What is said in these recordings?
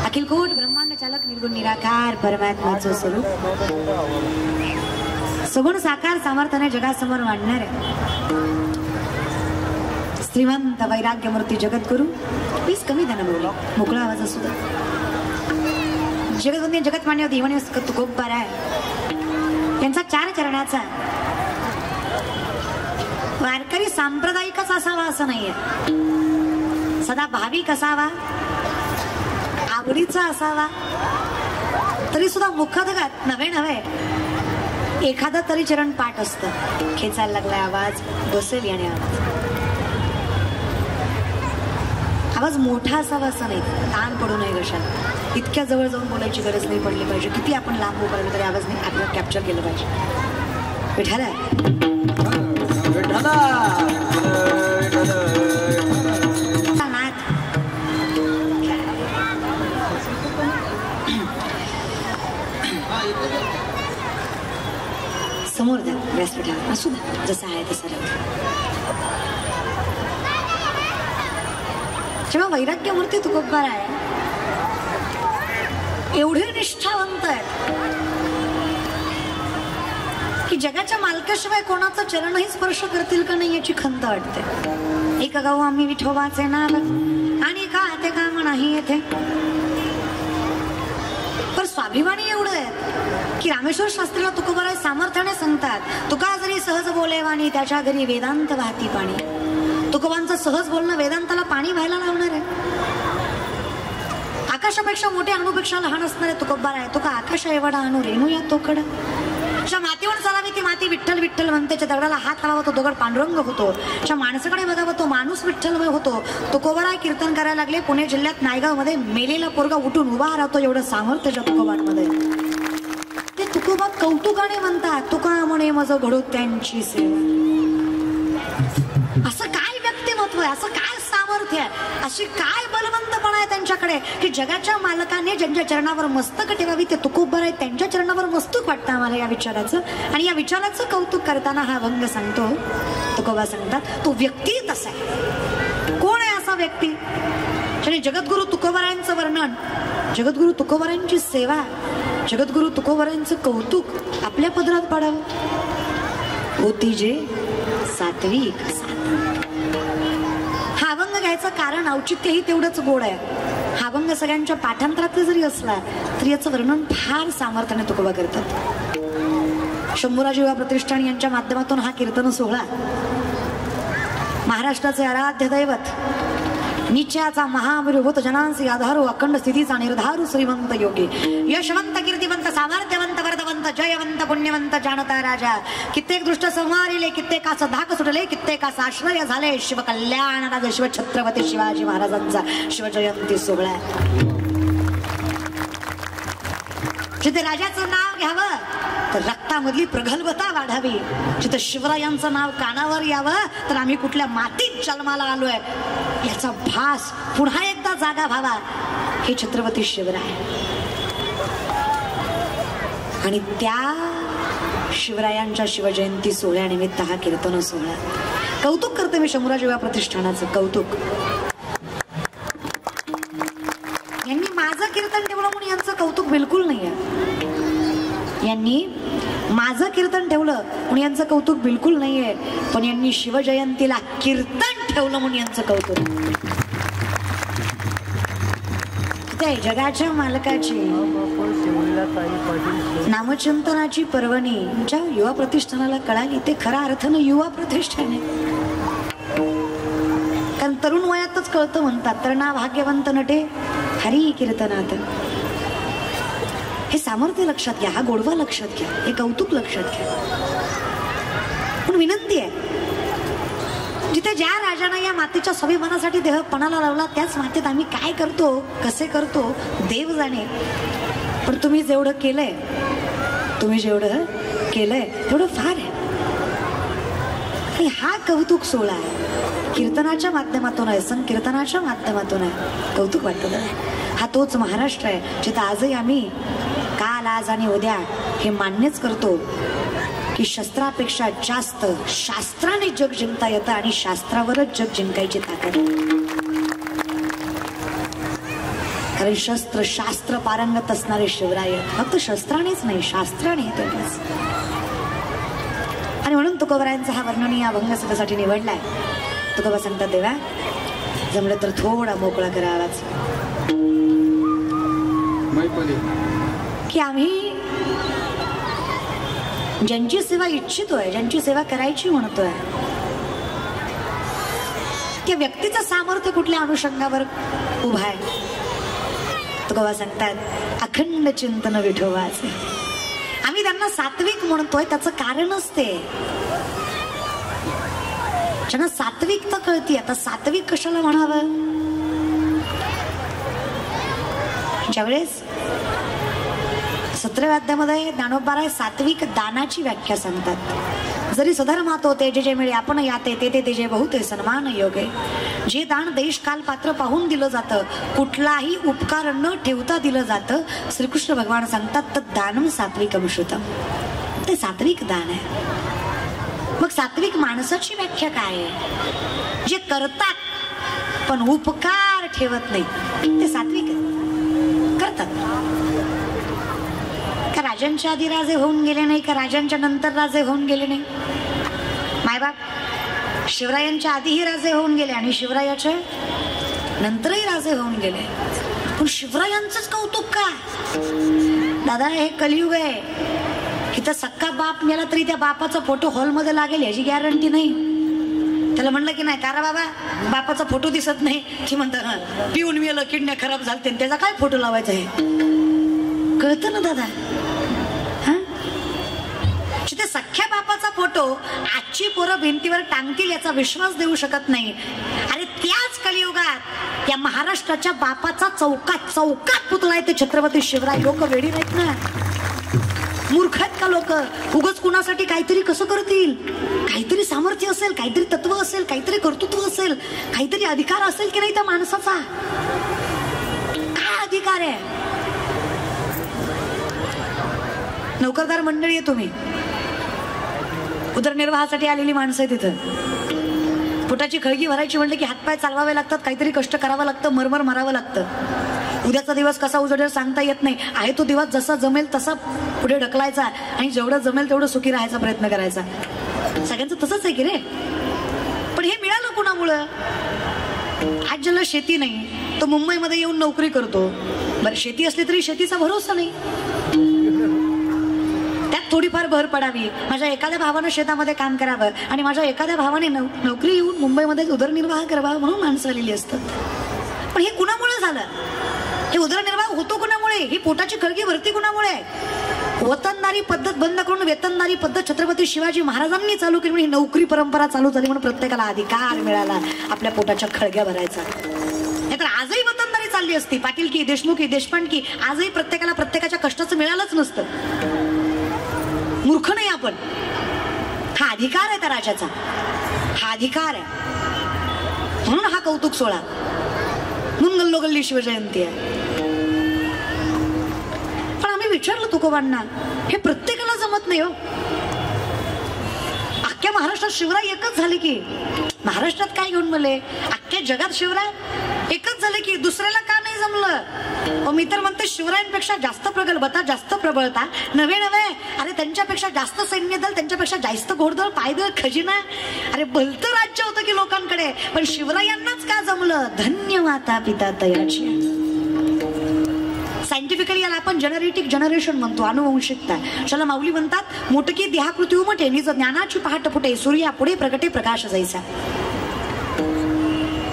अखिलकोट ब्रह्मांड चालक निर्गुण निराकार परमात्माचं स्वरूप सगुण साकार सामर्थ्याने जगासमोर मांडणार आहे श्रीमंत वैराग्य मूर्ती जगद्गुरु प्लीज कमी त्यांना बोला मोकळा आवाज असू दे जगद्गुरू जगत मान्य देवाने तुकोबार आहे त्यांचा 4 चरणाचा वारकरी सांप्रदायिकच असावा असं नाहीये सदा भाविक असावा आवडीचा असावा तरी सुद्धा मुखोद्गत नवे नवे एखादा तरी चरण पाठ असतं खेचायला लागलाय आवाज बसेल याने आवाज आवाज मोठा असावा असं नाही, ताण पडू नये घशात. इतक्या जवळ जाऊन बोलायची गरज नाही पडली पाहिजे. किती आपण लांब उभारलो तरी आवाज नाही आपल्याला कॅप्चर केलं पाहिजे. विठाला समोर द्या व्यासपीठावर, असू द्या जसं आहे तसं राहू. जेव्हा वैराग्यमूर्ती तुकोबार आहे, एवढे निष्ठावंत आहेत की जगाच्या मालकाशिवाय कोणाचा चरणही स्पर्श करतील का नाही याची खंत वाटते. एक गाऊ आम्ही विठोबाचे नाव आणि का ते काम नाही येथे. पण स्वाभिमानी एवढं आहे की रामेश्वर शास्त्रीला तुकोबाराय सामर्थ्याने सांगतात, तुका जरी सहज बोलेवानी त्याच्या घरी वेदांत वाहती पाणी. तुकोबांचं सहज बोलणं वेदांताला पाणी व्हायला लावणार आहे. आकाशापेक्षा मोठे अणुपेक्षा लहान असणारे तुकोबार आहे. तुका आकाशा एवढा अणु रेणूया तोकडा. ज्या मातीवर चालावी ती माती विठ्ठल विठ्ठल म्हणते. ज्या दगडाला हात लावावा तो दगड पांडुरंग होतो. ज्या माणसाकडे बघावा तो माणूस विठ्ठलमय होतो. तुकोबाराय कीर्तन करायला लागले. पुणे जिल्ह्यात नायगाव मध्ये मेलेला पोरगा उठून उभा राहतो एवढं सामर्थ्य ज्या तुकोबांमध्ये. ते तुकोबा कौतुकाने म्हणतात, तुका म्हणे मज घडो त्यांची सेवा. असं काय व्यक्तिमत्व आहे, असं काय सामर्थ्य आहे, अशी काय बलवंतपणा आहे त्यांच्याकडे की जगाच्या मालकाने ज्यांच्या चरणावर मस्तक ठेवावी ते तुकोबार आहे. त्यांच्या चरणावर मस्तक वाटतं आम्हाला या विचाराचं. आणि या विचाराचं कौतुक करताना हा अभंग सांगतो. तुकोबा सांगतात तो व्यक्ती तसा आहे. कोण आहे असा व्यक्ती ज्याने जगद्गुरु तुकोबारायांचं वर्णन, जगद्गुरु तुकोबारायांची सेवा, जगद्गुरु तुकोबारायांचं कौतुक आपल्या पदरात पाडावं. होती जे सात्विक. हा अभंग घ्यायचं कारण औचित्यही तेवढंच गोड आहे. हा अभंग सगळ्यांच्या पाठांतरात जरी असला तरी याचं वर्णन फार सामर्थ्याने तुकोबा करतात. शंभूराज युवा प्रतिष्ठान यांच्या माध्यमातून हा कीर्तन सोहळा महाराष्ट्राचे आराध्य दैवत निश्चयाचा महाविभूत जनांसी आधारू अखंड स्थितीचा निर्धारू श्रीमंत योगी यशवंत कीर्तिवंत सामर्थ्यवंत वर्धवंत जयवंत पुण्यवंत जानता राजा. कित्येक दृष्ट संहारिले, कित्येकाचं धाक सुटले, कित्येकाचा आश्रय झाले. शिवकल्याण राजा शिव छत्रपती शिवाजी महाराजांचा शिवजयंती सोहळा. जिथे राजाचं नाव घ्यावं तर रक्तामधली प्रगल्भता वाढावी. जिथे शिवरायांचं नाव कानावर यावं तर आम्ही कुठल्या मातीत जन्माला आलोय याचा भास पुन्हा एकदा जागा व्हावा. हे छत्रपती शिवराय आणि त्या शिवरायांच्या शिवजयंती सोहळ्यानिमित्त हा कीर्तन सोहळा. कौतुक करते मी शंभूराज युवा प्रतिष्ठानाचं. कौतुक. यांनी माझं कीर्तन ठेवलं म्हणून यांचं कौतुक बिलकुल नाही आहे. यांनी माझं कीर्तन ठेवलं म्हणून यांचं कौतुक बिलकुल नाहीये. पण यांनी शिवजयंतीला कीर्तन ठेवलं म्हणून यांचं कौतुक. ते जगाच्या मालकाची नामचिंतनाची पर्वणी ज्या युवा प्रतिष्ठानाला कळाली ते खऱ्या अर्थानं युवा प्रतिष्ठान आहे. कारण तरुण वयातच कळतं म्हणतात. तरणा भाग्यवंत नटे हरी कीर्तनात. हे सामर्थ्य लक्षात घ्या, हा गोडवा लक्षात घ्या, हे कौतुक लक्षात घ्या. पण विनंती आहे, जिथे ज्या राजाने या मातीच्या स्वाभिमानासाठी देह पणाला लावला त्याच मातीत आम्ही काय करतो, कसे करतो देव जाणे. पण तुम्ही जेवढं केलंय, तुम्ही जेवढं केलंय तेवढं फार आहे. आणि हा कौतुक सोहळा आहे. कीर्तनाच्या माध्यमातून आहे, संकीर्तनाच्या माध्यमातून आहे. कौतुक वाटतं. हा तोच महाराष्ट्र आहे जिथं आजही आम्ही काल, आज आणि उद्या हे मान्यच करतो की शस्त्रापेक्षा जास्त शास्त्राने जग जिंकता येतं आणि शास्त्रावरच जग जिंकायची ताकद. कारण शस्त्र शास्त्र पारंगत असणारे शिवराय फक्त शस्त्रानेच नाही शास्त्राने तेवढंच. आणि म्हणून तुकोबारायांचा हा वर्णनीय अभंग सगळ्यासाठी निवडलाय. तुकोबा सांगतात, देवा जमलं तर थोडा मोकळा करा आवाज, की आम्ही ज्यांची सेवा इच्छितोय, ज्यांची सेवा करायची म्हणतोय त्या व्यक्तीचं सामर्थ्य कुठल्या अनुषंगावर उभा आहे. तुकोबा सांगतात, अखंड चिंतन विठोबाचे. आम्ही त्यांना सात्विक म्हणतोय त्याचं कारणच ते. ज्यांना सात्विकता कळती, आता सात्विक कशाला म्हणावं, ज्यावेळेस 17व्या अध्यायामध्ये ज्ञानोबा सात्विक दानाची व्याख्या सांगतात. जरी सधर्मात होते जे जे मिळे आपण याते ते ते जे बहुते सन्मान योगे. जे दान देश काल पात्र पाहून दिलं जातं, कुठलाही उपकार न ठेवता दिलं जातं, श्रीकृष्ण भगवान सांगतात तर दानम सात्विकम श्रुतम. ते सात्विक दान आहे. मग सात्विक माणसाची व्याख्या काय आहे? जे करतात पण उपकार ठेवत नाही, ते सात्विक करतात. का राजांच्या आधी राजे होऊन गेले नाही, का राजांच्या नंतर राजे होऊन गेले नाही? मायबाप शिवरायांच्या आधीही राजे होऊन गेले आणि शिवरायाच्या नंतरही राजे होऊन गेले. पण शिवरायांचंच कौतुक का? दादा हे कलियुग आहे. इथं सक्का बाप मेला तरी त्या बापाचा फोटो हॉलमध्ये लागेल याची गॅरंटी नाही. त्याला म्हणलं की नाही कारण बाबा बापाचा फोटो दिसत नाही की म्हणतात पिऊन मेलं, किडण्या खराब झालते, त्याचा काय फोटो लावायचा आहे? कळतं ना दादा. ते सख्या बापाचा फोटो आजची पोरं भिंतीवर टांगतील याचा विश्वास देऊ शकत नाही. अरे त्याच कलियुगात या महाराष्ट्राच्या बापाचा चौकात चौकात पुतळा आहे ते छत्रपती शिवराय. लोक वेडी नाहीत ना, मूर्ख आहेत का लोक? उगाच कुणासाठी काहीतरी कसं करतील? काहीतरी सामर्थ्य असेल, काहीतरी तत्व असेल, काहीतरी कर्तृत्व असेल, काहीतरी अधिकार असेल की नाही त्या माणसाचा? काय अधिकार आहे? नोकरदार मंडळी आहे तुम्ही, उदरनिर्वाहासाठी आलेली माणसं आहे. तिथं पोटाची खळगी भरायची म्हणलं की हातपाय चालवावे लागतात, काहीतरी कष्ट करावं लागतं, मरमर मारावं लागतं. उद्याचा दिवस कसा उजडेल सांगता येत नाही. आहे तो दिवस जसा जमेल तसा पुढे ढकलायचा आणि जेवढं जमेल तेवढं सुखी राहायचा प्रयत्न करायचा. सगळ्यांचं तसंच आहे की रे. पण हे मिळालं कुणामुळं? आज ज्याला शेती नाही तो मुंबईमध्ये येऊन नोकरी करतो. बरं शेती असली तरी शेतीचा भरोसा नाही, त्यात थोडीफार भर पडावी. माझ्या एखाद्या भावानं शेतामध्ये काम करावं आणि माझ्या एखाद्या भावाने नोकरी येऊन मुंबईमध्ये उदरनिर्वाह करावा म्हणून माणसं आलेली असतात. पण हे कुणामुळे झालं? हे उदरनिर्वाह होतो कुणामुळे? ही पोटाची खळगी भरती कुणामुळे? वतनदारी पद्धत बंद करून वेतनदारी पद्धत छत्रपती शिवाजी महाराजांनी चालू केली. ही नोकरी परंपरा चालू झाली म्हणून प्रत्येकाला अधिकार मिळाला आपल्या पोटाच्या खळग्या भरायचा. नाहीतर आजही वतनदारी चालली असती, पाटील की देशमुख की देशपांड की, आजही प्रत्येकाला प्रत्येकाच्या कष्टाचं मिळालंच नसतं. मूर्ख नाही आपण. हा अधिकार आहे त्या राजाचा, हा अधिकार आहे म्हणून हा कौतुक सोहळा, म्हणून गल्लोगल्ली शिवजयंती आहे. पण आम्ही विचारलं तुकोबांना, हे प्रत्येकाला जमत नाही हो. अख्ख्या महाराष्ट्रात शिवराय एकच झाले की, महाराष्ट्रात काय घेऊन मले, अख्ख्या जगात शिवराय एकच झाले की दुसऱ्याला का नाही जमलं? मी तर म्हणते शिवरायांपेक्षा जास्त प्रगल्भता, जास्त प्रबळता, नवे नवे, अरे त्यांच्यापेक्षा जास्त सैन्य दल, त्यांच्यापेक्षा जास्त घोडदळ, पायदळ, खजिना, अरे भलतं राज्य होतं की लोकांकडे. पण शिवरायांनाच का जमलं? धन्य माता पिता तयाची. सायंटिफिकली याला आपण जेनरेटिक जनरेशन म्हणतो, अनुवंशिकता. चला माऊली म्हणतात मोटकी देहाकृती उमटे, निज ज्ञानाची पहाट फुटे, सूर्या पुढे प्रगटे प्रकाश जायचा.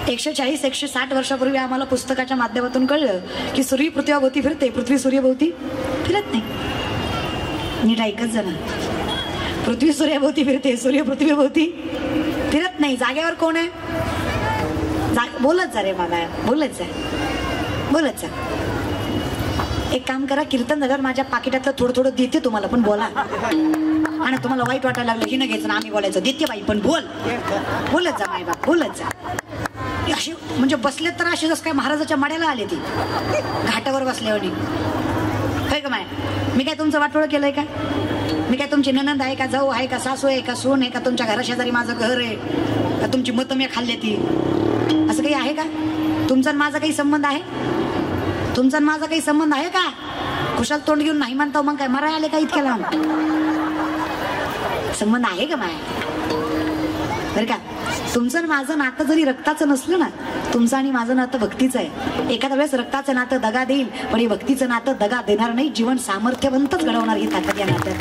140-160 वर्षापूर्वी आम्हाला पुस्तकाच्या माध्यमातून कळलं की सूर्य पृथ्वीभोवती फिरते, पृथ्वी सूर्यभोवती फिरत नाही. नीट ऐकत जा ना, पृथ्वी सूर्यभोवती फिरते, सूर्य पृथ्वीभोवती फिरत नाही. जागेवर कोण आहे? बोलत जा रे बाबा, बोलत जा, बोलत जा. एक काम करा, कीर्तन झाल्यावर माझ्या पाकिटातलं थोडं थोडं देते तुम्हाला, पण बोला. आणि तुम्हाला वाईट वाटायला लागलं, हिनं घ्यायचं ना आम्ही बोलायचं, देते बाई पण बोल, बोलत जा माय बाप, बोलत जा. अशी म्हणजे बसले तर अशी जसं काय महाराजाच्या माड्याला आले ती, घाटावर बसल्यावर. होय का माय? मी काय तुमचं वाटोळं केलंय का? मी काय तुमची ननंद आहे का, जाऊ आहे का, सासू आहे का, सून आहे का, तुमच्या घराशेजारी माझं घर आहे का, तुमची मतं मी खाल्ली ती, असं काही आहे का? तुमचा माझा काही संबंध आहे? तुमचा माझा काही संबंध आहे का? कुशाल तोंड घेऊन नाही म्हणता मग काय मराय आले का इतक्या लांब? संबंध आहे का माय? बरं का, तुमचं माझं नातं जरी रक्ताचं नसलं ना, तुमचं आणि माझं नातं भक्तीचं आहे. एखाद्या वेळेस रक्ताचं नातं दगा देईल, पण हे भक्तीचं नातं दगा देणार नाही, जीवन सामर्थ्यवंतच घडवणार ही ताकद या नात्यात.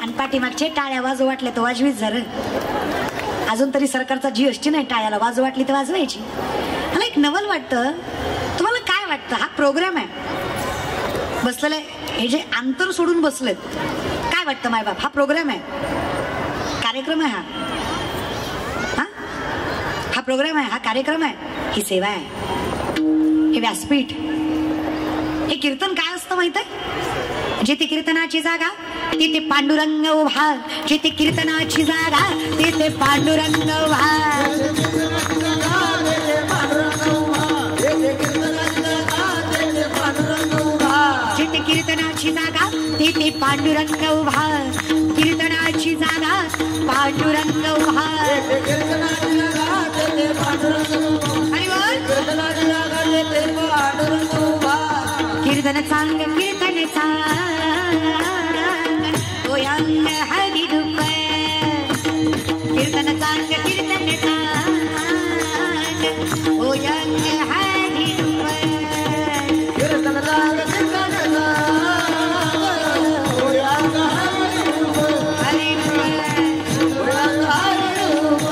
आणि पाठीमागचे टाळ्या वाजू वाटल्या तर वाजवीच झालं. अजून तरी सरकारचा जीएसटी नाही, टाळ्याला वाजू वाटली तर वाजवायची. मला एक नवल वाटतं, तुम्हाला काय वाटतं? हा प्रोग्राम आहे, बसलेले हे जे अंतर सोडून बसलेत, काय वाटतं मायबाप? हा प्रोग्राम आहे, कार्यक्रम आहे, हा प्रोग्राम आहे, हा कार्यक्रम आहे, ही सेवा आहे. हे व्यासपीठ, हे कीर्तन काय असतं माहित आहे? जिथे कीर्तनाची जागा तिथे पांडुरंग उभा, जिथे कीर्तनाची जागा तिथे पांडुरंग उभा. जिथे कीर्तनाची जागा तिथे पांडुरंग उभा, कीर्तनाची जागा पांडुरंग उभा. कीर्तन सांग कीर्तन सांग ओयांग हरी रूप, कीर्तन सांग कीर्तन सांग ओयांग हरी रूप, कीर्तन सांग कीर्तन सांग ओयांग हरी रूप, हरी रूप ओयांग हरी रूप,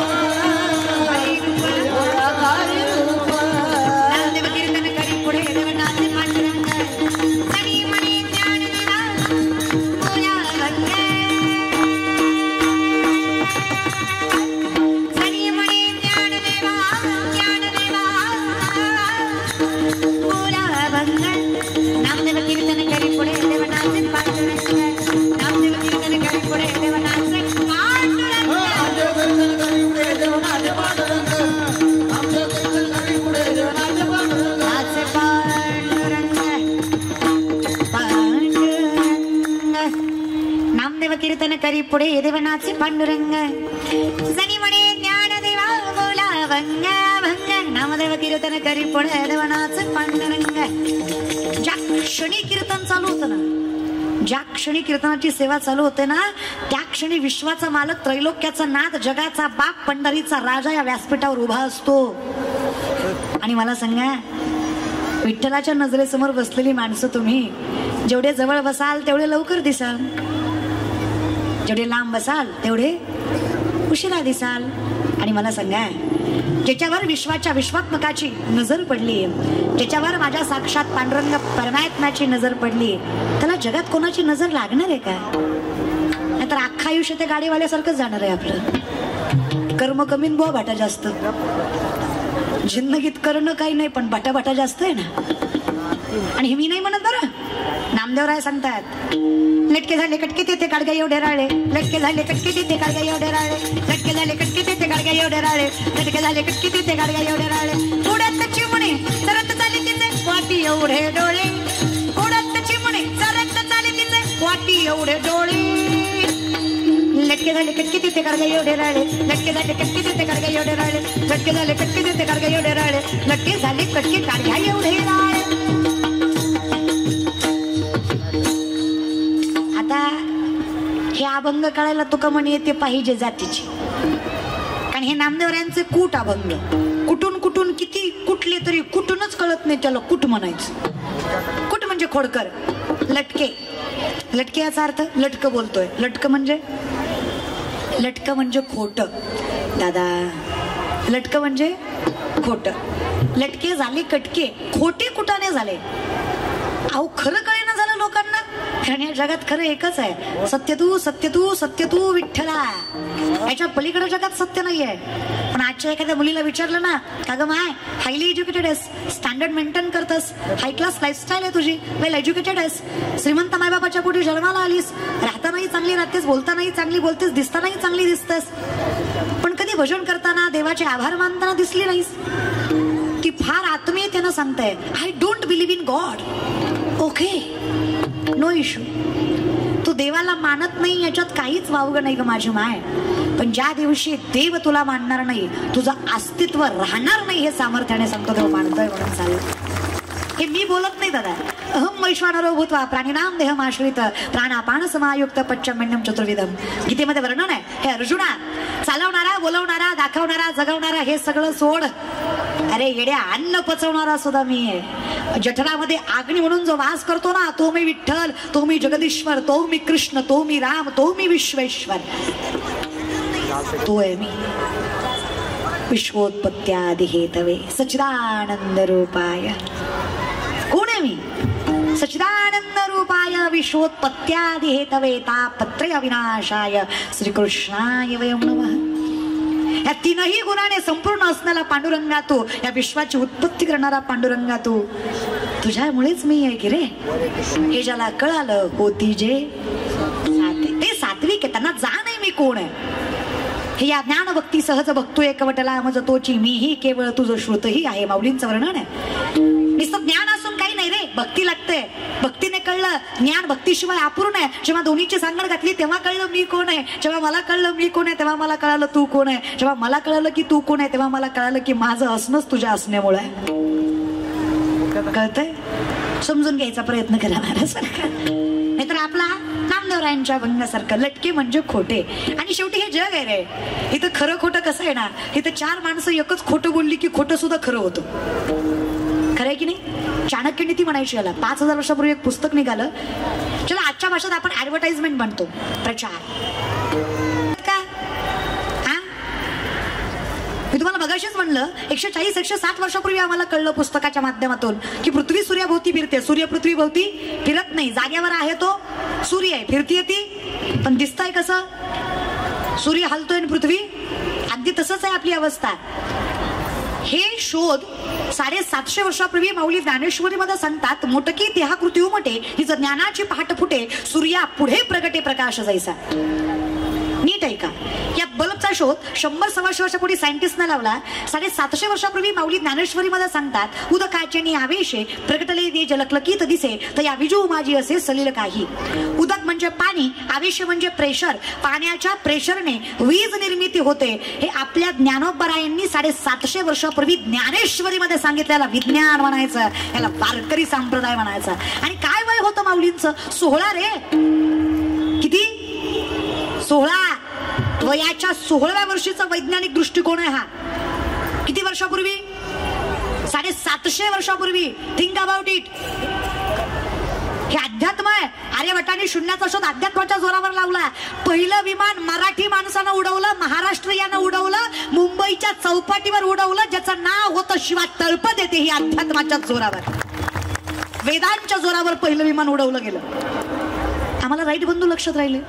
हरी रूप ओयांग हरी रूप. नामदेव कीर्तन करी पुढे देवनाथ पांडुरंग, सनी मणी ज्ञान देवा बोला भंग, सनी मणी ज्ञान देवा बोला भंग. नामदेव कीर्तन करी पुढे देवनाथ पांडुरंग, नामदेव कीर्तन करी पुढे देवनाथ पांडुरंग, नामदेव कीर्तन करी पुढे देवनाथ पांडुरंग, नामदेव कीर्तन करी पुढे देवनाथ पांडुरंग, नामदेव कीर्तन करी पुढे देवनाचे पांडुरंग, जनी म्हणे ज्ञान देवा बोला भंग भंग. नामदेव कीर्तन करी पुढे देवनाचे पांडुरंग. ज्या क्षणी कीर्तन चालू होतं ना, ज्या क्षणी कीर्तनाची सेवा चालू होते ना, त्या क्षणी विश्वाचा मालक, त्रैलोक्याचा नाथ, जगाचा बाप, पंढरीचा राजा या व्यासपीठावर उभा असतो. आणि मला सांगा, विठ्ठलाच्या नजरेसमोर बसलेली माणसं तुम्ही जेवढे जवळ बसाल तेवढे लवकर दिसाल, जेवढे लांब बसाल तेवढे उशिरा दिसाल. आणि मला सांगा, ज्याच्यावर विश्वाच्या विश्वात्मकाची नजर पडली, ज्याच्यावर माझ्या साक्षात पांडुरंग परमात्म्याची नजर पडली, त्याला जगात कोणाची नजर लागणार आहे का? नाहीतर अख्खा आयुष्य ते गाडीवाल्यासारखंच जाणार आहे आपलं. कर्म कमी बुवा भाटा जास्त. जिंदगीत करणं काही नाही, पण भाटा भाटा जास्त आहे ना. आणि हे मी नाही म्हणत बरं, नामदेवराय सांगतात, लटके झाले कटके तेथे काडगा एवढे राळे, लटके झाले कटके तेथे काडगा एवढे राळे, लटके झाले कटके तेथे काडगा एवढे राळे, लटके झाले कटके तेथे काडगा एवढे राळे. उडत चिमणे सरत चाले तिचे वाटी एवढे डोळे, उडत चिमणे सरत चाले तिचे वाटी एवढे डोळे. लटके झाले कटके तिथे काडगा एवढे राळे, लटके झाले कटके तिथे काडगा एवढे राळे, लटके झाले कटके तिथे काडगा एवढे राळे, लटके झाले कटके काडगा एवढे राळे. हे अभंग कळायला तुका म्हणे येते पाहिजे जातीची, कारण हे नामदेवरायांचे कूट अभंग. कुठून कुठून किती कुठले तरी कुठूनच कळत नाही त्याला कुठ म्हणायचं. कुठ म्हणजे खोडकर. लटके, लटके याचा अर्थ लटक बोलतोय. लटक म्हणजे खोट दादा, लटक म्हणजे खोट. लटके झाले कटके, खोटे कुठाने झाले? अहो खरं कळेना झालं लोकांना, कारण या जगात खरं एकच आहे, सत्य तू सत्य तू सत्य तू विठ्ठला. याच्या पलीकडे जगात सत्य नाहीये. पण आजच्या एखाद्या मुलीला विचारलं ना, का ग माय हायली एज्युकेटेड आहेस, स्टँडर्ड मेंटेन करतस, हाय क्लास लाईफस्टाईल आहे तुझी, वेल एज्युकेटेड आहेस, श्रीमंत मायबापाच्या पोटी जन्माला आलीस, राहतानाही चांगली राहतेस, बोलतानाही चांगली बोलतेस, दिसतानाही चांगली दिसतेस, पण कधी भजन करताना देवाचे आभार मानताना दिसली नाहीस. ती फार आत्मीयतेनं सांगताय, I don't believe in God. Okay, no issue. तू देवाला मानत नाही याच्यात काहीच वावगं नाही ग माझी माय. पण ज्या दिवशी देव तुला मानणार नाही, तुझं अस्तित्व राहणार नाही, हे सामर्थ्याने सांगतो देव मानतोय म्हणून चालू. हे मी बोलत नाही दादा. अहम वैश्वानरो भूत्वा प्राणिनाम देहमाश्रित प्राणापान समायुक्त पच्चमेण्यम चतुर्विधम. गीतेमध्ये वर्णन आहे. हे अर्जुना, चालवणारा, बोलवणारा, दाखवणारा, जगवणारा हे सगळं सोड. अरे येड्या, अन्न पचवणारा सुद्धा मी आहे. जठरामध्ये अग्नी म्हणून जो वास करतो ना, तो मी विठ्ठल, तो मी जगदीश्वर, तो मी कृष्ण, तो मी राम, तो मी विश्वेश्वर, तो आहे मी. विश्वोत्पत्त्यादि हेतवे सच्चिदानंद रूपाय. कोण आहे मी? सच्चिदानंद रूपाय विश्वोत्पत्त्यादि हेतवे तापत्रय विनाशाय श्रीकृष्णाय वयं नमः. ह्या तीनही गुणाने संपूर्ण असणारा पांडुरंगा तू, या विश्वाची उत्पत्ती करणारा पांडुरंगा तू, तुझ्यामुळेच मी आहे की रे. हे ज्याला कळालं होती जे ते सात्विक आहे, त्यांना जा नाही मी कोण आहे. हे या ज्ञान भक्ती सहज भक्तो एकवटला मज तोची, मीही केवळ तुझं श्रुतही आहे. माऊलींचं वर्णन आहे. नुसतं ज्ञान असून काही नाही रे, भक्ती लागते. भक्तीने कळलं, ज्ञान भक्तीशिवाय अपूर्ण आहे. जेव्हा दोन्हीची सांगड घातली तेव्हा कळलं मी कोण आहे. जेव्हा मला कळलं मी कोण आहे तेव्हा मला कळालं तू कोण आहे. जेव्हा मला कळलं की तू कोण आहे तेव्हा मला कळालं की माझं असणंच तुझ्या असण्यामुळे आहे. कळतंय? समजून घ्यायचा प्रयत्न करा महाराजांसारखा. नाहीतर आपला नामदेवरायांच्या भंगासारखं लटके म्हणजे खोटे. आणि शेवटी हे जग आहे रे. इथं खरं खोटं कसं आहे ना, इथं चार माणसं एकच खोटं बोलली की खोटं सुद्धा खरं होतं. खरं आहे की नाही? चाणक्य नीती म्हणायची याला. 5000 वर्षापूर्वी एक पुस्तक निघालं, चला आजच्या भाषेत आपण ऍडव्हर्टाइजमेंट म्हणतो, प्रचार का. मी तुम्हाला बघाशीच म्हणलं 140-160 वर्षापूर्वी आम्हाला कळलं पुस्तकाच्या माध्यमातून की पृथ्वी सूर्याभोवती फिरते, सूर्य पृथ्वी भोवती फिरत नाही. जागेवर आहे तो सूर्य आहे, फिरतीये ती, पण दिसतंय कसं? सूर्य हलतोय आणि पृथ्वी अगदी तसंच आहे आपली अवस्था. हे शोध 750 वर्षापूर्वी माऊली ज्ञानेश्वरीमध्ये सांगतात. मोटकी देहा कृती उमटे, हिचं ज्ञानाची पहाट फुटे, सूर्या पुढे प्रगटे प्रकाश जैसा. नीट आहे का? या बल्बचा शोध 100-125 वर्षापूर्वी सायंटिस्टने लावला. 750 वर्षापूर्वी माऊली ज्ञानेश्वरी मध्ये सांगतात, उदकाचे आवेशे प्रगटले दे जलकलकीत दिसे, तर या विजू माझी असे सलील काही. उदक म्हणजे पाणी, आवेश म्हणजे प्रेशर. पाण्याच्या प्रेशरने वीज निर्मिती होते. हे आपल्या ज्ञानोबरायांनी 750 वर्षापूर्वी ज्ञानेश्वरी मध्ये सांगितलेला विज्ञान म्हणायचं, याला वारकरी संप्रदाय म्हणायचा. आणि काय वय होतं माऊलींचं? 16 रे. किती? 16. वयाच्या 16व्या वर्षीचा वैज्ञानिक दृष्टिकोन आहे हा. किती वर्षापूर्वी? 750 वर्षापूर्वी. Think about it. हे अध्यात्म आहे. आर्यभट्टाने शून्याचा शोध अध्यात्माच्या जोरावर लावला. पहिलं विमान मराठी माणसानं उडवलं, महाराष्ट्रीयानं उडवलं, मुंबईच्या चौपाटीवर उडवलं, ज्याचं नाव होतं शिवा तळपद येते. ही अध्यात्माच्या जोरावर, वेदांच्या जोरावर पहिलं विमान उडवलं गेलं. आम्हाला राईट बंधू लक्षात राहिले.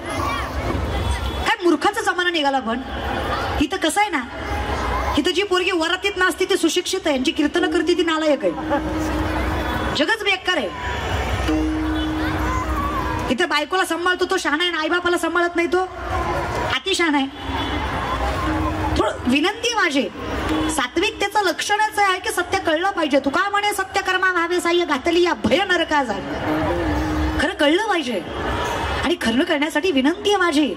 मूर्खाचा जमाना निघाला. पण इथं कसं आहे ना, इथं जी पोरगी वरातीत नाचते ती सुशिक्षित आहे, जी कीर्तन करते ती नालायक आहे. जगच बेकार आहे. इथं बायकोला सांभाळतो तो शहाणा आहे, आईबापाला सांभाळत नाही तो अतिशहाणा आहे. थोडं विनंती माझी, सात्विकतेचं लक्षणच आहे की सत्य कळलं पाहिजे. तुका म्हणे सत्य कर्मा भावे साह्य घातली या भय नरका झाली. खरं कळलं पाहिजे आणि खरं करण्यासाठी विनंती आहे माझी.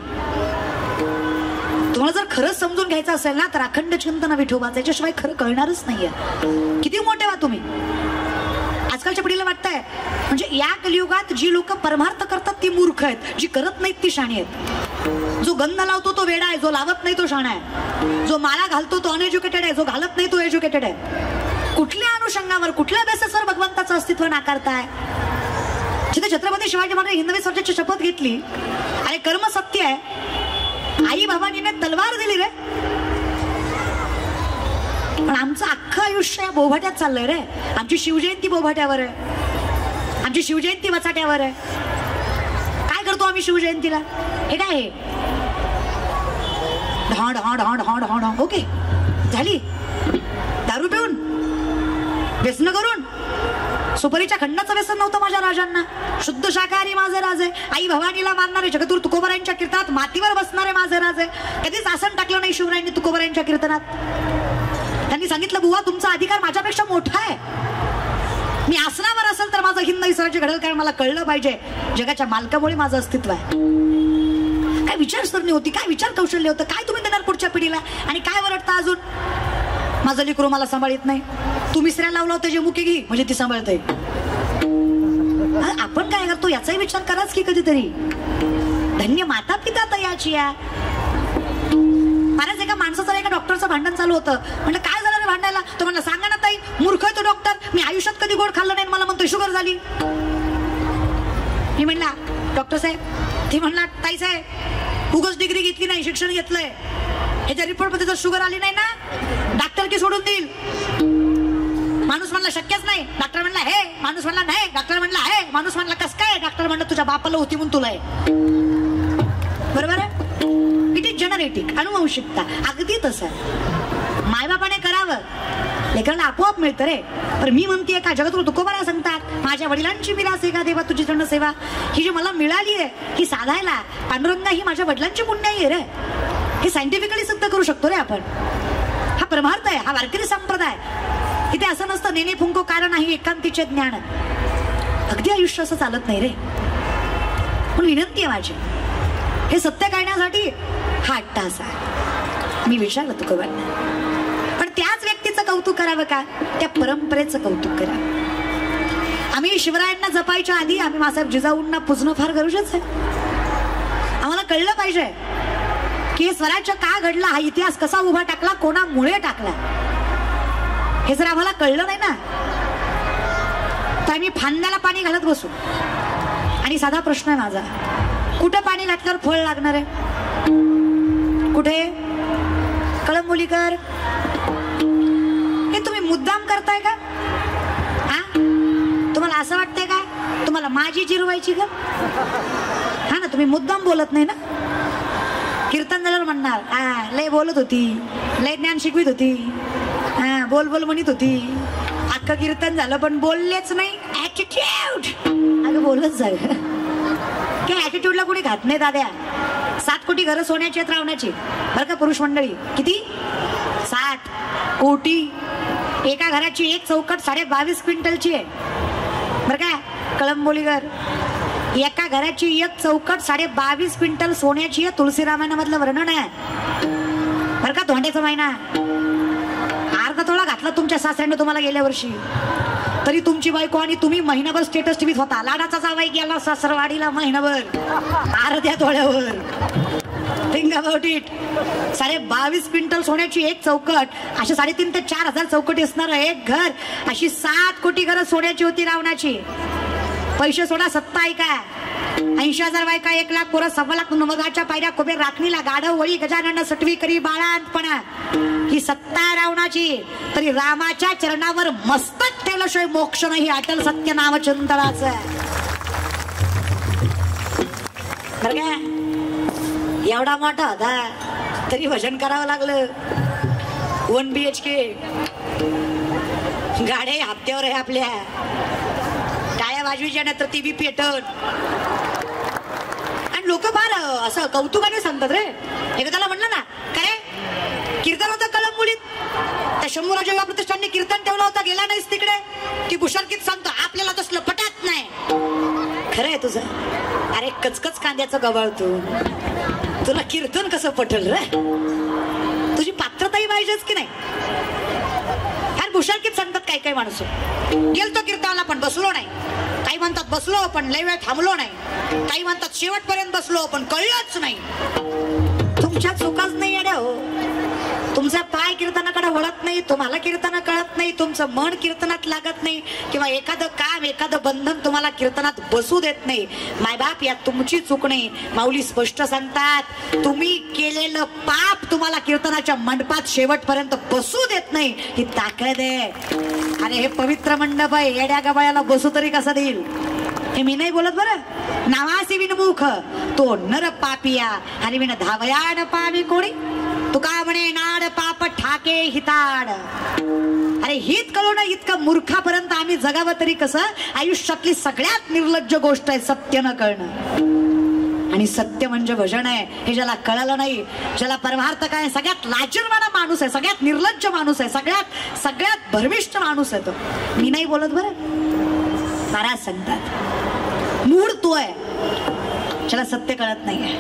तुम्हाला जर खरंच समजून घ्यायचं असेल ना तर अखंड चिंतन विठोबाचं, त्याच्याशिवाय खरं कळणारच नाहीये. किती मोठे व्हा तुम्ही. आजकालच्या पिढीला वाटतंय म्हणजे या कलियुगात जी लोक परमार्थ करतात ती मूर्ख आहेत, जी करत नाहीत ती शाणी आहेत. जो गंध लावतो तो वेडा आहे, जो लावत नाही तो शाणा आहे. जो माळा घालतो तो अनएज्युकेटेड आहे, जो घालत नाही तो एज्युकेटेड आहे. कुठल्या अनुषंगावर, कुठल्या बेसिसवर भगवंताचं अस्तित्व नाकारताय? जिथे छत्रपती शिवाजी महाराज हिंदवी स्वराज्याची शपथ घेतली, अरे कर्म सत्य आहे, आई भवानीने तलवार दिली रे, पण आमचं अख्खं आयुष्य या बोभाट्यात चाललंय रे. आमची शिवजयंती बोभाट्यावर आहे, आमची शिवजयंती वचाट्यावर आहे. काय करतो आम्ही शिवजयंतीला? हे काय आहे? ढाण ढाण ढाण ढाण ढाण. ओके झाली. दारू पिऊन, व्यसन करून. सुपारीच्या खंडाचं व्यसन नव्हतं माझ्या राजांना. शुद्ध शाकाहारी माझे राजे. आई भवानीला मानणारे, जगद्गुरू तुकोबारायांच्या कीर्तनात मातीवर बसणारे माझे राजे. कधीच आसन टाकलं नाही शिवरायांनी तुकोबारायांच्या कीर्तनात. त्यांनी सांगितलं, बुवा तुमचा अधिकार माझ्यापेक्षा मोठा आहे. मी आसनावर असेल तर माझं हिंदवी स्वराज्य घडेल, कारण मला कळलं पाहिजे जगाच्या मालकामुळे माझं अस्तित्व आहे. काय विचारसरणी होती, काय विचार कौशल्य होतं, काय तुम्ही देणार पुढच्या पिढीला? आणि काय वरडता अजून? माझं लेकरू मला सांभाळत नाही. तू मिसऱ्या लावला होता जे मुके घे म्हणजे ती सांभाळते. आपण काय करतो याचाही विचार कराच की कधीतरी. धन्य माता पिता तयाची या. महाराज एका माणसाचं एका डॉक्टरचं भांडण चालू होतं. म्हणलं काय झालं रे भांडायला? तो म्हणला सांगा ना ताई, मूर्ख आहे तो डॉक्टर, मी आयुष्यात कधी गोड खाल्लं नाही, मला म्हणतोय शुगर झाली. मी म्हणला डॉक्टर साहेब, ती म्हणला ताई साहेब उगाच डिग्री घेतली नाही, शिक्षण घेतलंय, ह्याच्या रिपोर्ट मध्ये जर शुगर आली नाही ना डॉक्टर की सोडून देईल. माणूस म्हणला शक्यच नाही. डॉक्टर म्हणला हे, माणूस म्हणला नाही. डॉक्टर म्हणला हे, माणूस म्हणला कस काय? डॉक्टर म्हणला तुझ्या बापाला होती म्हणून तुला आहे. बरोबर आहे. इट इज जनरेटिक, अनुवंशिकता. अगदी तसं मायबापाने करावं, लेकरांना आपोआप मिळतं रे. पण मी म्हणतेय का जगद्गुरु तुकोबाला सांगतात, माझ्या वडिलांची मिरास आहे का देवा तुझी चरण सेवा. ही जी मला मिळाली आहे ही साधायला पांडुरंगा ही माझ्या वडिलांची पुण्य आहे रे. हे सायंटिफिकली सिद्ध करू शकतो रे आपण. हा परमार्थ आहे, हा वारकरी संप्रदाय. इथे असं नसतं नेने फुंको कारण नाही एकांतीचे ज्ञान. अगदी आयुष्य असं चालत नाही रे. पण विनंती आहे माझी, हे सत्य कळण्यासाठी हा अट्टहास आहे. मी विचारलं तुकोबांना, पण त्याच व्यक्तीचं कौतुक करावं का, त्या परंपरेचं कौतुक करावं. आम्ही शिवरायांना जपायच्या आधी आम्ही मासाहेब जिजाऊंना पूजणं फार गरजेचं आहे. आम्हाला कळलं पाहिजे की स्वराज्य का घडला, हा इतिहास कसा उभा टाकला, कोणामुळे टाकला. हे जर आम्हाला कळलं नाही ना तर आम्ही फांद्याला पाणी घालत बसू. आणि साधा प्रश्न आहे माझा, कुठं पाणी घातल्यावर फळ लागणार आहे? कुठे? कळंबोलीकर, हे तुम्ही मुद्दाम करताय का? हा, तुम्हाला असं वाटतंय का तुम्हाला माझी जिरवायची का? हा ना, तुम्ही मुद्दाम बोलत नाही ना. कीर्तन झाल्यावर म्हणणार लय बोलत होती, लय ज्ञान शिकवित होती, हा बोल बोल म्हणत होती. अख्खं कीर्तन झालं पण बोललेच नाही. ऍटिट्यूड. अगं बोलच झालं काय? ऍटिट्यूडला कोणी घात नाही दाद्या. 7 कोटी घरं सोन्याची आहेत रावणाची बरं का पुरुष मंडळी. किती? 7 कोटी. एका घराची एक चौकट 22.5 क्विंटलची आहे बरं का कळंबोलीकर. एका घराची एक चौकट 22.5 क्विंटल सोन्याची आहे. तुळशी रामायणामधलं वर्णन आहे बरं का. धोंड्याचा महिना अर्धा तोळा घातला तुमच्या सासऱ्याने तुम्हाला गेल्या वर्षी, तरी तुमची बायको आणि तुम्ही महिनाभर स्टेटस टीव्हीत होता. लाडाचा जावाई गेला सासरवाडीला महिनाभर अर्ध्या तोळ्यावर. Think about it. 22.5 क्विंटल सोन्याची एक चौकट, अशी 3,500 ते 4,000 चौकटी असणार एक घर. अशी 7 कोटी घरं सोन्याची होती रावणाची. पैसे सोडा, सत्ता आहे का? 80,000 बायका, 1 लाख पोरं, 1.25 लाख नवगाच्या पायऱ्या, कुबेर राखणीला, गाढव वळी, गजानन सटवी करी बाळांतपणा. ही सत्ता रावणाची. तरी रामाच्या चरणावर मस्तक ठेवल्याशिवाय मोक्ष नाही. अटल सत्य नामचंदनाचं बरं का. एवढा मोठा होता तरी भजन करावं लागलं. 1 BHK गाड्या हप्त्यावर आहे आपल्या. टाळ्या वाजवीच्या नाही तर ती बी पेटत. आणि लोक फार असं कौतुकाने सांगतात रे. एकदाला म्हणलं ना काय कीर्तन होतं कळंबोलीत, त्या शंभूराज योगा प्रतिष्ठानने कीर्तन ठेवला होता, गेला नाहीस तिकडे. ती कुशालकीत सांगतो आपल्याला तसलं पटत नाही. खरंय तुझं? अरे कचकच कांद्याचं गबाळ तू, तुला कीर्तन कसं पटल रे? तुझी पात्रताही पाहिजेच की नाही. फार कुशालकीत सांगतात काही काही माणसं. गेलतो कीर्तनाला पण बसलो नाही. काही म्हणतात बसलो पण लय वेळ थांबलो नाही. काही म्हणतात शेवटपर्यंत बसलो पण कळलंच नाही. तुमच्या चुकाच नाही येड्या हो. तुमचा पाय कीर्तनाकडे वळत नाही, तुम्हाला कीर्तन कळत नाही, तुमचं मन कीर्तनात लागत नाही, किंवा एखादं काम एखादं बंधन तुम्हाला कीर्तनात बसू देत नाही. मायबाप यात तुमची चूक नाही. माऊली स्पष्ट सांगतात तुम्ही केलेलं पाप तुम्हाला कीर्तनाच्या मंडपात शेवटपर्यंत बसू देत नाही. ही ताकद आहे. अरे हे पवित्र मंडप आहे, येड्या गबाळ्याला बसू तरी कसा देईल? हे मी नाही बोलत बरं. नावासी विनमुख तो नर पापिया आणि विन धावयान पावी कोणी. तुका म्हणे नाड पाप ठाके हिताड. अरे हित कळून इतकं मूर्खापर्यंत आम्ही जगावं तरी कसं? आयुष्यातली सगळ्यात निर्लज्ज गोष्ट आहे सत्य न कळणं. आणि सत्य म्हणजे भजन आहे. हे ज्याला कळलं नाही, ज्याला परमार्थ काय, सगळ्यात लाजरवाणा माणूस आहे, सगळ्यात निर्लज्ज माणूस आहे, सगळ्यात भरमिष्ठ माणूस आहे तो. मी नाही बोलत बरं. महाराज सांगतात मूळ तो आहे ज्याला सत्य कळत नाहीये.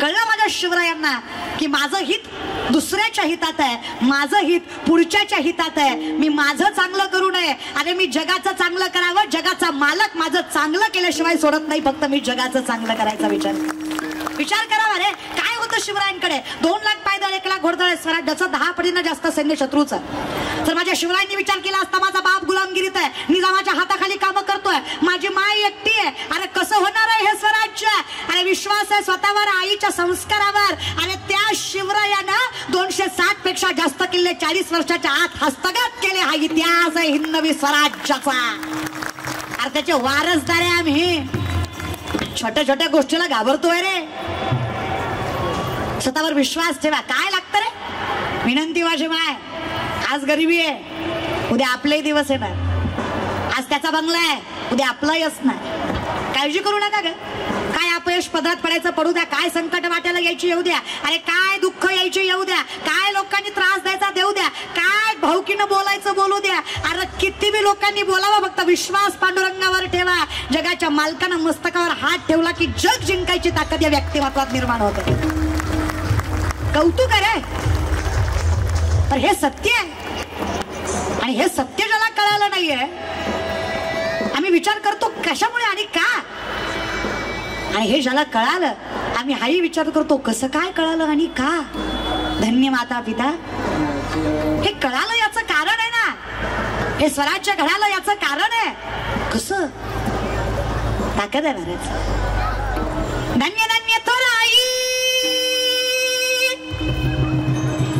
कळलं माझ्या शिवरायांना की माझं हित दुसऱ्याच्या हितात आहे, माझं हित पुढच्याच्या हितात आहे. मी माझं चांगलं करू नये. अरे मी जगाचं चांगलं करावं. जगाचा मालक माझं चांगलं केल्याशिवाय सोडत नाही. फक्त मी जगाचं चांगलं करायचा विचार करावा रे. काय होतं शिवरायांकडे? 2 लाख पायदळ, 1 लाख घोडदळ, स्वराज्याचं 10 पटीनं जास्त सैन्य शत्रूचं. तर माझ्या शिवरायांनी विचार केला असता माझा बाप गुलामगिरीत आहे, निजामाच्या हाताखाली कामं करतोय, माझी माय एकटी आहे. अरे कसं होणार आहे हे स्वराज्य? अरे विश्वास आहे स्वतःवर, आईच्या संस्कारावर. आणि त्या शिवरायानं 260 पेक्षा जास्त किल्ले 40 वर्षाच्या आत हस्तगत केले. हा इतिहास आहे हिंदवी स्वराज्याचा. अरे त्याचे वारसदार आहे आम्ही. छोट्या छोट्या गोष्टीला घाबरतोय रे. स्वतःवर विश्वास ठेवा. काय लागतं रे? विनंती माझी माय, आज गरिबी आहे, उद्या आपले दिवस येणार. आज त्याचा बंगला आहे, उद्या आपलाही असणार. काळजी करू नका ग. काय अपयश पदरात पडायचं पडू द्या, काय संकट वाट्याला यायची येऊ द्या, अरे काय दुःख यायची येऊ द्या, काय लोकांनी त्रास द्यायचा देऊ द्या, काय भाऊकीनं बोलायचं बोलू द्या. अरे किती बी लोकांनी बोलावं, फक्त विश्वास पांडुरंगावर ठेवा. जगाच्या मालकानं मस्तकावर हात ठेवला की जग जिंकायची ताकद या व्यक्तिमत्वात निर्माण होते. कौतुक आहे, पण हे सत्य आहे. आणि हे सत्य ज्याला कळालं नाहीये, आम्ही विचार करतो कशामुळे आणि का. आणि हे ज्याला कळालं, आम्ही हाही विचार करतो कसं काय कळालं आणि का. धन्य माता पिता. हे कळालं याचं कारण आहे ना, हे स्वराज्य घडालं याचं कारण आहे. कसं ताकद आहे महाराज. धन्य धन्य थोराई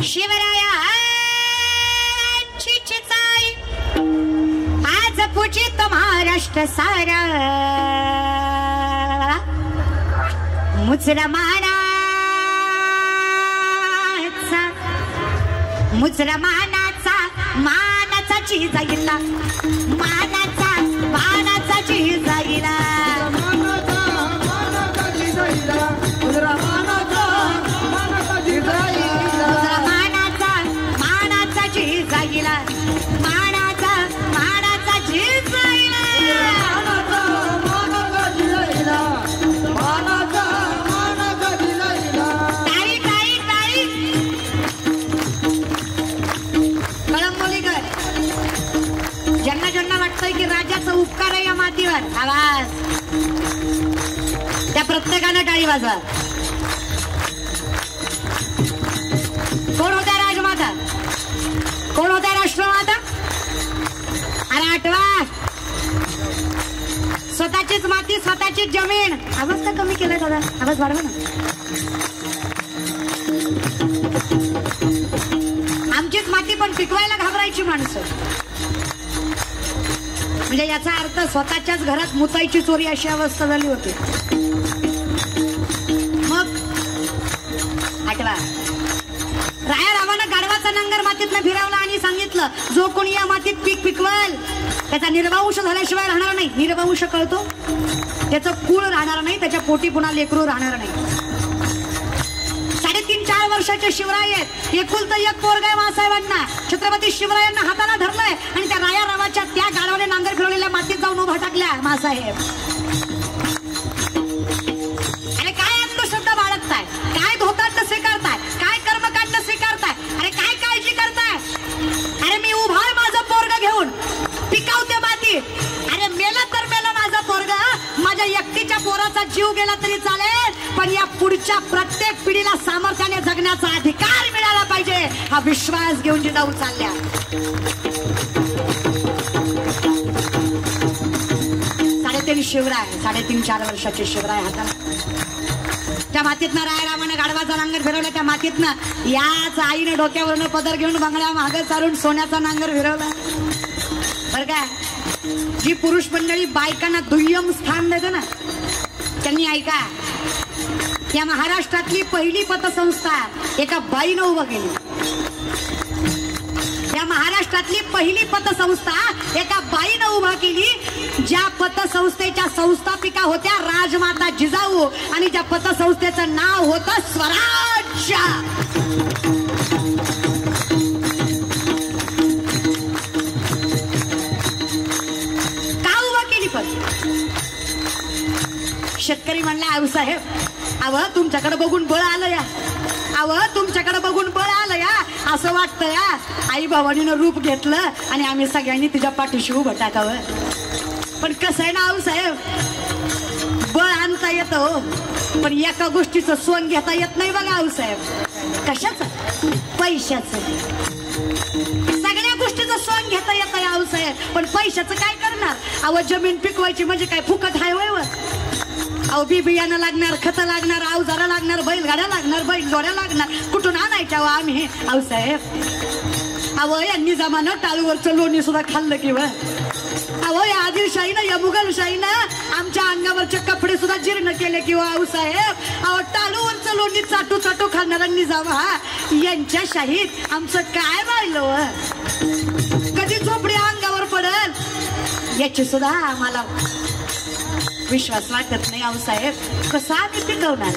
शिवराया चिचिचाई, आज पूजित महाराष्ट्र सारा. मुसलमानाचा मानाचा जिजाईला, मानाचा मानाचा जिजाईला, मानाचा मानाचा जिजाईला, मानाचा मानाचा जिजाईला. ज्यांना ज्यांना वाटतंय की राजाचा उपकार आहे या मातीवर, आवाज, त्या प्रत्येकानं टाळी वाजवा. कोण होत्या राजमाता, कोण होत्या राष्ट्रमाता? अरे आठवा, स्वतःचीच माती, स्वतःचीच जमीन. आवाज का कमी केलाय दादा? आवाज वाढवा ना. आमचीच माती पण पिकवायला घाबरायची माणसं. म्हणजे याचा अर्थ स्वतःच्याच घरात मुतायची चोरी अशी अवस्था झाली होती. मग आठवा, राया रावानं गाढवाचा नांगर मातीतनं फिरवला आणि सांगितलं, जो कोणी या मातीत पीक पिकवल त्याचा निर्वंश झाल्याशिवाय राहणार नाही. निर्वंश कळतो? त्याचं कुळ राहणार नाही, त्याच्या पोटी पुन्हा लेकरू राहणार नाही. 3.5-4 वर्षाचे शिवराय आहेत, एकुलतं एक पोरग आहे मासाहेबांना. छत्रपती शिवरायांना हाताला धरलंय आणि त्या राया रावाच्या त्या गाढवाने नांगर फिरवलेल्या मातीत जाऊन उभा टाकल्या मासाहेब. अरे काय अंधश्रद्धा बाळगताय, काय धोतांड स्वीकारताय, काय कर्मकांड स्वीकारताय, अरे काय काळजी करताय. अरे मी उभा आहे माझं पोरग घेऊन, पिकावते माती. अरे मेला तर मेला माझा पोरग, माझ्या एकटीच्या पोराचा जीव गेला तरी चालेल, पण या पुढच्या प्रत्येक पिढीला सामर्थ्याने जगण्याचा अधिकार मिळाला पाहिजे, हा विश्वास घेऊन जिजाऊ चालल्या. 3.5 शिवराय, 3.5-4 वर्षाचे शिवराय हाताला. त्या मातीतनं रायरामानं गाढवाचा नांगर फिरवला. त्या मातीतनं याच आईने डोक्यावरनं पदर घेऊन बंगल्या मागे चालून सोन्याचा नांगर फिरवला. बर काय, जी पुरुष मंडळी बायकांना दुय्यम स्थान देते ना, त्यांनी ऐका, या महाराष्ट्रातली पहिली पतसंस्था एका बाईनं उभं केली. या महाराष्ट्रातली पहिली पतसंस्था एका बाईनं उभा केली. ज्या पतसंस्थेच्या संस्थापिका होत्या राजमाता जिजाऊ, आणि ज्या पतसंस्थेचं नाव होतं स्वराज्य. का उभा केली? पण शेतकरी म्हणला, आऊसाहेब, अव तुमच्याकडे बघून बळ आलं या, अव तुमच्याकडे बघून बळ आलं या, असं वाटतं या आई भवानीनं रूप घेतलं आणि आम्ही सगळ्यांनी तिच्या पाठीशी उभं टाकावं. पण कसं आहे ना आऊसाहेब, बळ आणता येतं हो, पण एका गोष्टीचं सोंग घेता येत नाही बघा आऊसाहेब. कशाचं? पैशाचं. सगळ्या गोष्टीचं सोंग घेता येतं आऊसाहेब, पण पैशाचं काय करणार? अव जमीन पिकवायची म्हणजे काय फुकट हाय वय? अहो बी बियाणं लागणार, खतं लागणार, अवजारा लागणार, बैलगाड्या लागणार, बैलजोड्या लागणार, कुठून आणायच्या आम्ही? अहो साहेब, अहो यांनी जमानं टाळूवरचं लोणी सुद्धा खाल्लं किंवा अहो या आदिल आदिलशाहीनं या मुघलशाहीनं आमच्या अंगावरचे कपडे सुद्धा जीर्ण केले किंवा आऊसाहेब अहो टाळूवरचं लोणी चाटू चाटू खाणाऱ्यांनी जावा यांच्या शाहीत आमचं काय राहिलं कधी झोपडी अंगावर पडल याची सुद्धा आम्हाला विश्वास वाटत नाही आऊसाहेब कसा आम्ही पिकवणार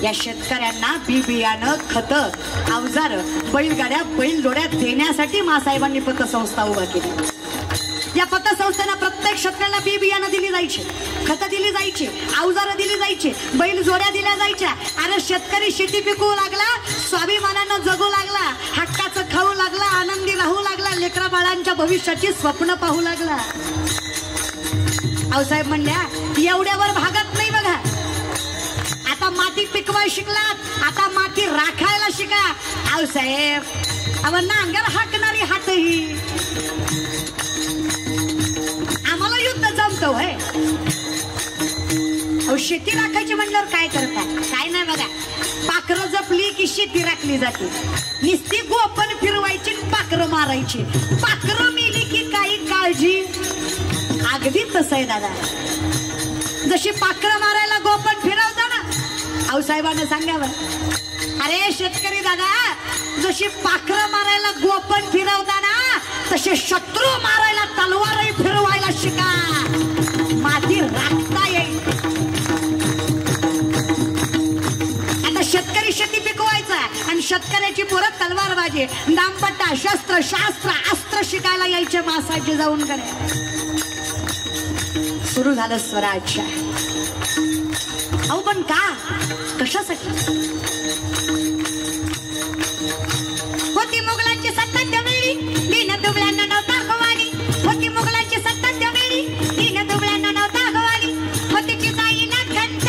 या शेतकऱ्यांना बी बियाणं खत अवजार बैलगाड्या बैलजोड्या देण्यासाठी मासाहेबांनी पतसंस्था उभा केली या पतसंस्थेला प्रत्येक शेतकऱ्याला बी बियाणं दिली जायची खतं दिली जायची अवजारं दिली जायची बैलजोड्या दिल्या जायच्या अरे शेतकरी शेती पिकवू लागला स्वाभिमानानं जगू लागला हक्काचं खाऊ लागला आनंदी राहू लागला लेकरा बाळांच्या भविष्याची स्वप्न पाहू लागला आऊसाहेब म्हणल्या एवढ्यावर भागत नाही बघा आता माती पिकवाय शिकलात आता माती राखायला शिका आऊसाहेब अव नांगर हाकणारी हातही आम्हाला युद्ध जमतो होय अहो शेती राखायची म्हणल्यावर काय करतात काय नाही बघा पाखरं जपली की शेती राखली जाते निस्ती गोपन फिरवायची पाखरं मारायची पाखरं मेली की काही काळजी अगदी तसं आहे दादा जशी पाखरं मारायला गोपन फिरवता ना आऊसाहेबांना सांगावं अरे शेतकरी दादा जशी पाखरं मारायला गोपन फिरवता ना तसे शत्रू मारायला तलवारही फिरवायला शिका माती राखता येईल आता शेतकरी शेती पिकवायचा आणि शेतकऱ्याची पोरं तलवारबाजी दामपट्टा शस्त्र शास्त्र अस्त्र शिकायला यायचे मासाचे जाऊन करे सुरू झालं स्वराज्य अहो पण का कशासाठी होती मुघलांची सत्ता त्यावेळी दीन दुबळ्यांना नव्हता गवाली होती मुघलांची सत्ता त्यावेळी दीन दुबळ्यांना नव्हता गवाली होतीची जाईला खंत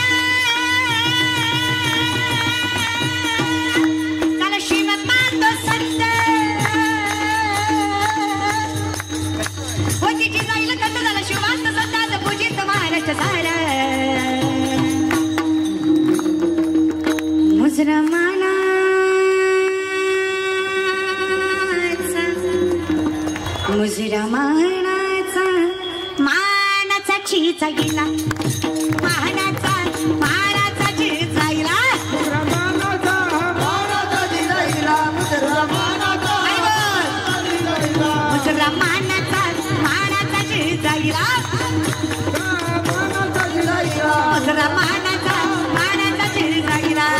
झालं श्रीमंत संत होतीची जाईला खंत झालं श्रीमंत संत पूजित महाराष्ट्र सारा मुजरमानाचा मुजरमानाचा मानाचा चीचा गेला मानाचा मानाचा चीचा गेला मुजरमानाचा मानाचा चीचा गेला मुजरमानाचा मुजरमानाचा मानाचा चीचा गेला मुजरमानाचा मानाचा चीचा गेला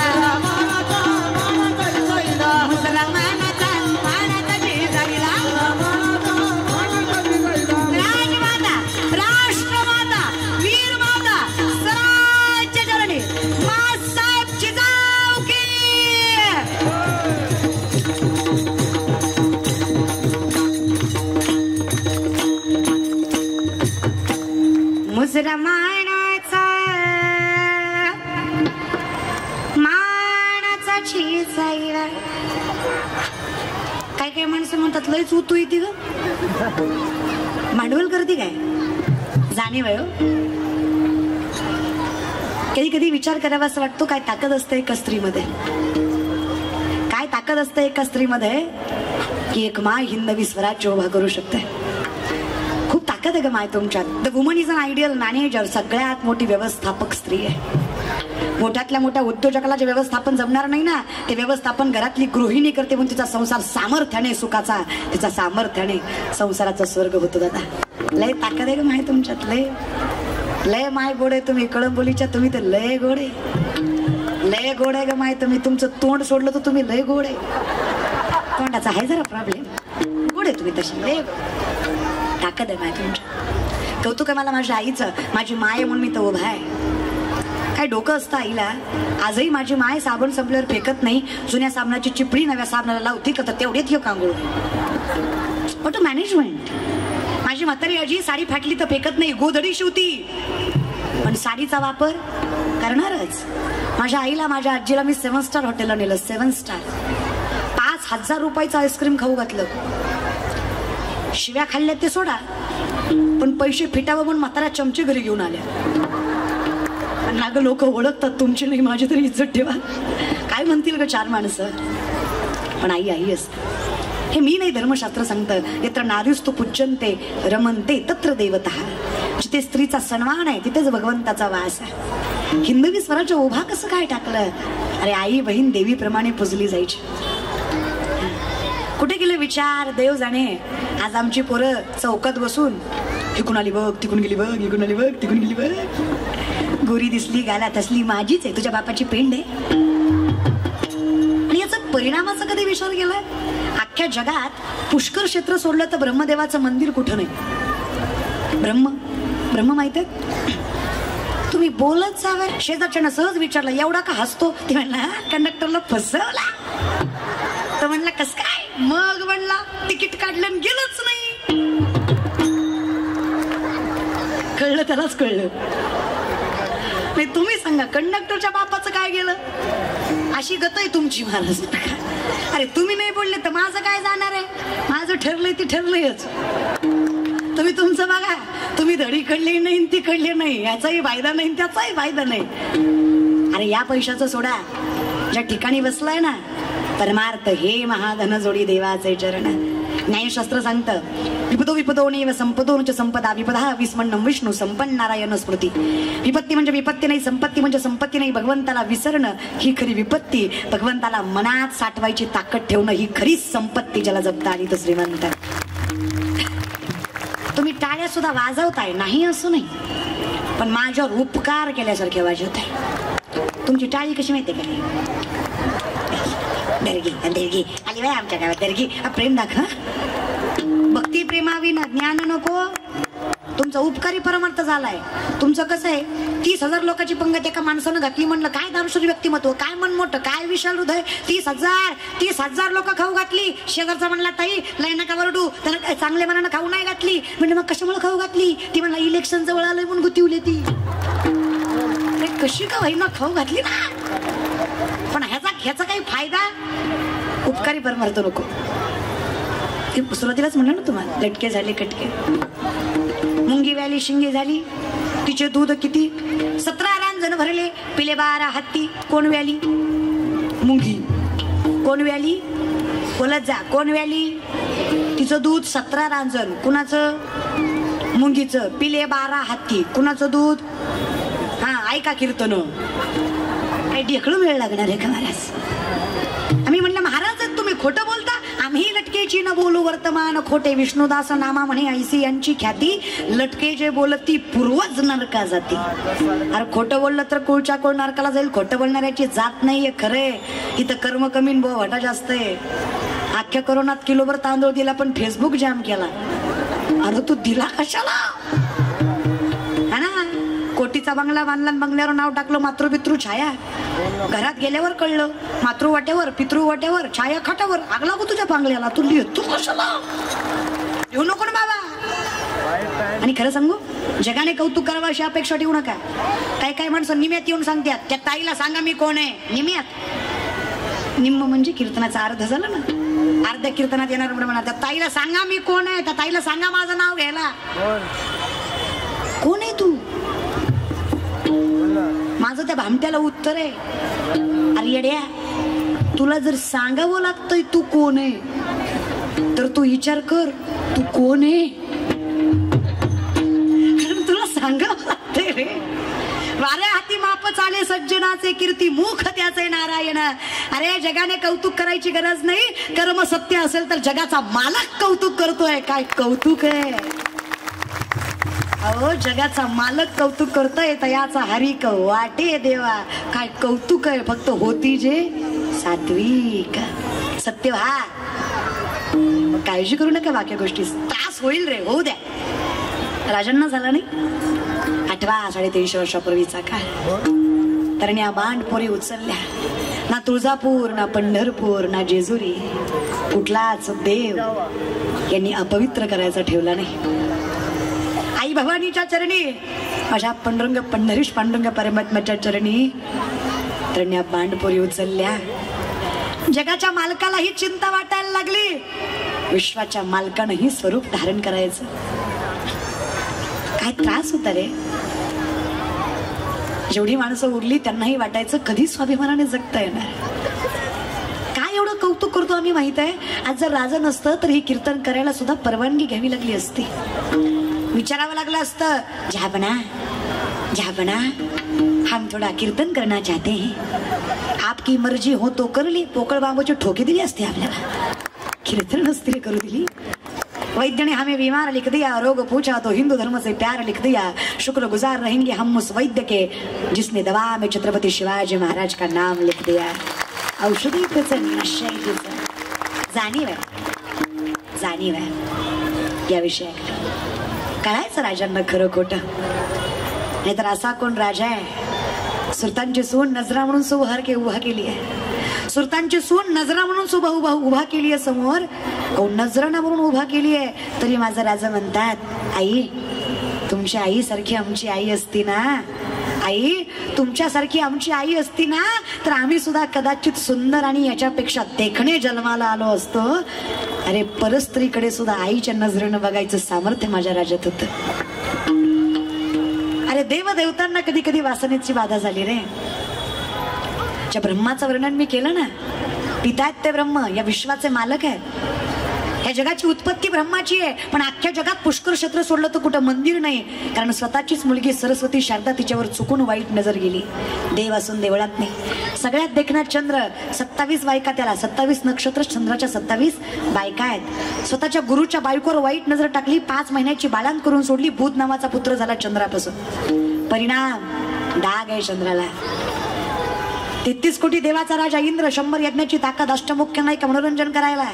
मुजरमानाचा मानाचा चीजाईला काय काय माणसं म्हणतात लयच उतू येते ग भांडवल करते काय जाणीव आहे कधी कधी विचार करावा असं वाटतो काय ताकद असते एका स्त्रीमध्ये काय ताकद असते एका स्त्रीमध्ये की एक माय हिंदवी स्वराज्य उभा करू शकते खूप ताकद आहे ग माय तुमच्यात the woman is an ideal manager सगळ्यात मोठी व्यवस्थापक स्त्री आहे मोठ्यातल्या मोठ्या उद्योजकाला जे व्यवस्थापन जमणार नाही ना ते व्यवस्थापन घरातली गृहिणी करते म्हणून तिचा संसार सामर्थ्याने सुखाचा तिचा सामर्थ्याने संसाराचा स्वर्ग होतो दादा लय ताकद आहे ग माय तुमच्यात लय लय माय गोड आहे तुम्ही कळंबोलीच्या तुम्ही तर लय गोड आहे लय गोड आहे ग माय तुम्ही तुमचं तोंड सोडलं तर तुम्ही लय गोड आहे तोंडाचा आहे जरा प्रॉब्लेम गोड आहे तुम्ही तशी लय ताकद आहे माय तुमच्या कौतुक आहे मला माझ्या आईचं माझी माय म्हणून मी तर उभा आहे काय डोकं असतं आईला आजही माझी माय साबण संपल्यावर फेकत नाही जुन्या साबणाची चिपळी नव्या साबणाला लावती का तर तेवढेच घेऊ कांगोळ बट मॅनेजमेंट माझी म्हातारी आजी साडी फाटली तर फेकत नाही गोधडी शिवती पण साडीचा वापर करणारच माझ्या आईला माझ्या आजीला मी 7 स्टार हॉटेलला नेलं 7 स्टार 5,000 रुपयाचं आईस्क्रीम खाऊ घातलं शिव्या खाल्ल्या ते सोडा पण पैसे फिटावं म्हणून म्हातारा चमचे घरी घेऊन आल्या नाग लोक ओळखतात तुमची नाही माझी तरी इज्जत ठेवा काय म्हणतील ग 4 माणसं पण आई आई असते हे मी नाही, धर्मशास्त्र सांगतं यत्र नारीस्तु पूज्यन्ते रमन्ते तत्र देवतः. जिथे स्त्रीचा सन्मान आहे तिथेच भगवंताचा वास आहे. हिंदवी स्वराज्य उभा कसं काय टाकलं? अरे आई बहीण देवीप्रमाणे पुजली जायची. कुठे गेले विचार देव जाणे. आज आमची पोरं चौकात बसून इकडून आली बघ, तिकडून गेली बघ, इकडून आली बघ, तिकडून गेली बघ, गोरी दिसली गालात असली माझीच आहे, तुझ्या बापाची पेंड आहे. आणि याचा परिणामाचा कधी विचार केलाय? अख्ख्या जगात पुष्कर क्षेत्र सोडलं तर ब्रह्मदेवाचं मंदिर कुठं नाही. ब्रह्म माहित आहे? तुम्ही बोलत जावे. शेजारच्यानं सहज विचारलं एवढा का हसतो? ते म्हणला कंडक्टरला फसवला. तो म्हणला कस काय? मग म्हणला तिकीट काढलं आणि गेलंच नाही. कळलं त्यालाच कळलं. नाही तुम्ही सांगा कंडक्टरच्या बापाचं काय गेलं? अशी गत आहे तुमची महाराज. अरे तुम्ही नाही बोलले तर माझं काय जाणार आहे? माझं ठरलंय ते ठरलंयच. तुम्ही तुमचं बघा. तुम्ही धडी कळली नाही ती कळली नाही, याचाही फायदा नाही त्याचाही फायदा नाही. अरे या पैशाचं सोडा. ज्या ठिकाणी बसलाय ना परमार्थ हे महाधन जोडी देवाचे चरण. न्यायशास्त्र सांगतं विपदो विपदो नैव संपदो च संपदा विपदा विस्मरणं विष्णू संपन्न नारायण स्मृती. विपत्ती म्हणजे विपत्ती नाही, संपत्ती म्हणजे संपत्ती नाही. भगवंताला विसरणं ही खरी विपत्ती. भगवंताला मनात साठवायची ताकद ठेवणं ही खरीच संपत्ती. ज्याला जपता आली तर श्रीमंत. तुम्ही टाळ्या सुद्धा वाजवताय नाही असं नाही, पण माझ्यावर उपकार केल्यासारखे वाजवत आहे. तुमची टाळी कशी माहिती का? दर्गी दर्गी आली बाय आमच्या गावात दर्गी. प्रेम दाखवा. भक्ती प्रेमाविना ज्ञान नको. तुमचा उपकारी परमार्थ झालाय. तुमचं कसं आहे 30,000 लोकांची पंगत एका माणसानं घातली. म्हणलं काय दामशूर व्यक्तिमत्व, काय मन मोठं, काय विशाल हृदय. 30,000 लोक खाऊ घातली. शेजारचा म्हणला ताई लय नका वरडू, तर चांगल्या मनानं खाऊ नाही घातली. म्हणजे मग कशामुळे खाऊ घातली? ती म्हणला इलेक्शन जवळ आलंय म्हणून गुतीवली ती. कशी का होईना खाऊ घातली ना, पण ह्याचा काही फायदा. उपकारी परमार्थ नको. सुरुवातीलाच म्हणलं ना तुम्हाला लटके झाले कटके. मुंगी व्याली शिंगी झाली. तिचे दूध किती? 17 रांजण भरले. पिले 12 हत्ती. कोण व्याली? मुंगी. कोण व्याली? बोलत जा. कोण व्याली? तिचं दूध 17 रांजण. कुणाचं? मुंगीचं. पिले 12 हत्ती. कुणाचं दूध? हा ऐका कीर्तन. काही ढेकळू वेळ लागणार आहे का महाराज? आम्ही म्हणलं महाराज तुम्ही खोटं बोलता. आम्ही लटकेची न बोलू वर्तमान खोटे. विष्णुदास नामा म्हणे ऐसी यांची ख्याती. लटके जे बोलती पूर्वज नरका जाती. अरे खोटं बोललं तर कुळच्या कोण नरकाला जाईल. खोटं बोलणाऱ्याची जात नाहीये खरे. इथं कर्म कमी वाटा जास्त आहे. अख्ख्या कोरोनात किलोभर तांदूळ दिला पण फेसबुक जाम केला. अरे तू दिला कशाला? हा ना. कोटीचा बंगला बांधला, बंगल्यावर नाव टाकलं मातृपितृ छाया. घरात गेल्यावर कळलं मातृ वाट्यावर पितृ वाट्यावर छाया खाटावर. आग लागू तुझ्या बंगल्याला. तू लिहितो कशाला? लिहू नको ना बाबा. आणि खरं सांगू जगाने कौतुक करावं अशी अपेक्षा ठेवू नका. काय माणसं निम्यात येऊन सांगतात त्या ताईला सांगा मी कोण आहे. निम्यात. निम्म म्हणजे कीर्तनाचा अर्ध झाला ना. अर्ध्या कीर्तनात येणार म्हणा त्या ताईला सांगा मी कोण आहे. त्या ताईला सांगा माझं नाव घ्यायला. कोण आहे तू? माझं त्या भामट्याला उत्तर आहे अरे येड्या तुला जर सांगावं लागतंय तू कोण आहे तर तू विचार कर तू कोण आहे. कारण तुला सांगावं लागतंय रे. वाऱ्या हाती माप चाले सज्जनाचे कीर्ती मुख त्याचे नारायण. अरे जगाने कौतुक करायची गरज नाही. कर्म सत्य असेल तर जगाचा मालक कौतुक करतोय. काय कौतुक आहे. अहो जगाचा मालक कौतुक करतोय तयाचा हरिक वाटे देवा. काय कौतुक आहे. फक्त होती जे सात्विक सत्य. हा काळजी करू नका बाकी गोष्टी. त्रास होईल रे. होऊ द्या. राजांना झाला नाही. आठवा 350 वर्षापूर्वीचा काळ. तरण्या बांडपोरी उचलल्या. ना तुळजापूर ना पंढरपूर ना जेजुरी कुठलाच देव यांनी अपवित्र करायचा ठेवला नाही. आई भवानीच्या चरणी माझ्या पांडुरंग पंढरीश पांडुरंग परमात्म्याच्या चरणी तरण्या बांडपोरी उचलल्या. जगाच्या मालकाला ही चिंता वाटायला लागली. विश्वाच्या मालकानं ही स्वरूप धारण करायचं. काय त्रास होता रे. जेवढी माणसं उरली त्यांनाही वाटायचं कधी स्वाभिमानाने जगता येणार. काय एवढं कौतुक करतो आम्ही. स्वामी माहित आहे, आज जर राजा नसतं तर ही कीर्तन करायला सुद्धा परवानगी घ्यावी लागली असती. विचारावं लागलं असतं, झाबना झाबना हम थोडा कीर्तन करना चाहते हैं, आपकी मर्जी हो तो कर ली. पोकळ बांबूची ठोके दिली असते आपल्याला, कीर्तन नसती करू दिली. वैद्य ने हमें बीमार लिख दिया, रोग पूछा तो हिंदू धर्म से प्यार लिख दिया. शुक्र गुजार रहेंगे हम उस वैद्य के जिसने दवा में छत्रपति शिवाजी महाराज का नाम लिख दिया. औषधी जाणीव आहे, जाणीव आहे या विषयाकडे. कळायचं राजांना खरं खोटं. नाहीतर असा कोण राजा आहे, सुलतानची सून नजरा म्हणून सुबहर के उभा केली आहे. सुलतानची सून नजरा म्हणून उभा केली आहे समोर, नजराना म्हणून उभा केली आहे. तरी माझा राजा म्हणतात, आई तुमच्या आईसारखी आमची आई असती ना, आई तुमच्यासारखी आमची आई असती ना, तर आम्ही सुद्धा कदाचित सुंदर आणि याच्यापेक्षा देखणे जन्माला आलो असतो. अरे परस्त्रीकडे सुद्धा आईच्या नजरेनं बघायचं सामर्थ्य माझ्या राजात होतं. अरे देवदेवतांना कधी कधी वासनेची बाधा झाली रे. ज्या ब्रह्माचं वर्णन मी केलं ना, पिता आहेत ते ब्रह्म, या विश्वाचे मालक आहेत. या जगाची उत्पत्ती ब्रह्माची आहे, पण अख्ख्या जगात पुष्कर क्षेत्र सोडलं तर कुठं मंदिर नाही. कारण स्वतःचीच मुलगी सरस्वती शारदा तिच्यावर चुकून वाईट नजर गेली. देव असून देवळात नाही. सगळ्यात देखणा चंद्र, 27 बायका त्याला, 27 नक्षत्र, चंद्राच्या 27 बायका आहेत. स्वतःच्या गुरुच्या बायकोवर वाईट नजर टाकली, 5 महिन्याची बाळंत करून सोडली. बुध नावाचा पुत्र झाला चंद्रापासून. परिणाम डाग आहे चंद्राला. 33 कोटी देवाचा राजा इंद्र, 100 यज्ञाची ताकद, अष्टमुख्य नाही का मनोरंजन करायला.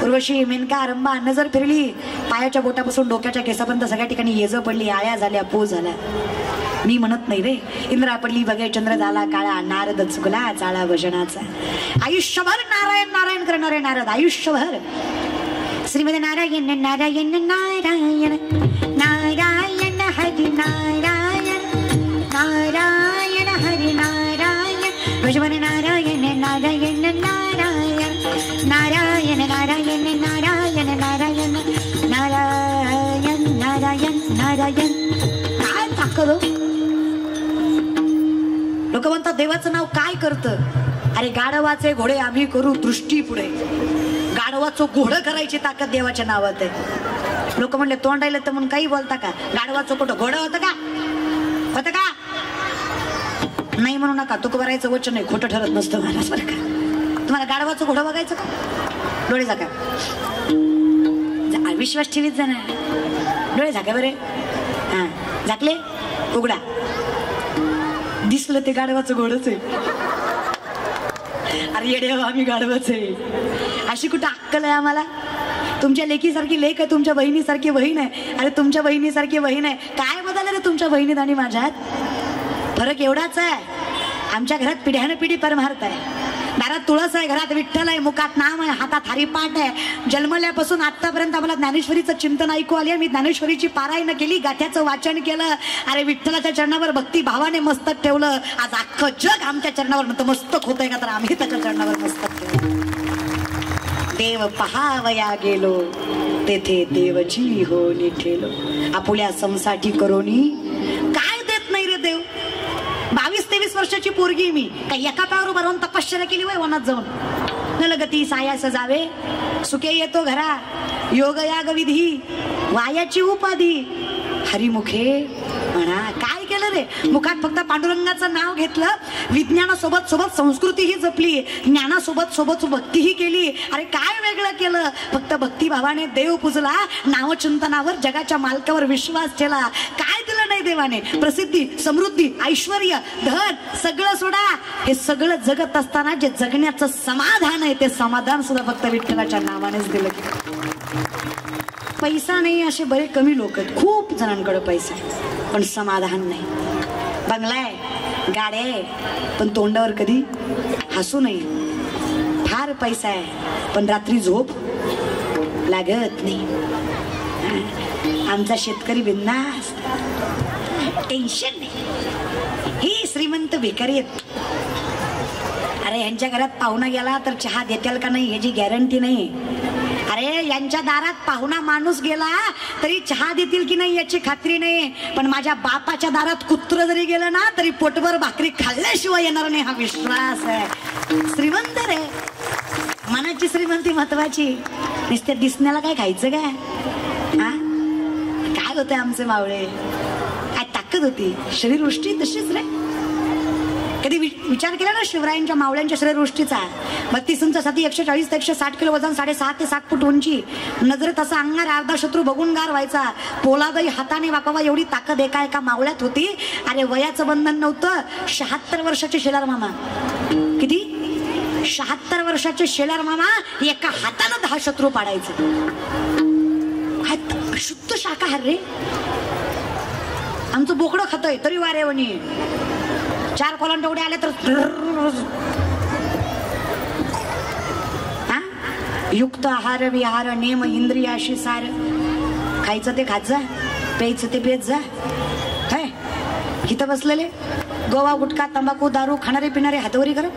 उर्वशी, मेनका, रंभा नजर फिरली, पायाच्या बोटापासून डोक्याच्या केसापर्यंत सगळ्या ठिकाणी येज पडली, आळ्या झाल्या, पो झाला. मी म्हणत नाही रे. इंद्रा पडली बघे, चंद्र झाला काळा, नारद चुकला चाळा भजनाचा. आयुष्यभर नारायण नारायण करणारे नारद, आयुष्यभर श्रीमद नारायण नारायण नारायण नारायण हरी नारायण नारायण हरी नारायण भजवन नारायण नारायण नारायण नारायण नारायण नारायण नारायण नारायण नारायण नारायण. काय ताकद. लोक म्हणतात देवाचं नाव काय करतं. अरे गाढवाचे घोडे आम्ही करू दृष्टी पुढे. गाढवाचं घोडं करायची ताकद देवाच्या नावात आहे. लोक म्हणले तोंडायला तर म्हणून काही बोलता का. गाढवाचं कुठं घोडं होतं का, होतं का नाही म्हणू नका. तुकोबारायचं वचन आहे, खोटं ठरत नसतं महाराज बरं का. तुम्हाला गाढवाचं घोडं बघायचं का. डोळे झाका, विश्वास ठेवीत जाणार. डोळे झाका बरे. हा झाकले, उघडा. दिसलं ते गाढवाचं घोडंच आहे. अरे येडे आम्ही गाढवच आहे. अशी कुठं अक्कल आहे आम्हाला. तुमच्या लेकीसारखी लेक आहे, तुमच्या बहिणीसारखी बहीण आहे. अरे तुमच्या बहिणीसारखी बहीण आहे. काय बदल रे तुमच्या बहिणीत आणि माझ्यात. फरक एवढाच आहे, आमच्या घरात पिढ्यानं पिढी परमार्थ आहे. दारात तुळस आहे, घरात विठ्ठल आहे, मुखात नाम आहे, हातात हरिपाठ आहे. जन्मल्यापासून आतापर्यंत आम्हाला ज्ञानेश्वरीचं चिंतन ऐकू आले. मी ज्ञानेश्वरीची पारायण केली, गाथ्याचं वाचन केलं. अरे विठ्ठलाच्या चरणावर भक्ती भावाने मस्तक ठेवलं. आज अख्खं जग आमच्या चरणावर नतमस्तक होतंय का, तर आम्ही त्याच्या चरणावर मस्तक ठेवलं. देव पहावया गेलो, तेथे देवची हो निठेलो. आपुल्या समसाठी करोनी काय देत नाही रे देव. 22-23 वर्षाची पोरगी मी, काही एका पायावर उभा राहून तपश्चर्या केली वय वनात जाऊन. न लगती सायास जावे, सुखे येतो घरा, योग याग विधी, वायाची उपाधी, हरिमुखे म्हणा. काय केलं रे. मुखात फक्त पांडुरंगाचं नाव घेतलं. विज्ञानासोबत सोबत संस्कृतीही जपली, ज्ञानासोबत सोबत भक्तीही केली. अरे काय वेगळं केलं. फक्त भक्तिभावाने देव पूजला, नावचिंतनावर जगाच्या मालकावर विश्वास ठेवला. काय दिलं नाही देवाने. प्रसिद्धी, समृद्धी, ऐश्वर, धन सगळं सोडा. हे सगळं जगत असताना जे जगण्याचं समाधान आहे, ते समाधान सुद्धा फक्त विठ्ठलाच्या नावानेच दिलं. पैसा नाही असे बरे कमी लोक आहेत. खूप जणांकडे पैसा आहे पण समाधान नाही. बंगला आहे, गाड्या आहे, पण तोंडावर कधी हसू नाही. फार पैसा आहे पण रात्री झोप लागत नाही. आमचा शेतकरी बिंदास, टेन्शन नाही. ही श्रीमंत भिकारी आहेत. अरे यांच्या घरात पाहुणा गेला तर चहा देतील का नाही याची गॅरंटी नाही. अरे यांच्या दारात पाहुणा माणूस गेला तरी चहा देतील की नाही याची खात्री नाही. पण माझ्या बापाच्या दारात कुत्र जरी गेलं ना तरी पोटभर भाकरी खाल्ल्याशिवाय येणार नाही, हा विश्वास आहे. श्रीमंत रे. मनाची श्रीमंती महत्वाची. नुसत्या दिसण्याला काय खायचं काय? हा काय होते आमचे मावळे, काय ताकद होती, शरीरवृष्टी तशीच रे. कधी विचार केला ना शिवरायांच्या मावळ्यांच्या शरीरवृष्टीचा? 32 इंच 140 ते 160 किलो वजन, 6.5 ते 7 फूट उंची, नजरेत असा अंगार अर्धा शत्रू बघून गार व्हायचा, पोलादही हाताने वाकावा एवढी ताकद एका एका मावळ्यात होती. अरे वयाचं बंधन नव्हतं. 76 वर्षाचे शेलार मामा, किती 76 वर्षाचे शेलार मामा एका हाताने 10 शत्रू पाडायचे. शुद्ध शाकाहार रे. आमचं बोकडं खातोय तरी वारेवणी 4 कोलांट एवढे आले तर युक्त आहार विहार नेम इंद्रियाशी सार. खायचं ते खात जा, प्यायचं ते पेत जा. काय इथं बसलेले गोवा गुटखा तंबाखू दारू खाणारे पिणारे हातवरी करत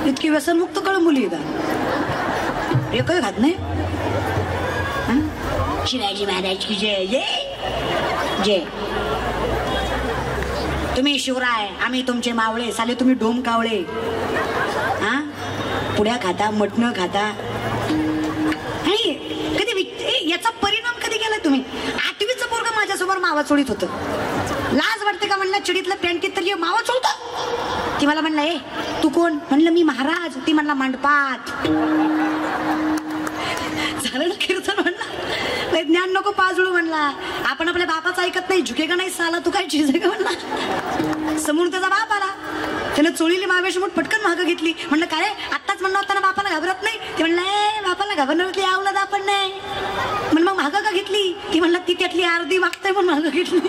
इतकी व्यसनमुक्त कळ मुली का? एकही खात नाही. शिवाजी महाराज की जय जय जय. तुम्ही शिवराय, आम्ही तुमचे मावळे, साले तुम्ही ढोम कावळे. हा पुड्या खाता, मटण खाता. आणि कधी याचा परिणाम कधी केला तुम्ही? 8वीचं पोरगं माझ्यासमोर मावा चोळीत होतं. लाज वाटते का म्हणलं? चिडीतलं पॅन्टीत तर मावा चोळतो. ती मला म्हणलं ए तू कोण? म्हणलं मी महाराज. ती म्हणला मांडपात. झालं ना कीर्तन. म्हणला ज्ञान नको पाजळू. म्हणला आपण आपल्या बापाचं ऐकत नाही. झुकेगा नाही साला, तू काय चीज आहे का? म्हणला समोर त्याचा बाप आला, त्यानं चोळीली मावेश म्हणून पटकन मागं घेतली. म्हणलं काय आत्ताच म्हणणं होताना बापाला घाबरत नाही? ते म्हणलं बापाला घाबरणार आवलं आपण नाही. म्हणलं मग मागं का घेतली? ती म्हणला ती त्यातली अर्धी मागताय म्हणून मागं घेतली.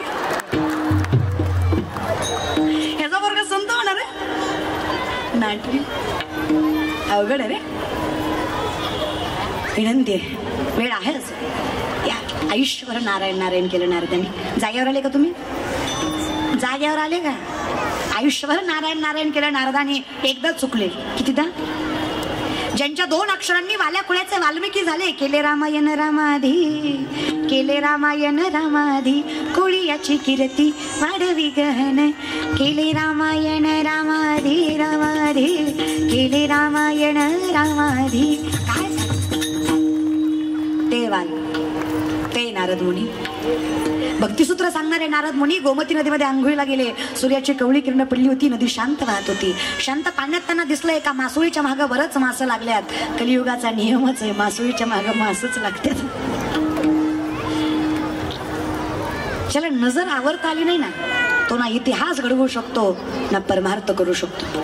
ह्याचा वर्ग संत होणार आहे नाटकी. अवघड आहे रे. विनंती आहे, वेळ आहेच. या आयुष्यभर नारायण नारायण केलं नारदांनी. जागेवर आले का तुम्ही? जागेवर आले का? आयुष्यभर नारायण नारायण केलं नारदांनी. एकदा चुकले कितीदा? ज्यांच्या 2 अक्षरांनी वाल्या कुळ्याचे वाल्मिकी झाले. केले रामायण रामाधी, केले रामायण रामाधी, कोळीयाची कीर्ती वाढवी गहन. केले रामायण रामाधी रामाधी, केले रामायण रामाधी. काय ते वाल ते नारद मुनी. भक्तिसूत्र सांगणारे नारद मुनी गोमती नदीमध्ये आंघोळीला गेले. सूर्याची कवळी किरण पडली होती. नदी शांत वाहत होती. शांत पाण्यात त्यांना दिसलं एका मासोळीच्या मागं बरंच मासं लागल्यात. कलियुगाचा नियमच आहे, मासोळीच्या मागं मासच लागतात. ज्याला नजर आवरता आली नाही ना, तो ना इतिहास घडवू शकतो ना परमार्थ करू शकतो,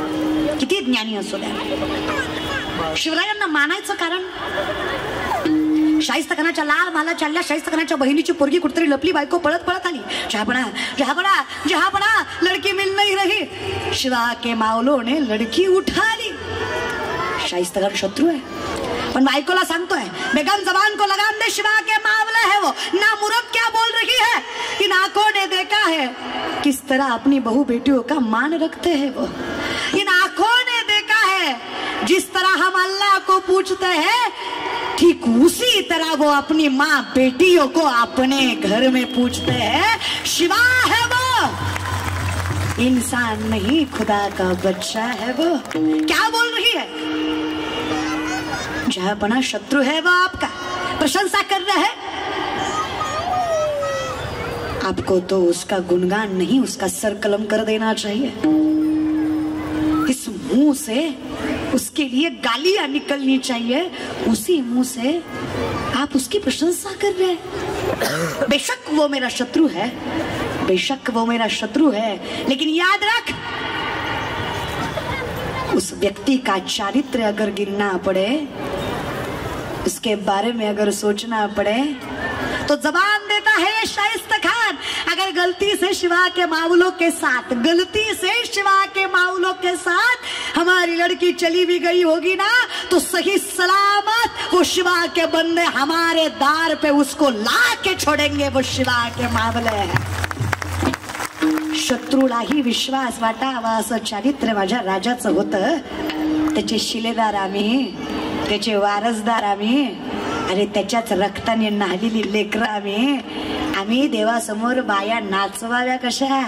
किती ज्ञानी असो द्या. शिवरायांना मानायचं कारण शाहिस्तखानाच्या लाल माला चालल्या. शाहिस्तखानाच्या बहिणीची पोरगी कुठतरी लपली. बायको पळत पळत आली. जहापणा जहापणा जहापणा लड़की मिल नहीं रही. शिवा के मावलो ने लड़की उठा ली. शाहिस्तखान शत्रु है पण बायकोला सांगतोय बेगम जबान को लगाम दे, शिवा के मावले है वो. ना मुरब क्या बोल रही है. इन आंखों ने देखा है किस तरह अपनी बहू बेटियों का मान रखते हैं वो. इन आंखों ने देखा है जिस तरह हम अल्लाह को पूछते हैं, ठीक उसी तरह वो अपनी माँ बेटियों को अपने घर में पूछते हैं. शिवा है वो, इंसान नहीं खुदा का बच्चा है वो. क्या बोल रही है? जहापना शत्रु है वो आपका, प्रशंसा कर रहा है. आपको तो उसका गुणगान नहीं उसका सर कलम कर देना चाहिए. इस मुंह से उसके लिए गालियां निकलनी चाहिए. उसी मुंह से आप उसकी प्रशंसा कर रहे हैं. बेशक वो मेरा शत्रु है, बेशक वो मेरा शत्रु है, लेकिन याद रख उस व्यक्ति का चारित्र्य अगर गिरना पड़े, उसके बारे में अगर सोचना पड़े तो जबान देता है ये शाइस्तखान. अगर गलती से शिवा के मावलों के साथ, गलती से शिवा के मावलों के साथ हमारी लड़की चली भी गई होगी ना, तो सही सलामत वो शिवा के बंदे हमारे दार पे उसको ला के छोड़ेंगे. वो शिवा के मावले हैं. शत्रूलाही विश्वास वाटावा असं चारित्र्य माझ्या राजाचं होतं. त्याचे शिलेदार आम्ही, त्याचे वारसदार आम्ही. अरे त्याच्याच रक्ताने नाहलेली लेकरं आम्ही. आम्ही देवासमोर बाया नाचवाव्या कशा?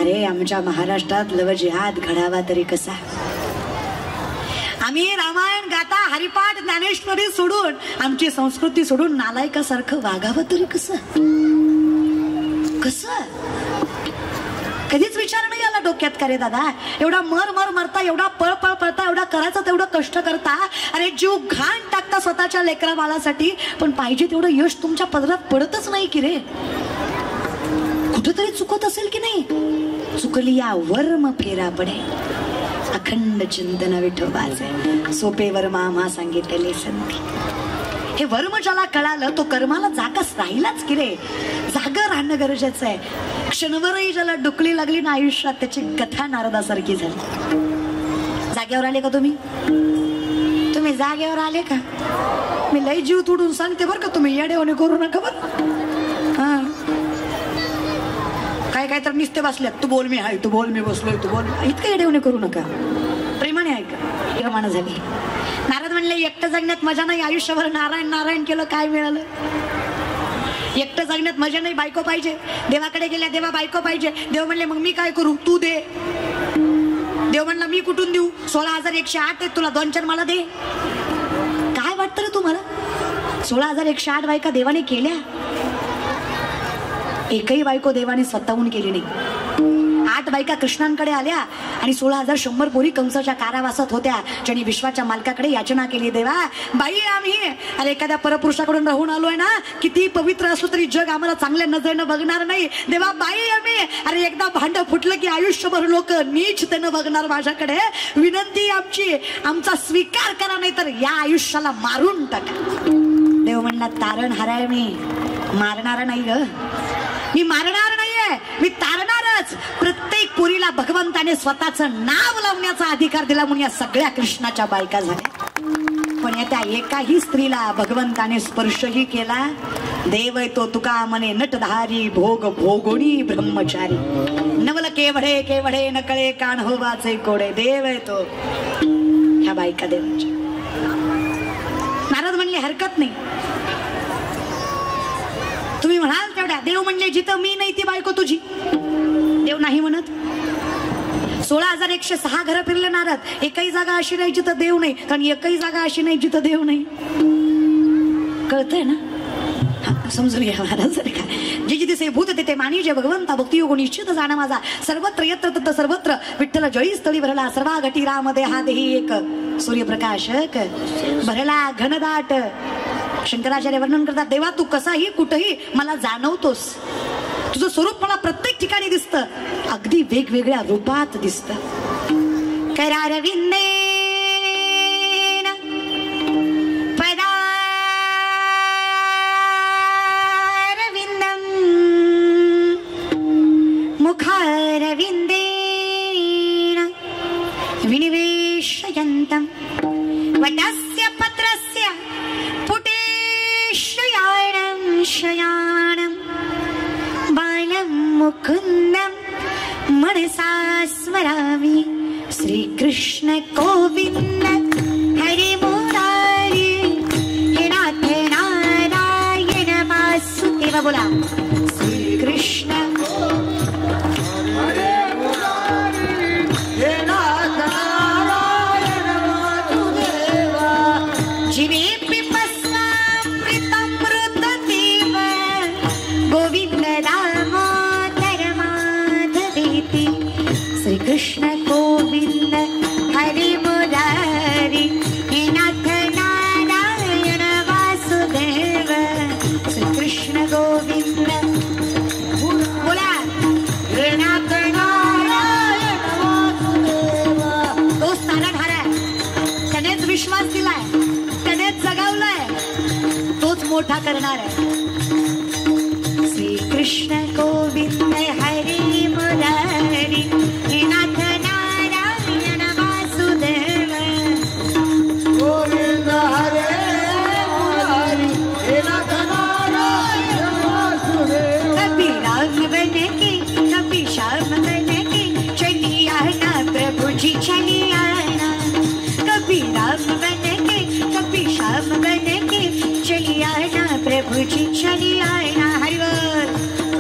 अरे आमच्या महाराष्ट्रात लव जिहाद घडावा तरी कसा? आम्ही रामायण गाता, हरिपाठ, ज्ञानेश्वरी सोडून, आमची संस्कृती सोडून नालायकासारखं वागावं तरी कसं? कधीच विचार नाही आला डोक्यात का रे दादा? एवढा मरता, एवढा पळ पळता, एवढा करायचं तेवढं कष्ट करता, अरे जीव घाण टाकता स्वतःच्या लेकरा बाळासाठी, पण पाहिजे तेवढं यश तुमच्या पदरात पडतच नाही की रे. कुठेतरी चुकत असेल की नाही? चुकली या वर्म फेरा पडे, अखंड चिंतन विठोबाचे सोपे वर्मा आम्हा सांगितलेले संधी. हे वर्म ज्याला कळालं तो कर्माला जागाच राहिलाच की रे. जागा राहणं गरजेचं आहे. क्षणभरही ज्याला डुकली लागली ना आयुष्यात, त्याची कथा नारदासारखी झाली. जागेवर आले का तुम्ही? तुम्ही जागेवर आले का? मी लय जीव तोडून सांगते बरं का, तुम्ही येडे होणे करू नका बरं. हा, काय तर निस्ते बसल्यात, तू बोल मी आहे, तू बोल मी बसलोय, तू बोल. इतकं येडे होणे करू नका, प्रेमाने ऐका. प्रमाण झाली. नारद म्हणले एकटं जगण्यात मजा नाही, आयुष्यभर नारायण नारायण केलं काय मिळालं? एकटं जगण्यात मजा नाही, बायको पाहिजे. देवाकडे गेल्या, देवा बायको पाहिजे. देव म्हणले मग मी काय करू? तू दे. देव म्हणला मी कुठून देऊ? 16,108 आहेत, तुला 2-4 मला दे. काय वाटतं रे तुम्हाला? 16,108 बायका देवाने केल्या? एकही बायको देवाने स्वतःहून केली नाही. 8 बायका कृष्णांकडे आल्या आणि 16,100 पोरी कंसाच्या कारावासात होत्या, ज्यांनी विश्वाच्या मालकाकडे याचना केली, देवा बाई आम्ही अरे एखाद्या परपुरुषाकडून राहून आलोय ना, किती पवित्र असलो तरी जग आम्हाला चांगल्या नजरेनं बघणार नाही. देवा बाई आम्ही अरे एकदा भांड फुटलं की आयुष्यभर लोक नीच त्यानं बघणार माझ्याकडे. विनंती आमची, आमचा स्वीकार करा, नाही तर या आयुष्याला मारून टाका. देव म्हणला तारण हाराय मी, मारणारा नाही ग, मी मारणार नाहीये, मी तारणारच. प्रत्येक पुरीला भगवंताने स्वतःचं नाव लावण्याचा अधिकार दिला म्हणून या सगळ्या कृष्णाच्या बायका झाल्या. पण त्या एकाही स्त्रीला भगवंताने स्पर्शही केला. देव तो तुका मने नटधारी, भोग भोगोणी ब्रह्मचारी, नवल केवढे केवढे नकळे कान हो वाचे कोडे. देव तो ह्या बायका देवाच्या. नारद म्हणले हरकत नाही, तुम्ही म्हणाल तेवढ्या. देव म्हणले जिथं मी नाही ती बायको तुझी. देव नाही म्हणत. 16,106 घरं फिरले नारद, एकही जागा अशी नाही जिथं देव नाही, कारण एकही जागा अशी नाही जिथं देव नाही. कळतंय ना? समजून घ्या महाराज. जी दिसे भूत तेथे मानी, जे भगवंता भक्तियोग निश्चित जाणं माझा. सर्वत्र यत्र तत्र सर्वत्र विठ्ठल जळी स्थळी भरला. सर्वा घटी राम देहा देही एक, सूर्यप्रकाशक भरला घनदाट. शंकराचार्य वर्णन करतात, देवा तू कसाही कुठेही मला जाणवतोस. तुझं स्वरूप मला प्रत्येक ठिकाणी दिसतं, अगदी वेगवेगळ्या रूपात दिसतं. करारविंदे पदारविंदम मुखारविंदे विनिवेशयन्तं वटस्य पत्रस्य पुटेशयानं शयानं बालं मुकुन्दं मनसा स्मरामि. श्रीकृष्ण गोविन्द हरे मुरारी, हे नाथ नारायण वासुदेव. बोला श्रीकृष्ण हरे मुरारी, हे नाथ नारायण वासुदेव. जीवे पिपस्वामृतमृतदेव, गोविंद दामोदर माधवेति. श्रीकृष्ण गोविंद हरे मुरारी, हे नाथ नारायण वासुदेव. श्रीकृष्ण गोविंद बोला हे नाथ नारायण वासुदेव. तोच तारणहार आहे, त्यानेच विश्वास दिलाय, त्यानेच जगावलाय, तोच मोठा करणार आहे. श्रीकृष्ण गोविंद हरे मुरारी, हे नाथ नारायण वासुदेव. गोविंद हरे मुरारी, हे नाथ नारायण वासुदेव. कभी राम बन के कभी श्याम बन के चली आना प्रभु जी, चली आना. कभी राम बन के कभी श्याम बन के चली आना प्रभु जी, चली आना. हरिवर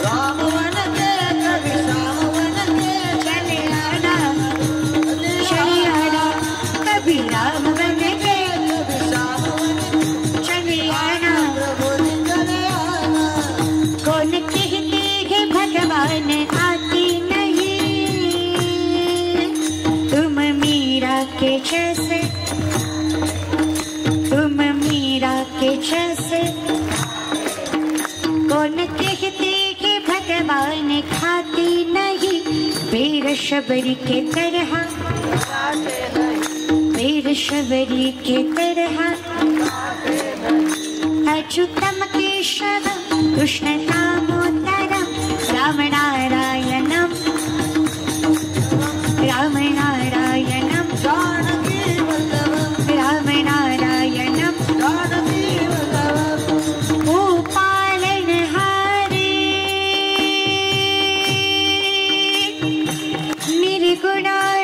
राम बन के कभी श्याम बन के चली वीर शबरी के तरह, वीर शबरी के तरह अच्युतम केशव कृष्ण दामोदरम राम नारायणम राम नारायणम जानकी वल्लभम राम नारायणम जानकी वल्लभम गोपालनहारी निर्गुणारण्यारी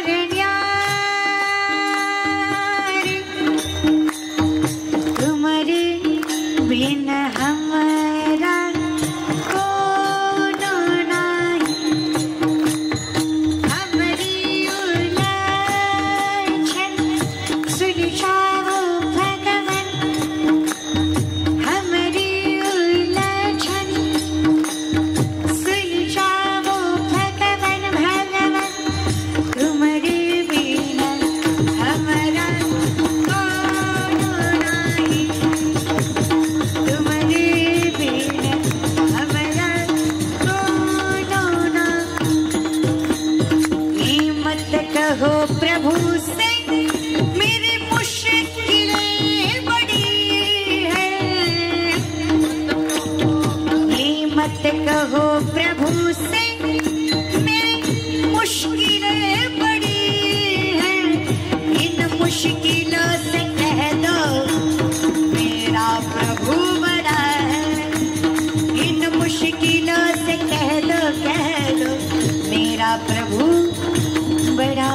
तुम्हारे बिन हमारा कौन नहीं, हमारी उलझन सुलझाओ भगवान, हमारी उलझन सुलझाओ भगवान भगवान तुम्हारे बिना हमारा कौन नहीं, तुम्हारे बिना हमारा कौन नहीं। ये मत कहो प्रभु से मेरी मुश्किलें बड़ी है, ये मत कहो प्रभु से मेरी मुश्किलें बड़ी है, इन मुश्किलों से कह दो मेरा प्रभु बड़ा है, इन मुश्किलों से कह दो मेरा प्रभु बड़ा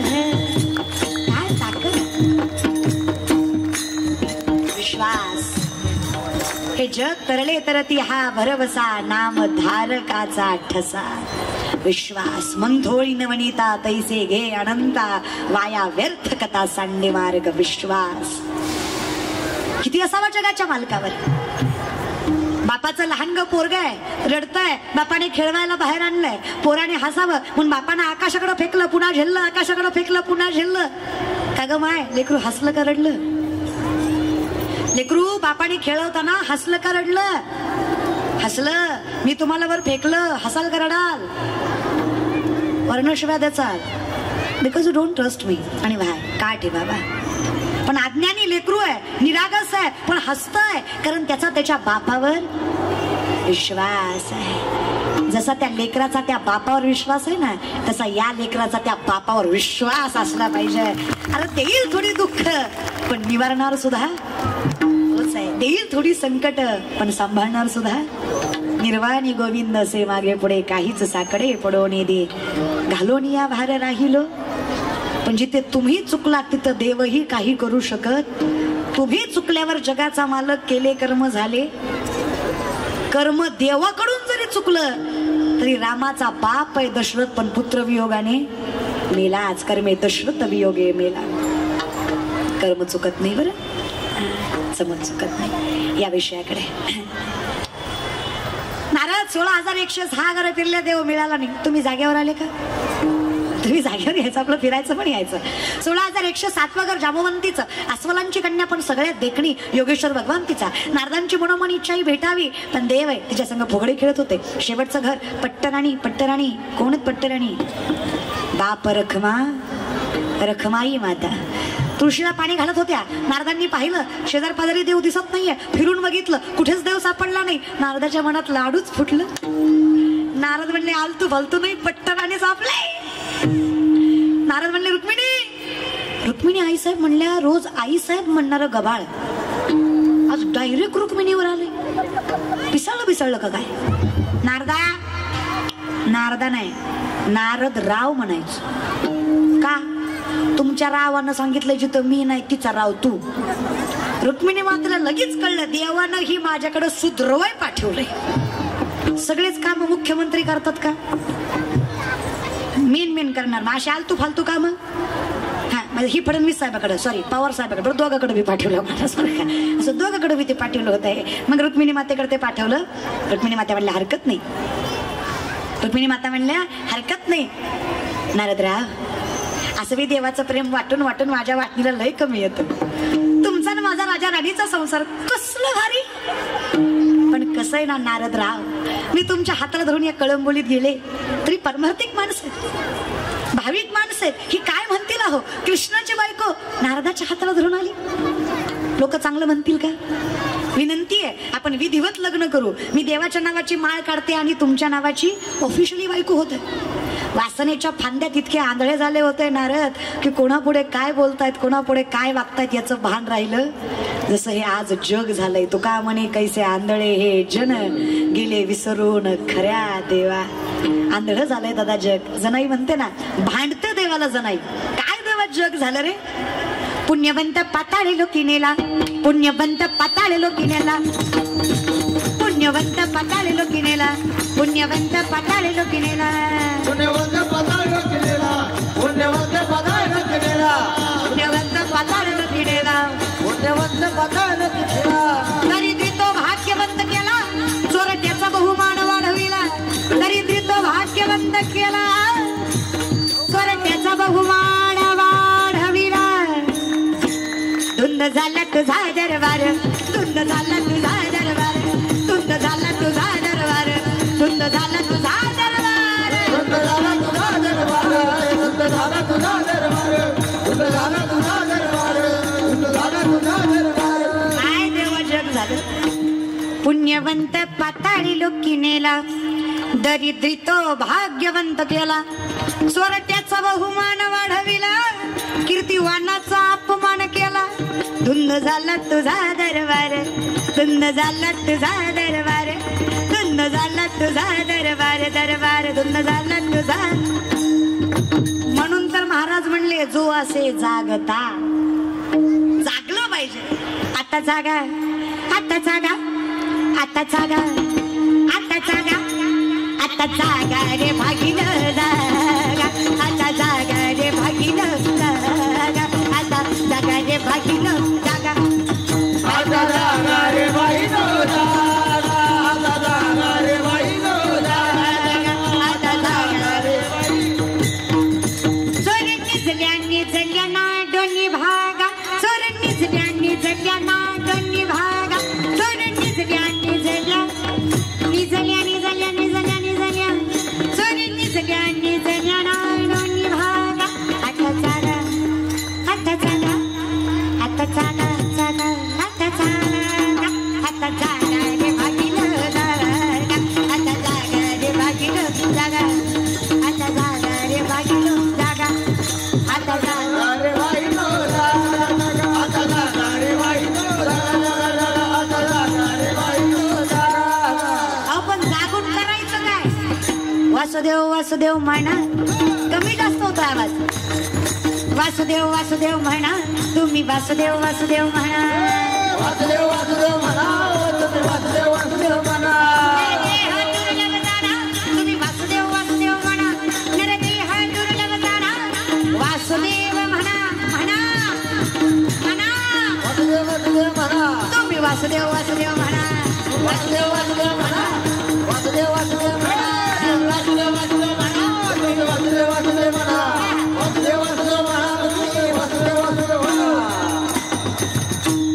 है। काय ताकद, विश्वास हे जग तरले तरती हा भरवसा नाम धारकाचा ठसा, विश्वास मंथोळी न वनिता तैसे घे अनंता वाया व्यर्थ कथा सांडे मार्ग विश्वास। किती असावा जगाच्या मालकावर। बापाचं लहान ग पोरग आहे रडतंय, बापाने खेळवायला बाहेर आणलंय, पोराने हसावं म्हणून बापाने आकाशाकडे फेकलं पुन्हा झेललं, आकाशाकडे फेकलं पुन्हा झेललं। का ग माय लेकरू हसलं का रडलं? लेकरू बापाने खेळवताना हसलं का रडलं? हसलं। मी तुम्हाला वर फेकलं हसाल का रडाल? वर्णशिवाय द्याचाल because you don't trust me. आणि भाय काय ठे बाबा, पण अज्ञानी लेकरू आहे, निरागस आहे, पण हसतंय कारण त्याचा त्याच्या बापावर विश्वास आहे। जसा त्या लेकराचा त्या बापावर विश्वास आहे ना, तसा या लेकराचा त्या बापावर विश्वास असला पाहिजे। अरे देईल थोडी दुःख पण निवारणार सुद्धा तोच आहे, देईल थोडी संकट पण सांभाळणार सुद्धा निर्वाणी गोविंद से मागे पुढे काहीच साकडे पडवणे दे, घालोन या भार राहिलो। पण जिथे तुम्ही चुकलात तिथं देवही काही करू शकत, तुम्ही चुकल्यावर जगाचा मालक केले कर्म झाले, कर्म देवाकडून जरी चुकलं तरी रामाचा बाप आहे दशरथ पण पुत्र वियोगाने मेला, आज कर्मे दशरथ वियोगे मेला। कर्म चुकत नाही बरं, समज चुकत नाही। या विषयाकडे नारद 16,106 घरं फिरल्या, देव मिळाला नाही। तुम्ही जागेवर आले का? तुम्ही जागेवर यायचं, आपलं फिरायचं पण यायचं। 16,107 घर जांबवंतीचं, अस्वलांची कन्या पण सगळ्यात देखणी योगेश्वर भगवंतीचा। नारदांची मनोमन इच्छाही भेटावी पण देव आहे तिच्या संग फुगडी खेळत होते। शेवटचं घर पट्टराणी, पट्टराणी कोण आहेत? पट्टराणी बाप रखमा, रखमाई माता तुळशीला पाणी घालत होत्या। नारदांनी पाहिलं शेजार पाजारी देव दिसत नाहीये, फिरून बघितलं कुठेच देव सापडला नाही। नारदाच्या मनात लाडूच फुटलं। नारद म्हणले आलतू फालतू नाही, पट्टराणी सापले। नारद म्हणले रुक्मिणी, रुक्मिणी आई साहेब म्हणल्या रोज आई साहेब म्हणणार गबाळ आज डायरेक्ट रुक्मिणीवर आले, पिसाळलं का काय? नारदा, नारदा नाही नारद राव म्हणायचं का? तुमच्या रावानं सांगितलं जिथं मी नाही तिचा राव तू। रुक्मिणी मात्र लगेच कळलं देवानं ही माझ्याकडे सुधरवाय पाठवलंय। सगळेच काम मुख्यमंत्री करतात का? मेन करणार मग अशी आलतू फालतू काम? हा ही फडणवीस साहेबाकडे सॉरी पवार साहेबाकडे बरं दोघांकडे बी पाठवलं मला सारखं असं दोघांकडे बी ते पाठवलं होतं। मग रुक्मिणी मातेकडे ते पाठवलं। रुक्मिणी माता म्हणल्या हरकत नाही, रुक्मिणी माता म्हणल्या हरकत नाही। नारदराव असं बी देवाचं प्रेम वाटून वाटून माझ्या वाटणीला लय कमी येतं। तुमचा ना माझा राजा राणीचा संसार कसलं भारी। पण कसं आहे ना नारदराव, मी तुमच्या हाताला धरून या कळंबोलीत गेले तर बरी परमार्थिक माणसं आहेत, भाविक माणसं आहेत. ही काय म्हणतील अहो, कृष्णाची बायको नारदाच्या हाताला धरून आली, लोक चांगलं म्हणतील का? विनंती आहे आपण विधिवत लग्न करू. मी देवाच्या नावाची माळ काढते आणि तुमच्या नावाची ऑफिशियली बायको होते. वासनेच्या फांद्यात इतके आंधळे झाले होते नारद की कोणापुढे काय बोलतायत, कोणापुढे काय वागतायत याचं भान राहिलं. जसं हे आज जग झालंय. तुका म्हणे कैसे आंधळे हे जन, गेले विसरून खऱ्या देवा. आंधळ झालंय दादा जग. जनाई म्हणते ना, भांडते देवाला जनाई. काय देवा जग झालं रे. पुण्यवंत पाताळे लोकिनेला, पुण्यवंत पाताळे लोकिनेला, पुण्यवंत पाताळे लोकिनेला, पुण्यवंत पाताळे लोकिनेला, पुण्यवंत पाताळे लोकिनेला, पुण्यवंत पाताळे लोकिनेला, पुण्यवंत पाताळे लोकिनेला, पुण्यवंत पाताळे लोकिनेला. दरिद्री तो भाग्यवंत केला, चोरट्याचा बहुमान वाढविला. दरिद्री तो भाग्यवंत केला, चोरट्याचा बहुमान वाढविला. धुंद झाला तुझा दरबार, धुंद झाला तुझा दरबार, धुंद झाला तुझा दरबार, धुंद झाला तुझा दरबार, धुंद झाला तुझा दरबार, धुंद झाला तुझा दरबार, धुंद झाला तुझा दरबार, धुंद झाला तुझा दरबार. काय देव जग झालं. पुण्यवंत पाताळी लोकिनेला, दरिद्री तो भाग्यवंत केला. चोरट्याचा बहुमान वाढविला, कीर्तिवानाचा अपमान केला. धुंद झाला तुझा दरबार, धुंद झाला तुझा दरबार, धुंद झाला तुझा दरबार, दरबार धुंद झाला तुझा. म्हणून तर महाराज म्हणले, जो असे जागता, जागलं पाहिजे. आता जागा, आता जागा, आता जागा, आता जागा, आता जागा रे भागीन जागा, आता जागा रे भागीन जागा, आता जागा रे भागीन जागा, आता जागा रे भाईनो जागा, आता जागा रे भाईनो जागा, आता जागा रे भाईनो. चोर निजल्या निजल्या ना दोन्ही भागा, चोर निजल्या निजल्या ना दोन्ही भागा, चोर निजल्या निजल्या, निजल्या निजल्या निजल्या निजल्या, चोर निजल्या निजल्या ना दोन्ही भागा. आता जागा, आता जागा, आता जागा, जागा, आता जागा, आता जागा रे भागीन जागा, आता जागा रे भागीन जागा, आता जागा रे भागीन जागा, आता जागा रे भाईनो जागा, आता जागा रे भाईनो जागा, आता जागा रे भाईनो जागा. आपण जागून करायचं काय. वासुदेव वासुदेव म्हणा, कमी जास्त होतो आवाज. वासुदेव वासुदेव म्हणा, तुम्ही वासुदेव वासुदेव म्हणा. वासुदेव वासुदेव म्हणा, तुम्ही वासुदेव वासुदेव म्हणा. नरदेह दुर्लभ जाणा, तुम्ही वासुदेव वासुदेव म्हणा. नरदेह दुर्लभ जाणा, वासुदेव म्हणा, म्हणा, म्हणा. वासुदेव वासुदेव म्हणा, तुम्ही वासुदेव वासुदेव म्हणा. वासुदेव वासुदेव म्हणा, वासुदेव वासुदेव म्हणा, वासुदेव वासुदेव म्हणा, तुम्ही वासुदेव वासुदेव म्हणा, वासुदेव वासुदेव म्हणा, तुम्ही वासुदेव वासुदेव म्हणा.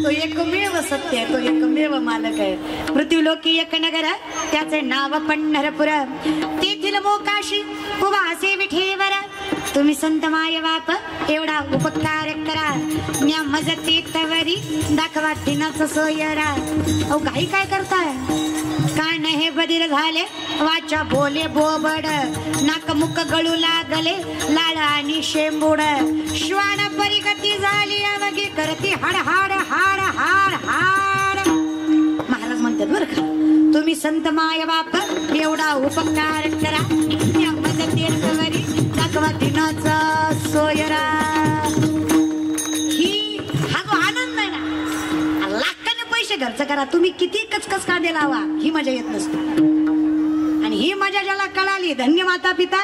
तो एकमेव सत्य आहे, तो एकमेव मालक आहे. पृथ्वीलोकी एक नगर, त्याचे नाव पंढरपूर. तेथील मोकाशी उभा असे विठेवर, तुम्ही संत माय बाप एवढा उपकार करा. म्या मजते तवरी दाखवा दिनाचं सोयरा. अहो काही काय करताय. कान हे बधीर झाले, वाचा बोले बोबड, नाक मुक गळू लागले लाळ आणि शेंबूड. श्वान परिगती झाली अवघी करती हाड हाड हाड हाड हाड. महाराज म्हणतात बरं का, तुम्ही संत माय बाप एवढा उपकार करा. या मजते तवरी दाखवा दिनाचा सोयरा. हा जो आनंद आहे ना, लाखाने पैसे खर्च करा, तुम्ही किती कचकच कांदे लावा, ही मजा येत नसते. आणि ही मजा ज्याला कळाली, धन्य माता पिता.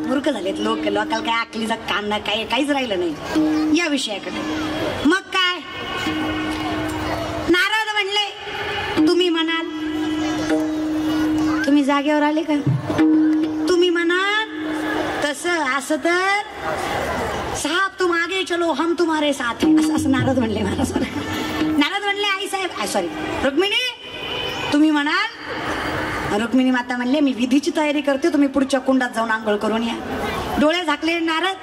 मूर्ख झालेत लोक, लोकांना काय आकलीचा कांदा काय काहीच राहिलं नाही या विषयाकडे. मग काय नारद म्हणले, तुम्ही म्हणाल, तुम्ही जागेवर आले का, तुम्ही म्हणाल तसं असं तर साहब तुम आगे चलो हम तुम्हारे साथ हैं, असं नारद म्हणले. महाराज नारद म्हणले, आई साहेब सॉरी रुक्मिणी, तुम्ही म्हणाल रुक्मिणी माता म्हणले मी विधीची तयारी करते, तुम्ही पुढच्या कुंडात जाऊन आंघोळ करून या. डोळे झाकले नारद,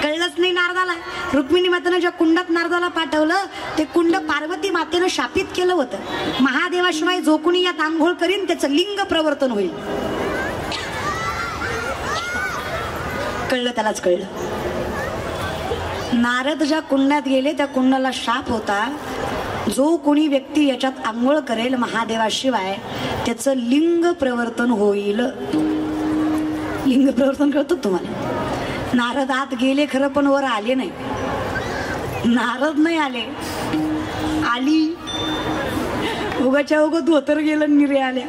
कळलंच नाही नारदाला. रुक्मिणी मातेनं ज्या कुंडात नारदाला पाठवलं ते कुंड पार्वती मातेनं शापित केलं होतं. महादेवाशिवाय जो कोणी यात आंघोळ करीन त्याचं लिंग प्रवर्तन होईल. कळलं, त्यालाच कळलं. नारद ज्या कुंडात गेले त्या कुंडाला शाप होता, जो कोणी व्यक्ती याच्यात आंघोळ करेल महादेवाशिवाय त्याचं लिंग प्रवर्तन होईल. लिंग प्रवर्तन करतो तुम्हाला. नारद आत गेले खरं पण वर आले नाही. नारद नाही आले, आली उगाच्या उग धोतर गेलं निरे आल्या.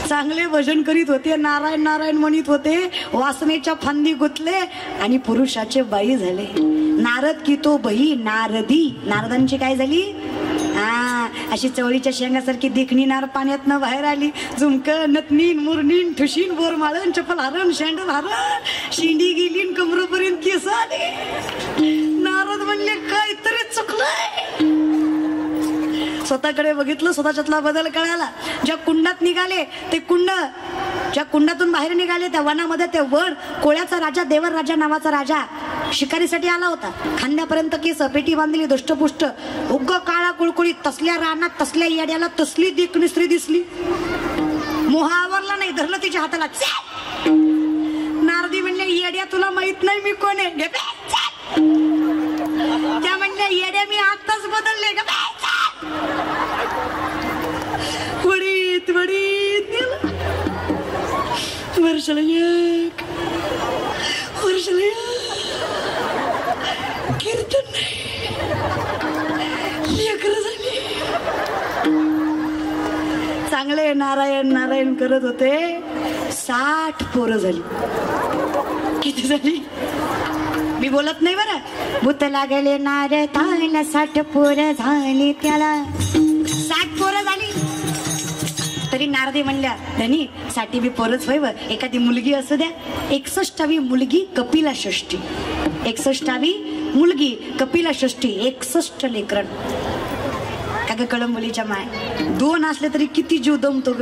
चांगले भजन करीत होते, नारायण नारायण म्हणत होते, वासनेच्या फांदी गुंतले आणि पुरुषाचे बाई झाले. नारद की तो बही नारदी. नारदांची काय झाली? अशी चवळीच्या शेंगासारखी देखणी नार पाण्यातनं बाहेर आली. झुमक नतनीन मुरणीन ठुशीन बोरमाळन चपल हरण शेंडल हरण शिंडी गेलीन कमरोपर्यंत केस आले. नारद म्हणले काहीतरी चुकलंय. स्वतःकडे बघितलं, स्वतःच्यातला बदल कळाला. ज्या कुंडात निघाले ते कुंड, ज्या कुंडातून बाहेर निघाले त्या वनामध्ये ते वड, कोळ्याचा राजा देवर राजा नावाचा राजा शिकारीसाठी आला होता. खांद्यापर्यंत केस, पेटी बांधली, दष्टपुष्ट, उग्ग काळा कुळकुळीत. तसल्या रानात तसल्या येड्याला तसली देखणी स्त्री दिसली. मोहा आवरला नाही, धरलं तिच्या हाताला. नारदी म्हणले येड्या तुला माहित नाही मी कोण आहे? त्या म्हणल्या येड्या मी आताच बदलले. वडीत वडीत वर्षाला एक, वर्षाला कीर्तन नाही, लेकरं झाली. चांगले नारायण नारायण करत होते. 60 पोरं झाली. किती झाली? मी बोलत नाही बरं. भूत लागले नारदाला 60 पोरं झाली. त्याला 60 पोरं झाली. तरी नारदी म्हणल्या धनी 60 बी पोरच व्हावं, एखादी मुलगी असू द्या. 61वी मुलगी कपिला षष्ठी. 61वी मुलगी कपिला षष्ठी. 61 लेकरं. का ग कळंबोलीच्या माय, 2 असले तरी किती जीव दमतो ग.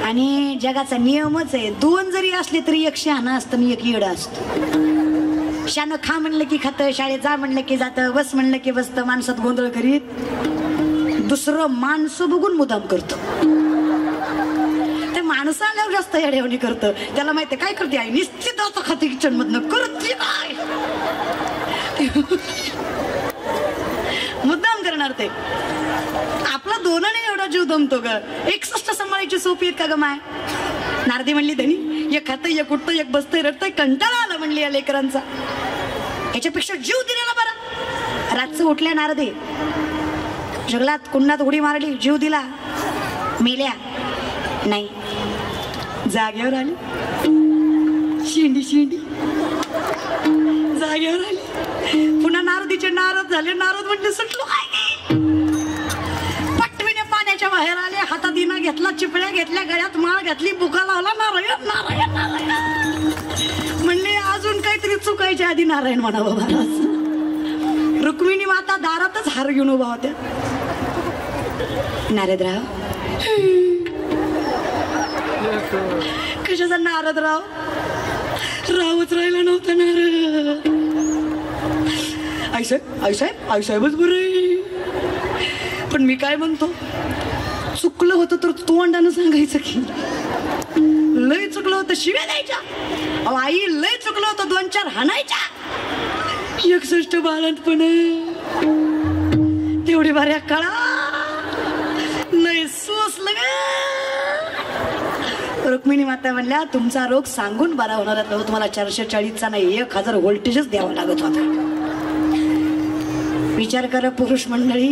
आणि जगाचा नियमच आहे, 2 जरी असले तरी 1 शहाणा असतं आणि 1 येडं असतं. शानं खा म्हणलं की खातं, शाळेत जा म्हणलं की जातं, बस म्हणलं की बसतं. माणसात गोंधळ करीत दुसरं माणसं बघून मुदाम करतो. ते माणसं आल्यावर जास्त येड्यावणी करतं. त्याला माहिती काय करते आई, निश्चित असं खाते किचन मधनं करते काय मुद्दाम करणार. ते आपला 2ने एवढा जीव दमतो ग. 61 सांभाळायची सोपी आहेत का ग माय? नारदी म्हणली धनी एक खातं, एक उठतं, एक बसतंय, रडतंय, कंटाळा आला म्हणली या लेकरांचा. याच्यापेक्षा जीव दिलेला बरा. रातचं उठल्या नारदी, जंगलात कुंडात उडी मारली, जीव दिला, मेल्या नाही, जागेवर आली. शेंडी शेंडी जागेवर आली. पुन्हा नारदीचे नारद झाले. नारद म्हणले सुटलो काय. पटवीने पाण्याच्या बाहेर आले, हातात इना घेतला, चिपळ्या घेतल्या, गळ्यात माळ घातली, बुका लावला, नारायण नारायण नारायण म्हणले. अजून काहीतरी चुकायच्या आधी नारायण म्हणावं महाराज. रुक्मिणी माता दारातच हार घेऊन उभा होत्या. नारदराव कशाचा नारदराव? रावच राहिला नव्हता नारद. आईसाहेब आईसाहेब आईसाहेबच बरं. पण मी काय म्हणतो, चुकलं होतं तर तोंडानं सांगायचं की. लय चुकलं होतं शिव्या द्यायच्या. अहो आई लय चुकलं होतं 2-4 हाणायच्या. 61 बाळंतपण तेवढी बाऱ्या काळा लय सोसलं ग. रुक्मिणी माता म्हणल्या तुमचा रोग सांगून बरा होणार आहे. तुम्हाला 440चा नाही 1000 व्होल्टेजच द्यावं लागत होता. विचार करा पुरुष मंडळी,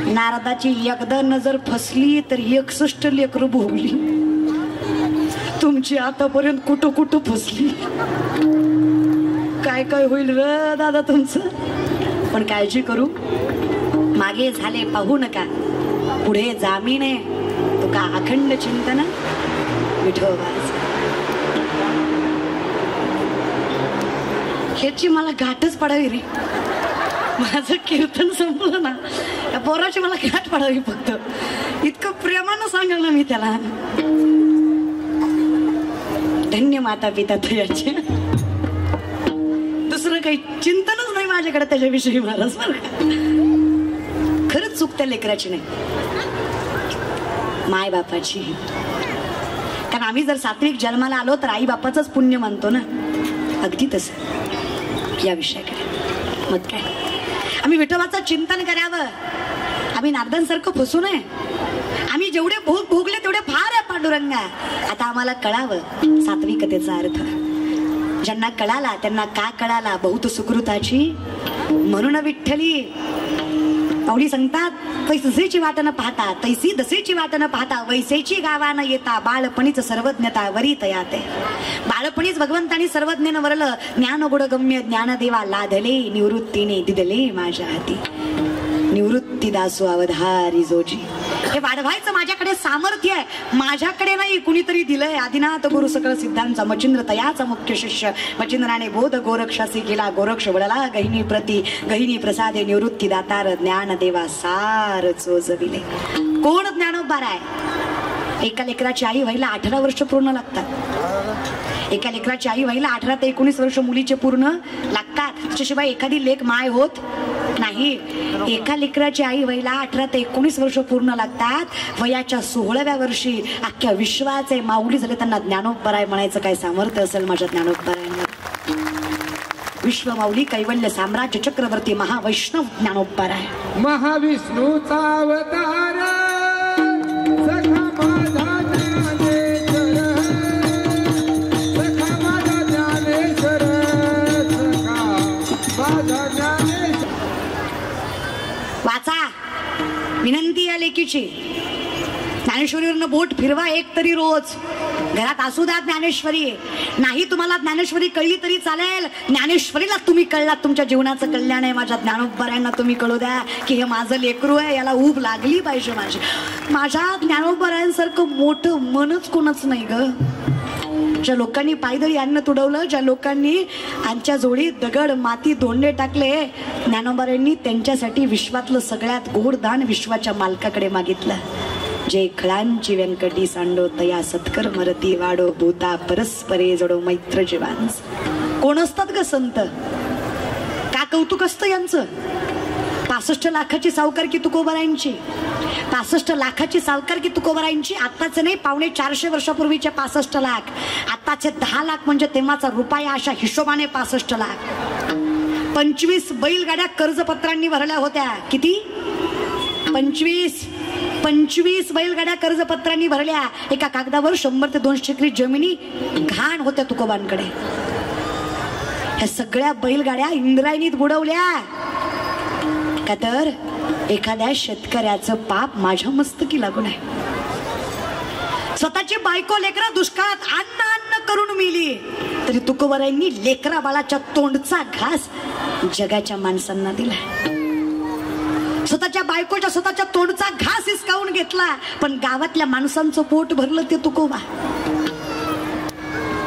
नारदाची एकदा नजर फसली तर 61 लेकरं भोगली. तुमची आतापर्यंत कुठं कुठं फसली. काय काय होईल र दादा तुमचं. पण काळजी करू, मागे झाले पाहू नका, पुढे जामीन आहे तुका अखंड चिंतन विठोबाच. ह्याची मला गाठच पडावी रे. माझं कीर्तन संपलं ना त्या पोराची मला गाठ पडावी फक्त, इतकं प्रेमानं सांगेल ना मी त्याला. धन्य माता पिता तुझ्याचे, दुसरं काही चिंतनच नाही माझ्याकडे त्याच्याविषयी महाराज. बरं का, खरंच चूक त्या लेकराची नाही, माय बापाची. कारण आम्ही जर सात्विक जन्माला आलो तर आई बापाचंच पुण्य मानतो ना. अगदी तसं या विषयाकडे मत काय, आम्ही विठोबाचं चिंतन करावं. आम्ही नारदांसारखं फसू नये. आम्ही जेवढे भोग भोगले तेवढे फार आहे पांडुरंगा. आता आम्हाला कळावं सात्विकतेचा अर्थ. ज्यांना कळाला त्यांना का कळाला, बहुत सुकृताची म्हणून विठ्ठली पावडी सांगतात. पैसेची वाट न पाहता तैसी दसेची वाट न पाहता वैसेची गावा न येता बाळपणीच सर्वज्ञता वरी तयाते. बाळपणीच भगवंतानी सर्वज्ञान वरलं. ज्ञान गुणगम्य ज्ञानदेवा लाधले निवृत्तीने दिदले माझ्या हाती. निवृत्ती दासो अवधारी जोजी. हे वाढवायचं माझ्याकडे सामर्थ्य आहे, माझ्याकडे नाही, कुणीतरी दिलंय. आदिनाथ गुरु सकळ सिद्धांचा मचिंद्र तयाचा मुख्य शिष्य. मचिंद्राने बोध गोरक्षासी केला, गोरक्ष वडला गहिनी प्रती गहिनी प्रसादे निवृत्ती दातार ज्ञान देवा सार चोजविले. कोण ज्ञानोबा आहे? एका लेकराची आई व्हायला 18 वर्ष पूर्ण लागतात. एका लेकराची आई व्हायला 18 ते 19 वर्ष मुलीचे पूर्ण लागतात. त्याच्याशिवाय एखादी लेक माय होत नाही. एका लेकराची आई व्हायला 18 ते 19 वर्ष पूर्ण लागतात. वयाच्या 16व्या वर्षी अख्ख्या विश्वाचे माऊली झाले. त्यांना ज्ञानोबराय म्हणायचं काय सामर्थ्य असेल माझ्या ज्ञानोबरायांना. विश्व माऊली कैवल्य साम्राज्य चक्रवर्ती महावैष्णव ज्ञानोबराय. महाविष्णूचा अवतार वाचा, विनंती या लेकीची. ज्ञानेश्वरीवरनं बोट फिरवा एक तरी रोज. घरात असू द्या ज्ञानेश्वरी. नाही तुम्हाला ज्ञानेश्वरी कळली तरी चालेल, ज्ञानेश्वरीला तुम्ही कळलात तुमच्या जीवनाचं कल्याण आहे. माझ्या ज्ञानोबरायांना तुम्ही कळू द्या की हे माझं लेकरू आहे, याला ऊब लागली पाहिजे माझी. माझ्या ज्ञानोबरायांसारखं मोठं मनच कोणच नाही ग. ज्या लोकांनी पायदळी अन्न तुडवलं, ज्या लोकांनी आमच्या जोडीत दगड माती धोंडे टाकले, ज्ञानोबरायांनी त्यांच्यासाठी विश्वातलं सगळ्यात गोड दान विश्वाच्या मालकाकडे मागितलं. जे खळांची व्यंकटी सांडो तया सत्कर मरती वाडो भूता परस्परे जडो मैत्र जीवांस. कोण असतात ग संत? का कौतुक असतं यांचं? 65 लाखाची सावकारकी तुकोबरायांची. 65 लाखाची सावकारकी तुकोबरायांची. आत्ताचे नाही, 450 वर्षापूर्वीचे 65 लाख. आत्ताचे 10 लाख म्हणजे तेव्हाचा रुपया. अशा हिशोबाने 65 लाख. 25 बैलगाड्या कर्जपत्रांनी भरल्या होत्या. किती? 25 बैलगाड्या कर्जपत्रांनी भरल्या. एका कागदावर 100 ते 200 एकरी जमिनी घाण होत्या तुकोबांकडे. ह्या सगळ्या बैलगाड्या इंद्रायणीत बुडवल्या. का तर एखाद्या शेतकऱ्याचं पाप माझ्या मस्तकी लागून आहे. स्वतःची बायको लेकरा दुष्काळात अन्न करून मिली तरी तुकोबरायांनी लेकरा बाळाच्या तोंडचा घास जगाच्या माणसांना दिला. स्वतःच्या बायकोच्या स्वतःच्या तोंडचा घास हिसकावून घेतला, पण गावातल्या माणसांचं पोट भरलं ते तुकोबा.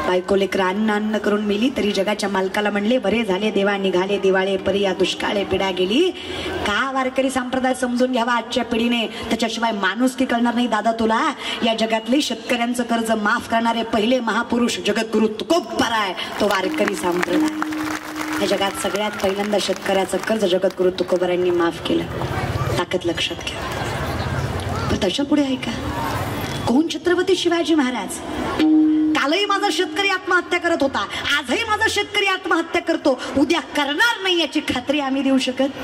बायको लेकरा अन्न करून मिली तरी जगाच्या मालकाला म्हणले बरे झाले देवा, निघाले दिवाळे परी या दुष्काळे पिढा गेली. का वारकरी संप्रदाय समजून घ्यावा आजच्या पिढीने, त्याच्याशिवाय माणुसकी कळणार नाही दादा तुला. या जगातले शेतकऱ्यांचं कर्ज माफ करणारे पहिले महापुरुष जगद्गुरु तुकोबराय, तो वारकरी संप्रदाय. या जगात सगळ्यात पहिल्यांदा शेतकऱ्याचं कर्ज जगद्गुरु तुकोबरायांनी माफ केलं. ताकद लक्षात घ्या. पण त्याच्या पुढे ऐका, कोण? छत्रपती शिवाजी महाराज. कालही माझा शेतकरी आत्महत्या करत होता, आजही माझा शेतकरी आत्महत्या करतो, उद्या करणार नाही याची खात्री आम्ही देऊ शकत.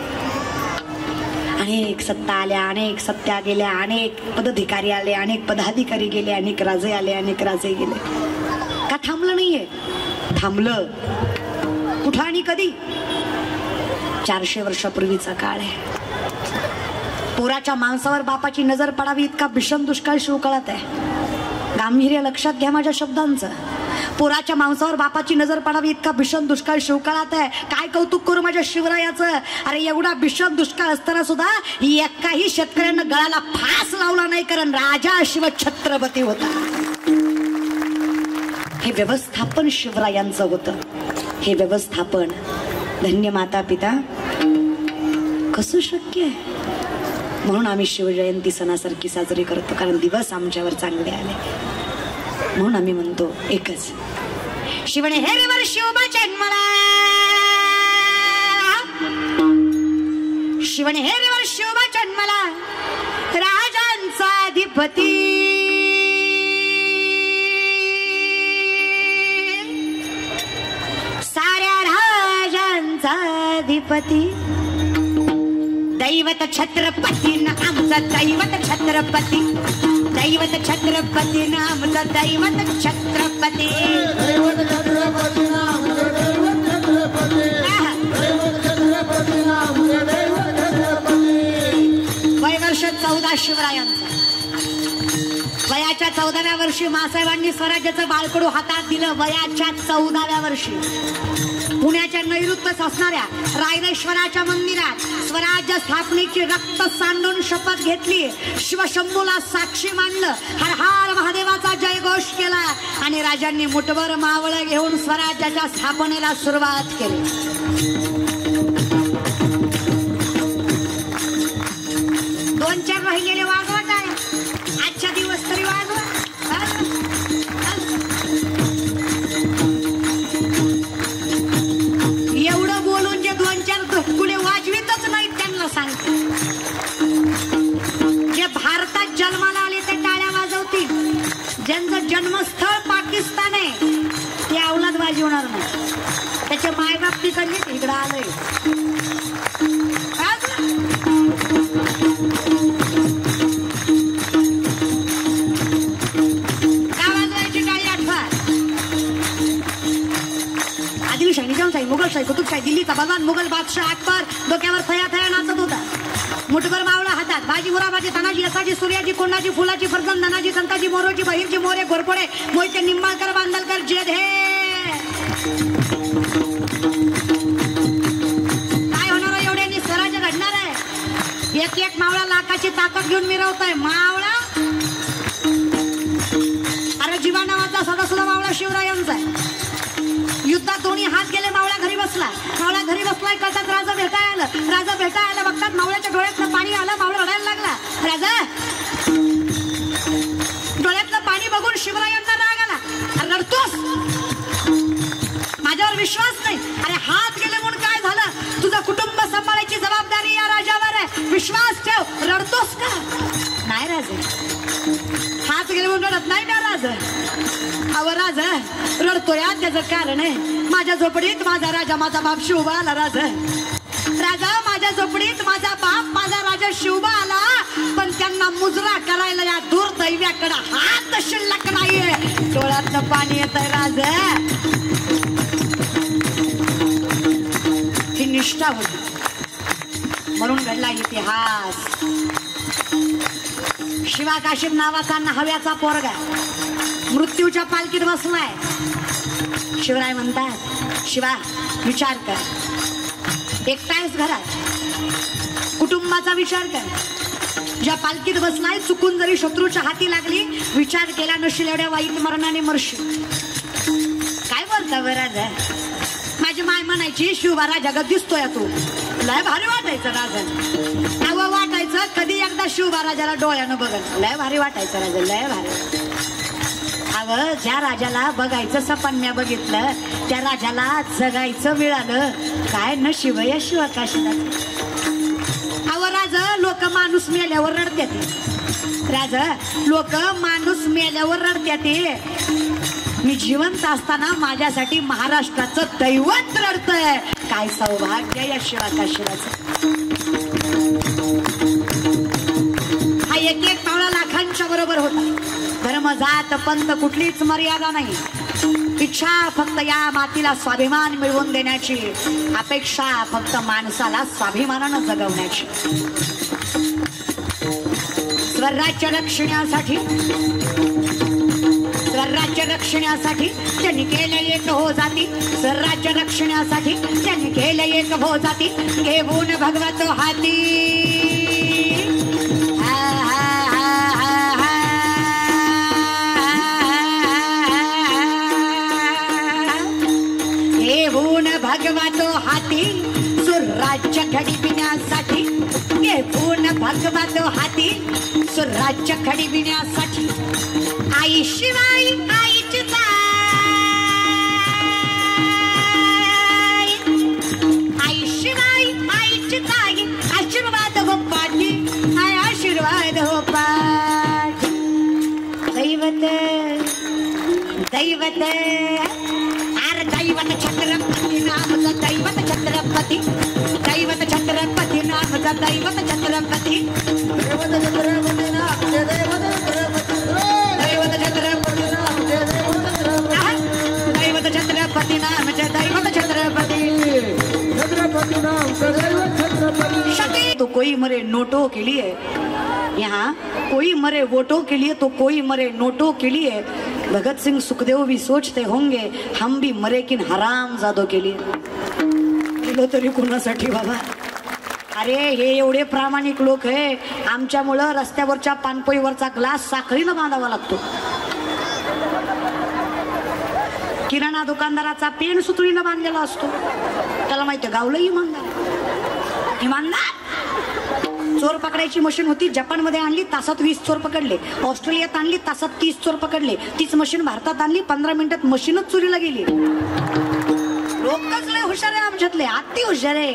अनेक सत्ता आल्या, अनेक सत्या गेल्या, अनेक पदाधिकारी आले, अनेक पदाधिकारी गेले, अनेक राजे आले, अनेक राजे गेले. का थांबलं नाहीये? थांबलं. कुठं आणि कधी? 400 वर्षापूर्वीचा काळ आहे. पोराच्या मांसावर बापाची नजर पडावी इतका भीषण दुष्काळ शिवकाळात आहे. गांभीर्य लक्षात घ्या माझ्या शब्दांचं. पोराच्या मांसावर बापाची नजर पडावी इतका भीषण दुष्काळ शिवकाळात आहे. काय कौतुक करू माझ्या शिवरायाचं. अरे एवढा भीषण दुष्काळ असताना सुद्धा एकाही शेतकऱ्यानं गळाला फास लावला नाही, कारण राजा शिव छत्रपती होता. हे व्यवस्थापन शिवरायांचं होतं. हे व्यवस्थापन. धन्य माता पिता. कसं शक्य आहे? म्हणून आम्ही शिवजयंती सणासारखी साजरी करतो, कारण दिवस आमच्यावर चांगले आले. म्हणून आम्ही म्हणतो एकच, शिवने हेरेवर शिवबा जन्मला, शिवने हेरेवर शिवबा जन्मला, राजांचा अधिपती, साऱ्या राजांचा अधिपती, दैवत छत्रपती आमचा दैवत छत्रपती, दैवत छत्रपती आमचा दैवत छत्रपती, दैवत छत्रपती आमचा दैवत छत्रपती, दैवत छत्रपती आमचा दैवत छत्रपती. वय वर्ष 14 शिवरायांचा. वयाच्या 14व्या वर्षी मासाहेबांनी स्वराज्याचं बाळकडू हातात दिलं. वयाच्या 14व्या वर्षी पुण्याच्या नैऋत्यच असणाऱ्या रायरेश्वराच्या मंदिरात स्वराज्य स्थापनेची रक्त सांडून शपथ घेतली. शिवशंभूला साक्षी मानलं, हर हर महादेवाचा जयघोष केला आणि राजांनी मुठभर मावळं घेऊन स्वराज्याच्या स्थापनेला सुरुवात केली. 2-4 राहिलेले वाजवा काय, आजच्या दिवस तरी वाजवा. एवढं बोलून जे 2-4 धक्कुले वाजवितच नाहीत त्यांना सांगते, जे भारतात जन्माला आले ते टाळ्या वाजवतील, ज्यांचं जन्मस्थळ पाकिस्तान आहे ते अवलाद वाजवणार नाही. त्याचे मायबाप तिकडले इकडं आलंय. आदिलशाही, मुघलशाही, कुतुबशाही, दिल्लीचा बलवान मुघल बादशाह अकबर डोक्यावर थया थया नाचत होता. मुठभर मावळा हातात, बाजी मुराबाजी, तानाजी, असाजी, सूर्याजी, कोंडाजी, फुलाची, फरजन, धनाजी, संताजी, मोरोजी, बहिरजी, मोरे, घोरपडे, मोहिते, निंबाळकर, बांदलकर, जेधे. काय होणार आहे एवढ्यांनी? स्वराज्य घडणार आहे. एक एक मावळा लाखाची ताकद घेऊन मिरवतोय. मावळा अरे जीवा नावाचा सदा सुद्धा मावळा शिवरायांचा आहे. युद्धात दोन्ही हात गेले, मावळा घरी बसला. मावळा घरी बसलाय कळतात राजा भेटाय आलं. राजा भेटाय आलं बघतात मावळ्याच्या डोळ्यातलं पाणी आलं. मावळा रडायला लागला. राजा डोळ्यातलं पाणी बघून शिवरायांचा राग आला. अरे रडतोस, माझ्यावर विश्वास नाही. अरे हात गेले म्हणून काय झालं? तुझं कुटुंब सांभाळायची जबाबदारी या राजावर आहे, विश्वास ठेव. रडतोस का? नाही राजा, हात गेले म्हणून रडत नाही ना राजा. अव राजा रडतोय, त्याचं कारण आहे माझ्या झोपडीत माझा राजा, माझा बाप शिवबा आला. राजा राजा माझ्या झोपडीत माझा बाप, माझा राजा शिवबा आला, पण त्यांना मुजरा करायला या दुर्दैव्याकडे हात शिल्लक नाहीये. डोळ्यातलं पाणी येत आहे. राजा ही निष्ठा होती म्हणून घडला इतिहास. शिवा काशीम नावाचा नहाव्याचा पोरगा मृत्यूच्या पालखीत बसलाय. शिवराय म्हणतात, शिवा विचार कर, एकटाच घरात, कुटुंबाचा विचार कर. ज्या पालखीत बसलाय चुकून जरी शत्रूच्या हाती लागली, विचार केला नशील एवढ्या वाईट मरणाने मरशील. काय बोलता बरं राजा? माझी माय म्हणायची शिवबा जगात दिसतोय तू. लय भारी वाटायचं राजा. तेव्हा वाटायचं कधी एकदा शिवबा राजाला डोळ्यानं बघत. लय भारी वाटायचं राजा, लय भारी. अव ज्या राजाला बघायचं सपन्या बघितलं, त्या राजाला जगायचं मिळालं. काय नशीब या शिवकाशीनाचं. अव राजा लोक माणूस मेल्यावर रडत्यात. राजा लोक माणूस मेल्यावर रडत्यात. मी जिवंत असताना माझ्यासाठी महाराष्ट्राचं दैवत रडतंय. काय सौभाग्य या शिवकाशीनाचं. हा एक एक मावळा लाखांच्या बरोबर होता. धर्म, जात, पंथ कुठलीच मर्यादा नाही. इच्छा फक्त या मातीला स्वाभिमान मिळवून देण्याची, अपेक्षा फक्त माणसाला स्वाभिमानानं जगवण्याची. स्वराज्य रक्षणासाठी, स्वराज्य रक्षणासाठी त्यांनी केलं एक हो जाती. स्वराज्य रक्षणासाठी त्यांनी केलं एक हो जाती. घेऊन भगवत हाती, भगवतो हाती. स्वराज्य घडविण्यासाठी घेऊन भगवतो आजोबा तो हाती स्वराज्य खडविण्यासाठी. आई शिवाय आईची ताई, आई शिवाय आईची ताई. आशीर्वाद हो पाठी, हाय आशीर्वाद हो पाठी. दैवत दैवत अरे दैवत छत्रपती नामचा दैवत छत्रपती. दैवत छत्रपती नामचा दैवत छत्रपती. दैवत छत्रपती नामचे दैवत छत्रपती. दैवत छत्रपती नामचे दैवत छत्रपती. दैवत छत्रपती नामचे दैवत छत्रपती. छत्रपती नामचे दैवत छत्रपती. तो कोई मरे नोटों के लिए, यहाँ कोई मरे वोटों के लिए तो कोई मरे नोटों के लिए. भगत सिंह सुखदेव भी सोचते होंगे हम भी मरे किन हरामजादों के लिए. तरी कोणासाठी बाबा. अरे हे एवढे प्रामाणिक लोक आहे, आमच्यामुळं रस्त्यावरच्या पानपोईवरचा ग्लास साखळीनं बांधावा लागतो. किराणा दुकानदाराचा पेन सुतळीनं बांधलेला असतो. त्याला माहिती गावलं इमानदार. इमानदार चोर पकडायची मशीन होती, जपानमध्ये आणली, तासात 20 चोर पकडले. ऑस्ट्रेलियात आणली, तासात 30 चोर पकडले. तीच मशीन भारतात आणली, 15 मिनिटात मशीनच चोरीला गेली. लोकच लय हुशार आहे आमच्यातले, अति हुशार आहे.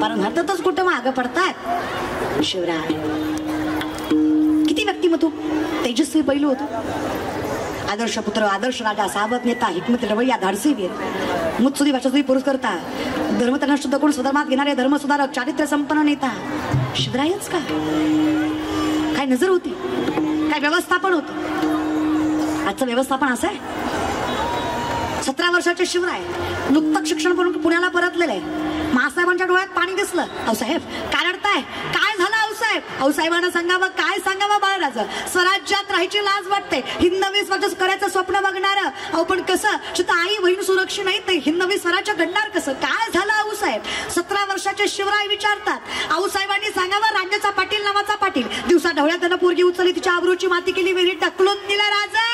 पण भारतातच कुठं मागं पडतात. शिवराय किती व्यक्तिमत्व तेजस्वी पहिलं होतं. आदर्श पुत्र, आदर्श राजा, सावध नेता, हिकमत रवैया, धाडसी वीर, मुत्सुदी भाषासुदी पुरस्कर्ता, धर्म त्यांना शुद्ध करून स्वधर्मात घेणारे धर्मसुधारक, चारित्र्य संपन्न नेता. शिवरायच का काय नजर होती, काय व्यवस्थापन होतं. आजचं व्यवस्थापन असं आहे. 17 वर्षाचे शिवराय नुकतंच शिक्षण करून पुण्याला परतलेले आहे. मासाहेबांच्या डोळ्यात पाणी दिसलं. आऊसाहेब काय रडताय, काय झालं आऊसाहेब. आऊसाहेबांना सांगावं, काय सांगावं बाळराजं. स्वराज्यात राहायची लाज वाटते. हिंदवी स्वराज्य करायचं स्वप्न बघणार. अहो पण कसं, जिथं आई बहीण सुरक्षित नाही ते हिंदवी स्वराज्य घडणार कसं. काय झालं आऊसाहेब. 17 वर्षाचे शिवराय विचारतात. आऊसाहेबांनी सांगावं, राज्याचा पाटील नावाचा पाटील दिवसा ढवळ्यात त्यानं पोरगी उचलली, तिच्या आबरूची माती केली, विहिरीत ढकलून दिला. राजा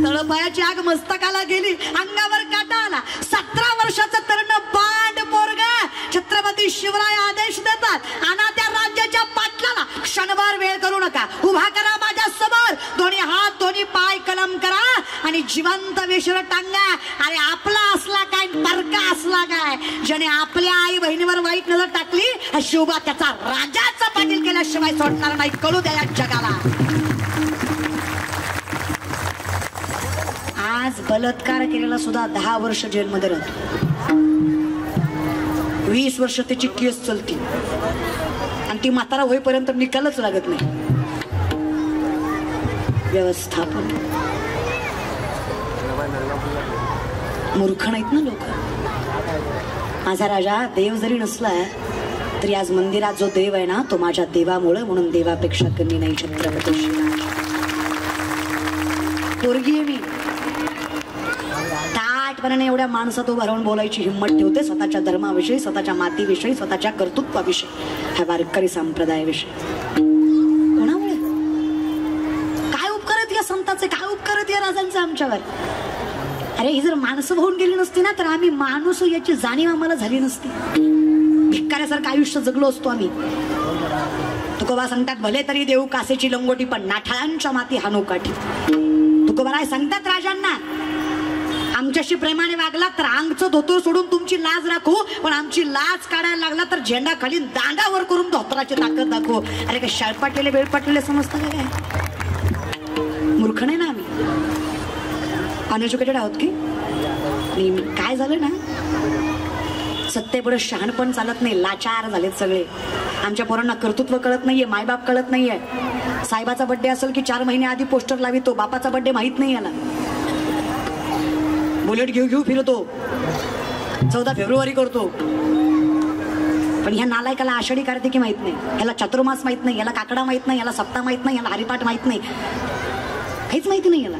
तळपायाची आग मस्तकाला गेली, अंगावर काटा आला. 17 वर्षाचं तरुण बांड पोरगा. छत्रपती शिवराय आदेश देतात, आणा त्या राज्याच्या पाटलाला, क्षणभर वेळ करू नका, उभा करा माझ्या समोर, दोन्ही हात दोन्ही पाय कलम करा आणि जिवंत वेशीवर टांगा. अरे आपला असला काय, परका असला काय. ज्याने आपल्या आई बहिणीवर वाईट नजर टाकली, शिवबा त्याचा राजाचा पाटील केल्याशिवाय सोडणार नाही. कळू द्या या जगाला. आज बलात्कार केलेला सुद्धा 10 वर्ष जेलमध्ये राहतो. 20 वर्ष त्याची केस चलती आणि ती म्हातारा होईपर्यंत निकालच लागत नाही. व्यवस्थापन. मूर्ख नाहीत ना लोक. माझा राजा देव जरी नसला तरी आज मंदिरात जो देव आहे ना, तो माझ्या देवामुळे, म्हणून देवापेक्षा कमी नाही. छत्रपती शिवराय पोरगी आहे मी. ताटपणाने एवढ्या माणसात उभं राहून बोलायची हिंमत ठेवते. स्वतःच्या धर्माविषयी, स्वतःच्या मातीविषयी, स्वतःच्या कर्तृत्वाविषयी, ह्या वारकरी संप्रदायाविषयी. कोणामुळे काय उपकार आहेत या संतांचे, काय उपकार आहेत या राजांचे आमच्यावर. अरे ही जर माणसं होऊन गेली नसती ना, तर आम्ही माणूस याची जाणीव आम्हाला झाली नसती. भिक्काऱ्यासारखं आयुष्य जगलो असतो आम्ही. तुकोबा सांगतात, भले तरी देऊ कासेची लंगोटी, पण नाठाळांच्या माती हानो काठी. तुकोबाराय सांगतात राजांना, आमच्याशी प्रेमाने वागला तर अंगचं धोतर सोडून तुमची लाज राखू, पण आमची लाज काढायला लागला तर झेंडा खाली दांडावर करून धोतराची ताकद दाखवू. अरे काय शाळपाटलेले बेळपाटलेले समजता का काय. मूर्ख नाही ना आम्ही, अनएज्युकेटेड आहोत की. काय झालं ना, सत्तेपुढे शहाणपण चालत नाही, लाचार झालेत सगळे. आमच्या पोरांना कर्तृत्व कळत नाहीये, मायबाप कळत नाहीये. साहेबाचा बर्थडे असेल की 4 महिने आधी पोस्टर लावितो, बापाचा बर्थडे माहित नाही याला. बुलेट घेऊ फिरतो, 14 फेब्रुवारी करतो. पण ह्या नालायकाला आषाढी कार्तिकी माहित नाही, याला चातुर्मास माहित नाही, याला काकडा माहित नाही, याला सप्ताह माहित नाही, याला हरिपाठ माहित नाही, काहीच माहिती नाही याला.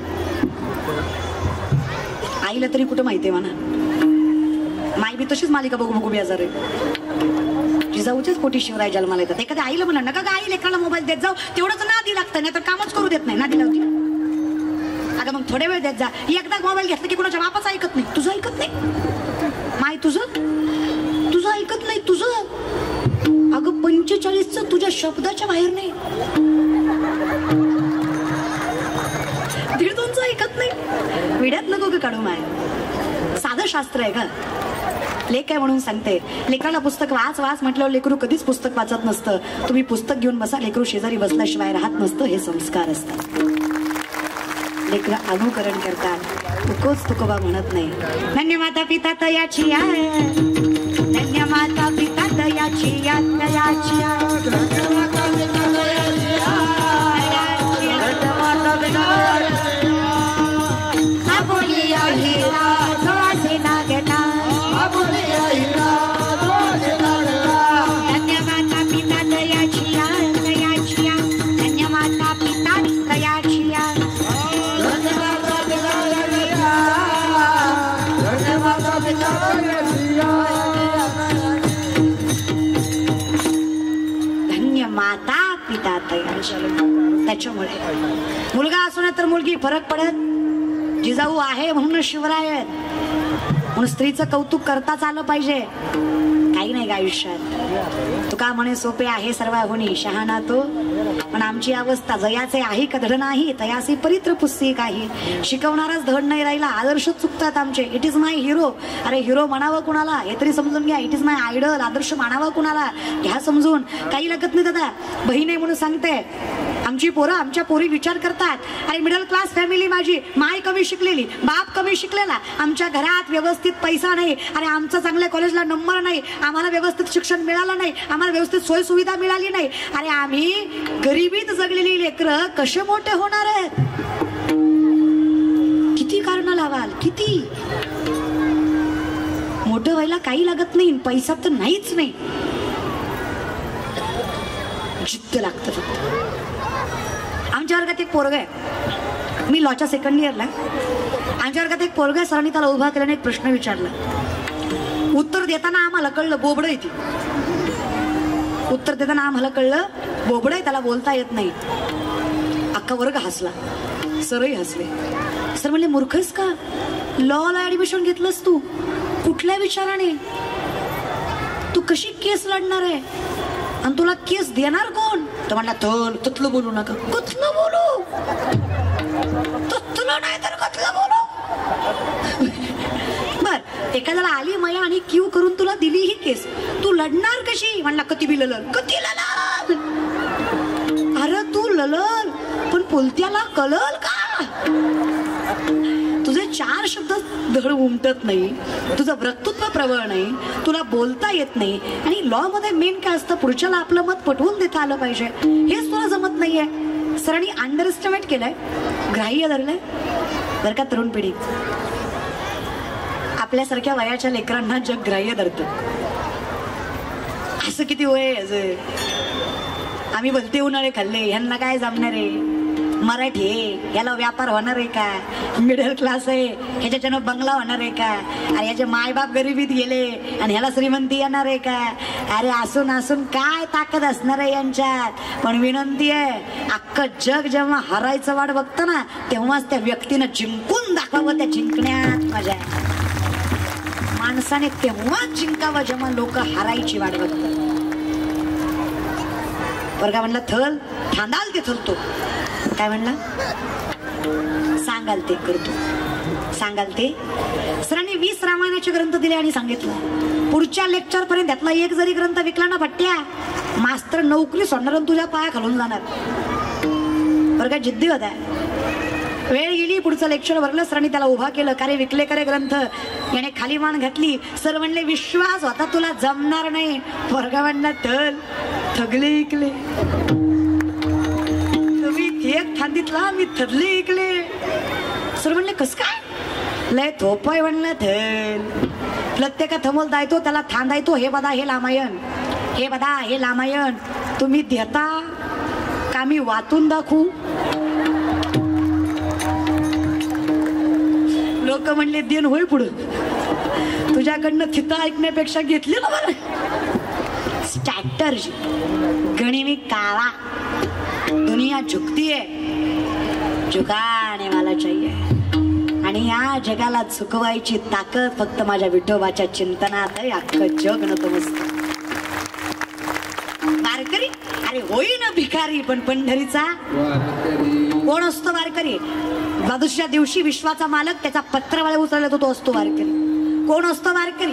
आईला तरी कुठं माहिती आहे म्हणा. माई बी तशीच मालिका बघू बघू बेजार आहे. जिजाऊच्याच पोटी शिवराय जन्माला येतात. एखाद्या आईला म्हणा, नका आई लेकराला मोबाईल देत जाऊ, तेवढंच नादी लागतं, नाही तर कामच करू देत नाही. नादी लावती अगं, मग थोडे वेळ देत जा. एकदा मोबाईल घेतला की कोणाच्या बापाचं ऐकत नाही, तुझं ऐकत नाही. माय तुझं ऐकत नाही. तुझं अगं 45चं तुझ्या शब्दाच्या बाहेर नाही, 1.5-2चं ऐकत नाही. विड्यात नको का काढू माय, साधं शास्त्र आहे का. लेख आहे म्हणून सांगते. लेकराला पुस्तक वाच वाच म्हटल्यावर लेकरू कधीच पुस्तक वाचत नसतं. तुम्ही पुस्तक घेऊन बसा, लेकरू शेजारी बसल्याशिवाय राहत नसतं. हे संस्कार असतात. लेकरं अनुकरण करतात, तुकोच तुकोबा म्हणत नाही. धन्य माता पिता तयाची धन्य माता पिता तयाची तयाची त्याच्यामुळे मुलगा असो ना तर मुलगी फरक पडत. जिजाऊ आहे म्हणून शिवराय आहेत, म्हणून स्त्रीचं कौतुक करताच आलं पाहिजे. काही नाही का आयुष्यात. तुका म्हणे सोपे आहे सर्व होणी शहाणा तो, पण आमची अवस्था जयाचे आहे का धड नाही, तयाचे परित्र पुस्ती काही. शिकवणारच धड नाही राहिला, आदर्श चुकतात आमचे. It is my hero. अरे हिरो म्हणावं कुणाला हे तरी समजून घ्या. It is my idol. आदर्श मानावं कुणाला घ्या समजून. काही लागत नाही दादा. बहीण आहे म्हणून सांगते. आमची पोरं आमच्या पोरी विचार करतात. अरे मिडल क्लास फॅमिली माझी, माय कमी शिकलेली, बाप कमी शिकलेला, आमच्या घरात व्यवस्थित पैसा नाही. अरे आमचा चांगल्या कॉलेजला नंबर नाही, आम्हाला व्यवस्थित शिक्षण मिळालं नाही, आम्हाला व्यवस्थित सोय सुविधा मिळाली नाही. अरे आम्ही गरिबीत जगलेली लेकरं कसे मोठे होणार आहेत. किती कारण लावाल, किती. मोठं व्हायला काही लागत नाही, पैसा तर नाहीच नाही, जिद्द लागतं फक्त. आमच्या वर्गात एक पोरग आहे, मी लॉच्या सेकंड इयरला. आमच्या वर्गात एक पोरग आहे, सरांनी त्याला उभा केल्याने एक प्रश्न विचारला. उत्तर देताना आम्हाला कळलं बोबड आहे ती. उत्तर देताना आम्हाला कळलं बोबड आहे, त्याला बोलता येत नाही. अख्खा वर्ग हसला, सरही हसले. सर म्हणले मूर्खस का, लॉला ऍडमिशन घेतलंस तू, कुठल्या विचाराने, तू कशी केस लढणार आहे आणि तुला केस देणार कोण. तर म्हणला तुतलं बोलू नका. कुठलं बोलू, तुतलं नाही तर कुठलं बोलू. बर एखाद्याला आली मया आणि क्यू करून तुला दिली ही केस, तू लढणार कशी. म्हणला कती बी ललल, कती ललल. अरे तू ललल पण पोलत्याला कळल का. तुझे 4 शब्द धड उमटत नाही, तुझं वक्तृत्व प्रबळ नाही, तुला बोलता येत नाही. आणि लॉ मध्ये मेन काय असतं, पुढच्याला आपलं मत पटवून देता आलं पाहिजे. हेच तुला जमत नाहीये. सरांनी अंडर एस्टिमेट केलंय, ग्राह्य धरलंय बरं का तरुण पिढी. आपल्यासारख्या वयाच्या लेकरांना जग ग्राह्य धरतं. असं किती वय आहे. आम्ही भलते उन्हाळे खाल्ले, ह्यांना काय जमणार आहे. मराठी आहे, याला व्यापार होणार आहे का. मिडल क्लास आहे, ह्याच्याच्यानं बंगला होणार आहे का. अरे याचे मायबाप गरिबीत गेले आणि ह्याला श्रीमंती येणार आहे का. अरे असून असून काय ताकद असणार आहे यांच्यात. पण विनंती आहे, अख्खं जग जेव्हा हरायचं वाट बघतं ना, तेव्हाच त्या व्यक्तीनं जिंकून दाखवावं. त्या जिंकण्यात मजा आहे. माणसाने तेव्हाच जिंकावं जेव्हा लोक हारायची वाट बघतात. वर्गा म्हणला थल थांबाल ते थलतो. काय म्हणला, सांगाल ते करतो, सांगाल ते. सरांनी 20 रामायणाचे ग्रंथ दिले आणि सांगितलं पुढच्या लेक्चर पर्यंत त्यातला एक जरी ग्रंथ विकला ना भट्ट्या, मास्तर नोकरी सोडणार आणि तुझ्या पाया खालून जाणार. वर्गात जिद्दी होता. वेळ गेली, पुढचं लेक्चर भरलं. सरांनी त्याला उभा केलं. का रे विकले करे ग्रंथ. याने खाली मान घातली. सर म्हणले विश्वास होता तुला जमणार नाही. वर्गा म्हणला थल थगले इकले. तुम्ही एक थांदीतला, मी थदले इकले. सर म्हणले कस काय. लय थोपाय म्हणलं थल. प्रत्येका थमल दायतो त्याला थांदायतो. हे बदा हे लामायण, हे बदा हे लामायण. तुम्ही देता का मी वाचून दाखवू. लोक म्हणले देण होय पुढं. तुझ्याकडनं थिता ऐकण्यापेक्षा घेतली ना बरं. स्ट्रॅटर्जी गणिमी काळा. दुनिया झुकती है, झुकाने वाला चाहिए. आणि या जगाला चुकवायची ताकद फक्त माझ्या विठोबाच्या चिंतनात आहे. अख्खं जग नतमस्तक. अरे होईना भिकारी पण पंढरीचा कोण असतो वारकरी? द्वादशीच्या दिवशी विश्वाचा मालक त्याचा पत्रावळ्या उचलला तो असतो वारकरी. कोण असतो वारकरी?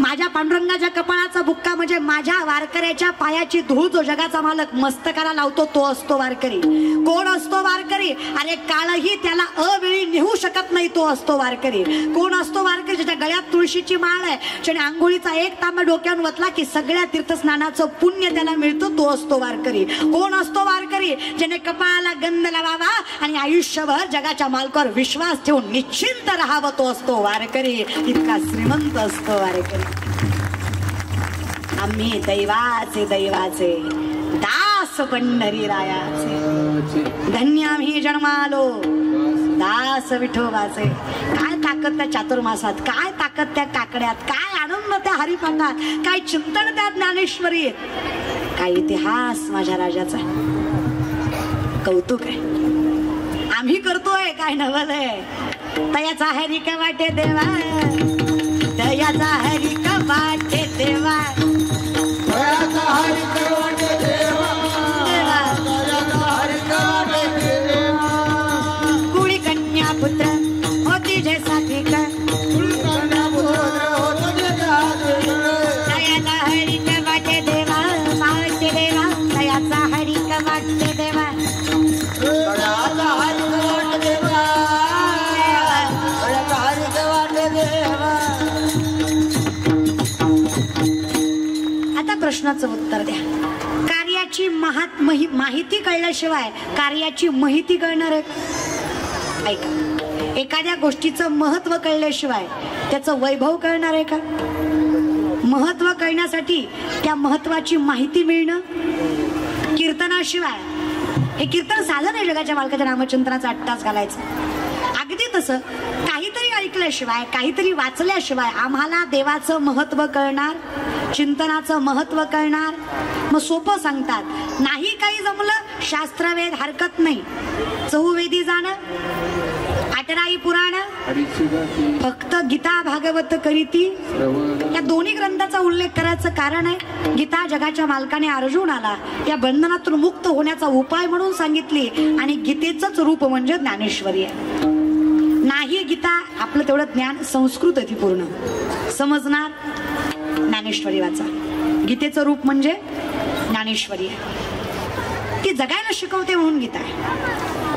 माझ्या पांडुरंगाच्या कपाळाचा बुक्का म्हणजे माझ्या वारकऱ्याच्या पायाची धूळ जो जगाचा मालक मस्तकाला लावतो तो असतो वारकरी. कोण असतो वारकरी? अरे काळही त्याला अवेळी नेऊ शकत नाही तो असतो वारकरी. कोण असतो वारकरी? ज्याच्या गळ्यात तुळशीची माळ आहे, ज्याने आंघोळीचा एक तांबा डोक्यावर वतला की सगळ्या तीर्थस्नानाचं पुण्य त्याला मिळतं तो असतो वारकरी. कोण असतो वारकरी? ज्याने कपाळाला गंध लावावा आणि आयुष्यभर जगाच्या मालकावर विश्वास ठेवून निश्चिंत राहावं तो असतो वारकरी. इतका श्रीमंत असतो वारकरी. आम्ही दैवाचे दैवाचे दास पंढरी रायाचे, धन्य आम्ही जन्मालो दास विठोबाचे. काय ताकद त्या चातुर्मासात, काय ताकद त्या काकड्यात, काय आनंद त्या हरिपाठात, काय चिंतन त्या ज्ञानेश्वरीत, काय इतिहास माझ्या राजाचा. कौतुक आहे. आम्ही करतोय काय नवल आहे. तयाचा हरी का वाटे देवा, तयाचा हरी का वाटे देवा, तयाचा हरी का वाटे देवा, तयाचा हरी का वाटे देवा. कुळी कन्या पुत्र होती जे साठी का, कुळी कन्या पुत्र होती जे साठी का. तयाचा हरी का वाटे देवा, वाटे देवा, तयाचा हरी का वाटे देवा, तयाचा हरी का वाटे देवा, तयाचा हरी का वाटे देवा. आता प्रश्नाचं उत्तर द्या. कार्याची माहिती कळल्याशिवाय कार्याची माहिती कळणार आहे का? ऐका, एखाद्या गोष्टीचं महत्व कळल्याशिवाय त्याचं वैभव कळणार आहे का? महत्व कळण्यासाठी त्या महत्वाची माहिती मिळणं. कीर्तनाशिवाय, हे कीर्तन साधन आहे जगाच्या मालकाच्या नामचिंतनाचा 8 तास घालायचं. अगदी तसं काहीतरी ऐकल्याशिवाय, काहीतरी वाचल्याशिवाय आम्हाला देवाचं महत्व कळणार, चिंतनाचं महत्व कळणार. मग सोपं सांगतात, नाही काही जमलं शास्त्रवेद हरकत नाही, चहुवेदी जाणं, 18 पुराण, फक्त गीता भागवत करीती. या दोन्ही ग्रंथाचा उल्लेख करायचं कारण आहे, गीता जगाच्या मालकाने अर्जुनाला या बंधनातून मुक्त होण्याचा उपाय म्हणून सांगितली आणि गीतेचंच रूप म्हणजे ज्ञानेश्वरी आहे. नाही गीता आपलं तेवढं ज्ञान संस्कृत आहे ती पूर्ण समजणार, ज्ञानेश्वरी वाचा. गीतेचं रूप म्हणजे ज्ञानेश्वरी आहे, ती जगायला शिकवते म्हणून गीता आहे.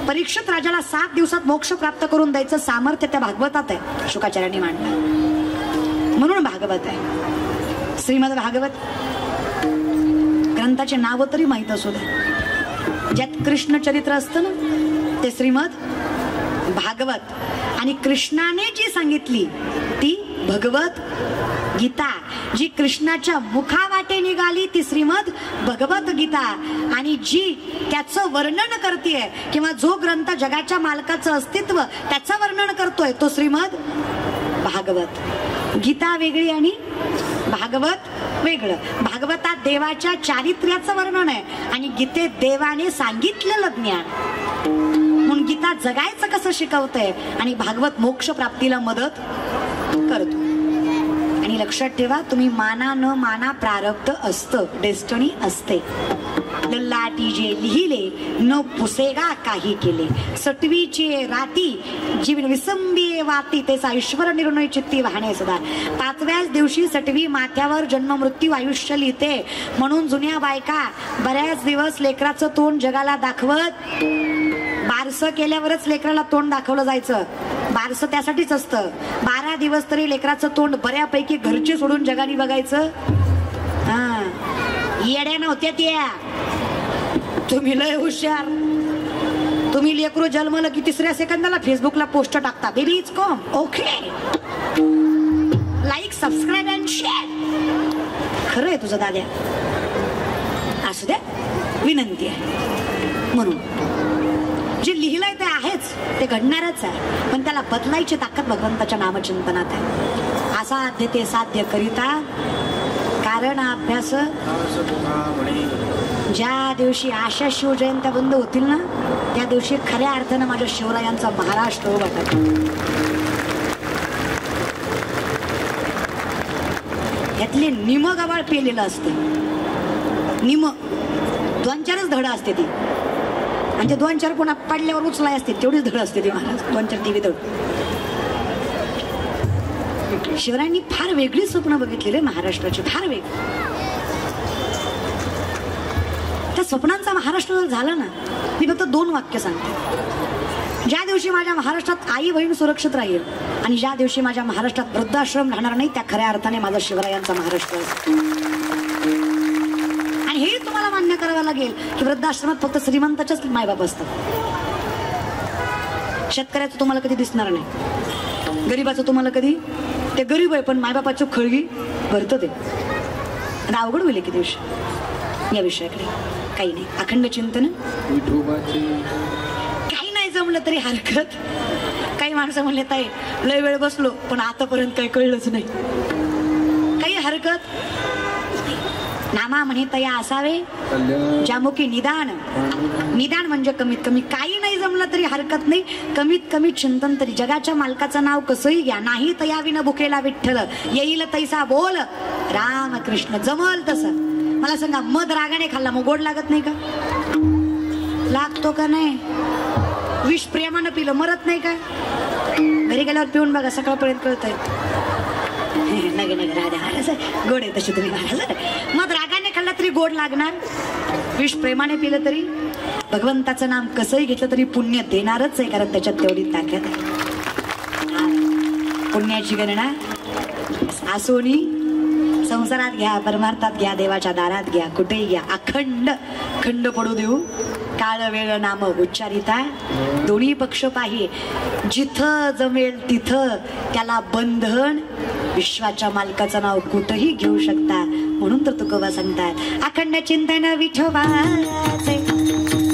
परीक्षित राजाला 7 दिवसात मोक्ष प्राप्त करून द्यायचं सामर्थ्य त्या भागवतात आहे, शुकाचार्यांनी मांडलं म्हणून भागवत आहे. श्रीमद भागवत ग्रंथाचे नाव तरी माहित असू दे. ज्यात कृष्ण चरित्र असतं ना ते श्रीमद भागवत, आणि कृष्णाने जी सांगितली ती भगवत गीता. जी कृष्णाच्या मुखावाटे निघाली ती श्रीमद भगवत गीता, आणि जी त्याचं वर्णन करतेय किंवा जो ग्रंथ जगाच्या मालकाचं अस्तित्व त्याचं वर्णन करतोय तो श्रीमद भागवत. गीता वेगळी आणि भागवत वेगळं. भागवतात देवाच्या चारित्र्याचं वर्णन आहे आणि गीतेत देवाने सांगितलेलं ज्ञान. म्हणून गीता जगायचं कसं शिकवतंय आणि भागवत मोक्ष प्राप्तीला मदत करतो. आणि लक्षात ठेवा, तुम्ही माना न माना प्रारब्ध असतं, डेस्टनी असते. ललाटी जे लिहिले न पुसेगा काही केले, सटवीचे राती जीवन विसंबी वाती तेचा ईश्वर निर्णय चित्ती वाहणे सदा. 5व्याच दिवशी सटवी माथ्यावर जन्म मृत्यू आयुष्य लिहिते. म्हणून जुन्या बायका बऱ्याच दिवस लेकराचं तोंड जगाला दाखवत, बारसं केल्यावरच लेकराला तोंड दाखवलं जायचं. बारसं त्यासाठीच असतं. 12 दिवस तरी लेकराचं तोंड बऱ्यापैकी घरचे सोडून जगाने बघायचं. हा, येड्या नव्हत्या त्या, तुम्ही लय हुशार. तुम्ही लेकरू जन्मलं की 3ऱ्या सेकंदाला फेसबुकला पोस्ट टाकता, baby is come, okay, like subscribe and share. खरं आहे तुझं दाद्या, असू द्या, विनंती आहे. म्हणून जे लिहिलंय ते आहेच, ते घडणारच आहे, पण त्याला बदलायची ताकद भगवंताच्या नामचिंतनात आहे. असाध्य ते साध्य करिता कारण अभ्यास. ज्या दिवशी आशा शिवजयंत्या बंद होतील ना त्या दिवशी खऱ्या अर्थानं माझ्या शिवरायांचा महाराष्ट्र उभा करेल. यातले निम गबाळ पेलेलं असतं. निम 2-4च धड असते ती, आणि ते 2-4 पुन्हा पडल्यावर उचलाय असते तेवढीच धड असते ती महाराज, 2-4 टीव्ही धड. शिवरायांनी फार वेगळी स्वप्न बघितली रे महाराष्ट्राची, फार वेगळी. त्या स्वप्नांचा महाराष्ट्र झाला ना. मी फक्त 2 वाक्य सांगते. ज्या दिवशी माझ्या महाराष्ट्रात आई बहीण सुरक्षित राहील आणि ज्या दिवशी माझ्या महाराष्ट्रात वृद्धाश्रम राहणार नाही, त्या खऱ्या अर्थाने माझा शिवरायांचा महाराष्ट्र असेल. आणि हे तुम्हाला मान्य करावं लागेल की वृद्धाश्रमात फक्त श्रीमंताच्याच मायबाप असतात. शेतकऱ्याचं तुम्हाला कधी दिसणार नाही, गरीबाचं तुम्हाला कधी, ते गरीब आहे पण मायबापाची खळगी भरतं ते. आणि अवघड होईल की दिवशी या विषयाकडे. काही नाही, अखंड चिंतन. काही नाही जमलं तरी हरकत. काही माणसं म्हणले ताई लय वेळ बसलो पण आतापर्यंत काही कळलंच नाही, काही हरकत. नामा म्हणे तया असावे ज्यामुखी निदान. निदान म्हणजे कमीत कमी. काही नाही जमलं तरी हरकत नाही, कमीत कमी चिंतन तरी. जगाच्या मालकाचं नाव कसंही घ्या, नाही तया विन भुकेला विठ्ठल, येईल तैसा बोल राम कृष्ण. जमल तसं. मला सांगा, मध रागाने खाल्ला मग गोड लागत नाही का? लागतो का नाही? विष प्रेमानं पिलं मरत नाही का? घरी गेल्यावर पिऊन बघा, सकाळपर्यंत कळतंय. नाही नाही राधा गोड आहे तशी तुम्ही महाराज. मग रागाने खाल्ला तरी गोड लागणार, विष प्रेमाने पिलं तरी. भगवंताचं नाम कसंही घेतलं तरी पुण्य देणारच आहे, कारण त्याच्यात तेवढी ताकद आहे. पुण्याची गणना आसोनी संसारात घ्या, परमार्थात घ्या, देवाच्या दारात घ्या, कुठेही घ्या. अखंड खंड पडू देऊ काळ वेळ नाम उच्चारिता. दोन्ही पक्ष पाही, जिथं जमेल तिथं त्याला बंधन. विश्वाच्या मालकाचं नाव कुठंही घेऊ शकता. म्हणून तर तुकोबा सांगतात, अखंड चिंतन विठोबाचे,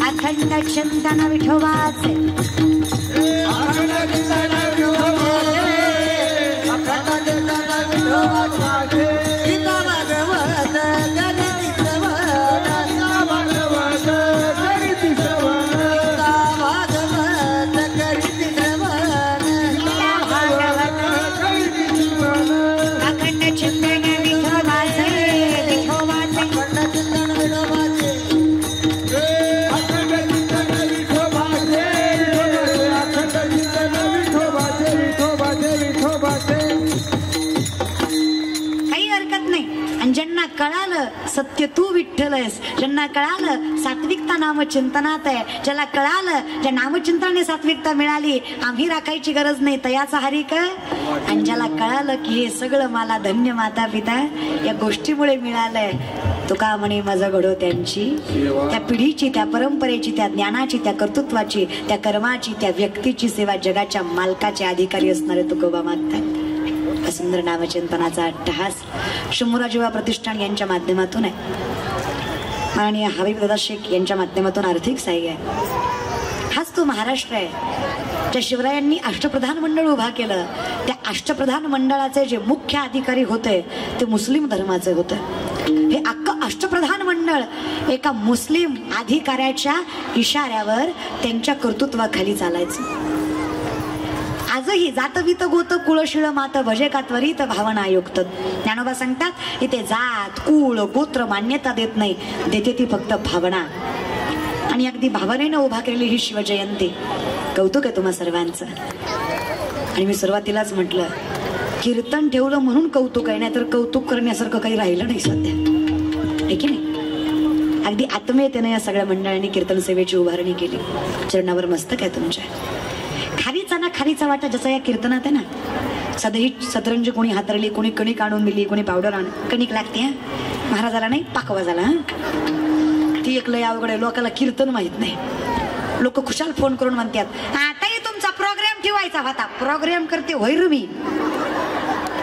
अखंड चिंतन विठोबाचे. कळालं सत्य तू विठ्ठल आहेस, ज्यांना कळालं सात्विकता नामचिंतनात आहे, ज्याला कळालं ज्या नामचिंतनाने सात्विकता मिळाली, आम्ही राखायची गरज नाही तयाचा हरी का. आणि ज्याला कळालं की हे सगळं मला धन्य माता पिता या गोष्टीमुळे मिळालंय, तुका म्हणे माझं घडो त्यांची, त्या पिढीची, त्या परंपरेची, त्या ज्ञानाची, त्या कर्तृत्वाची, त्या कर्माची, त्या व्यक्तीची सेवा जगाच्या मालकाचे अधिकारी असणारे तुकोबा मागतात. सुंदर नामचिंतनाचा अट्टहास शंभूराजीवा प्रतिष्ठान यांच्या माध्यमातून आहे आणि हबीब दादा शेख यांच्या माध्यमातून आर्थिक सहाय्य आहे. हाच तो महाराष्ट्र आहे ज्या शिवरायांनी अष्टप्रधान मंडळ उभा केलं. त्या अष्टप्रधान मंडळाचे जे मुख्य अधिकारी होते ते मुस्लिम धर्माचे होते. हे अख्खं अष्टप्रधान मंडळ एका मुस्लिम अधिकाऱ्याच्या इशाऱ्यावर त्यांच्या कर्तृत्वाखाली चालायचं. आजही जातवित गोत कुळशिळ मात भजे का त्वरित भावना युक्त. ज्ञानोबा सांगतात इथे जात कुळ गोत्र मान्यता देत नाही, देते ती फक्त भावना. आणि अगदी भावनेनं उभा केलेली ही शिवजयंती कौतुक आहे तुम्हा सर्वांचं. आणि मी सुरुवातीलाच म्हटलं कीर्तन ठेवलं म्हणून कौतुक आहे, नाहीतर कौतुक करण्यासारखं काही राहिलं नाही सध्या, आहे की नाही. अगदी आत्मीयतेनं या सगळ्या मंडळांनी कीर्तन सेवेची उभारणी केली. चरणावर मस्तक आहे तुमच्या. खारीचा ना खारीचा वाटा जसा या कीर्तनात आहे ना. सदही सतरंजी कोणी हातरली, कोणी कणिक आणून दिली, कोणी पावडर आणून. कणिक लागते हा महाराजाला नाही, पाकवा झाला हा. ती एक लय अवघड आहे, लोकांना कीर्तन माहित नाही. लोक खुशाल फोन करून म्हणतात आताही तुमचा प्रोग्राम ठेवायचा होता. प्रोग्राम करते होय मी,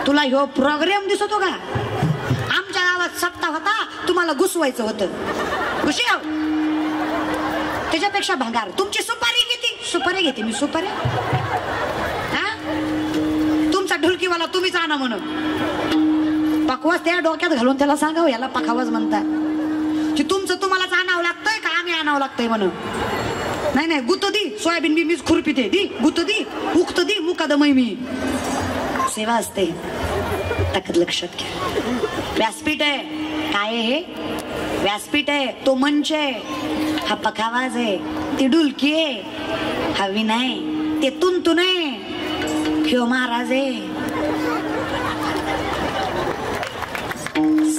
तुला ह्यो प्रोग्राम दिसतो का? आमच्या गावात सप्ताह होता, तुम्हाला घुसवायचं होतं. घुसव त्याच्यापेक्षा भंगार. तुमची सुपारी किती? सुपारी घेते मी, सुपारी. हा तुमचा ढोलकीवाला तुम्हीच आणा म्हणून. पकवास त्या डोक्यात घालून त्याला सांगावं याला पखावाज म्हणतात की तुमचं तुम्हालाच आणावं लागतंय का आम्ही आणावं लागतंय म्हणून. नाही नाही गुत दी सोयाबीन बी मीच खुरपी ते दी गुत दी उक्त दी मुकादमय मी. सेवा असते. ताकद लक्षात घ्या. व्यासपीठ आहे काय हे व्यासपीठ आहे, तो मंच आहे, हा पखावाज आहे, ती डुलकी आहे, हा विनय, ते तुंतुन आहे, ह्यो महाराज आहे.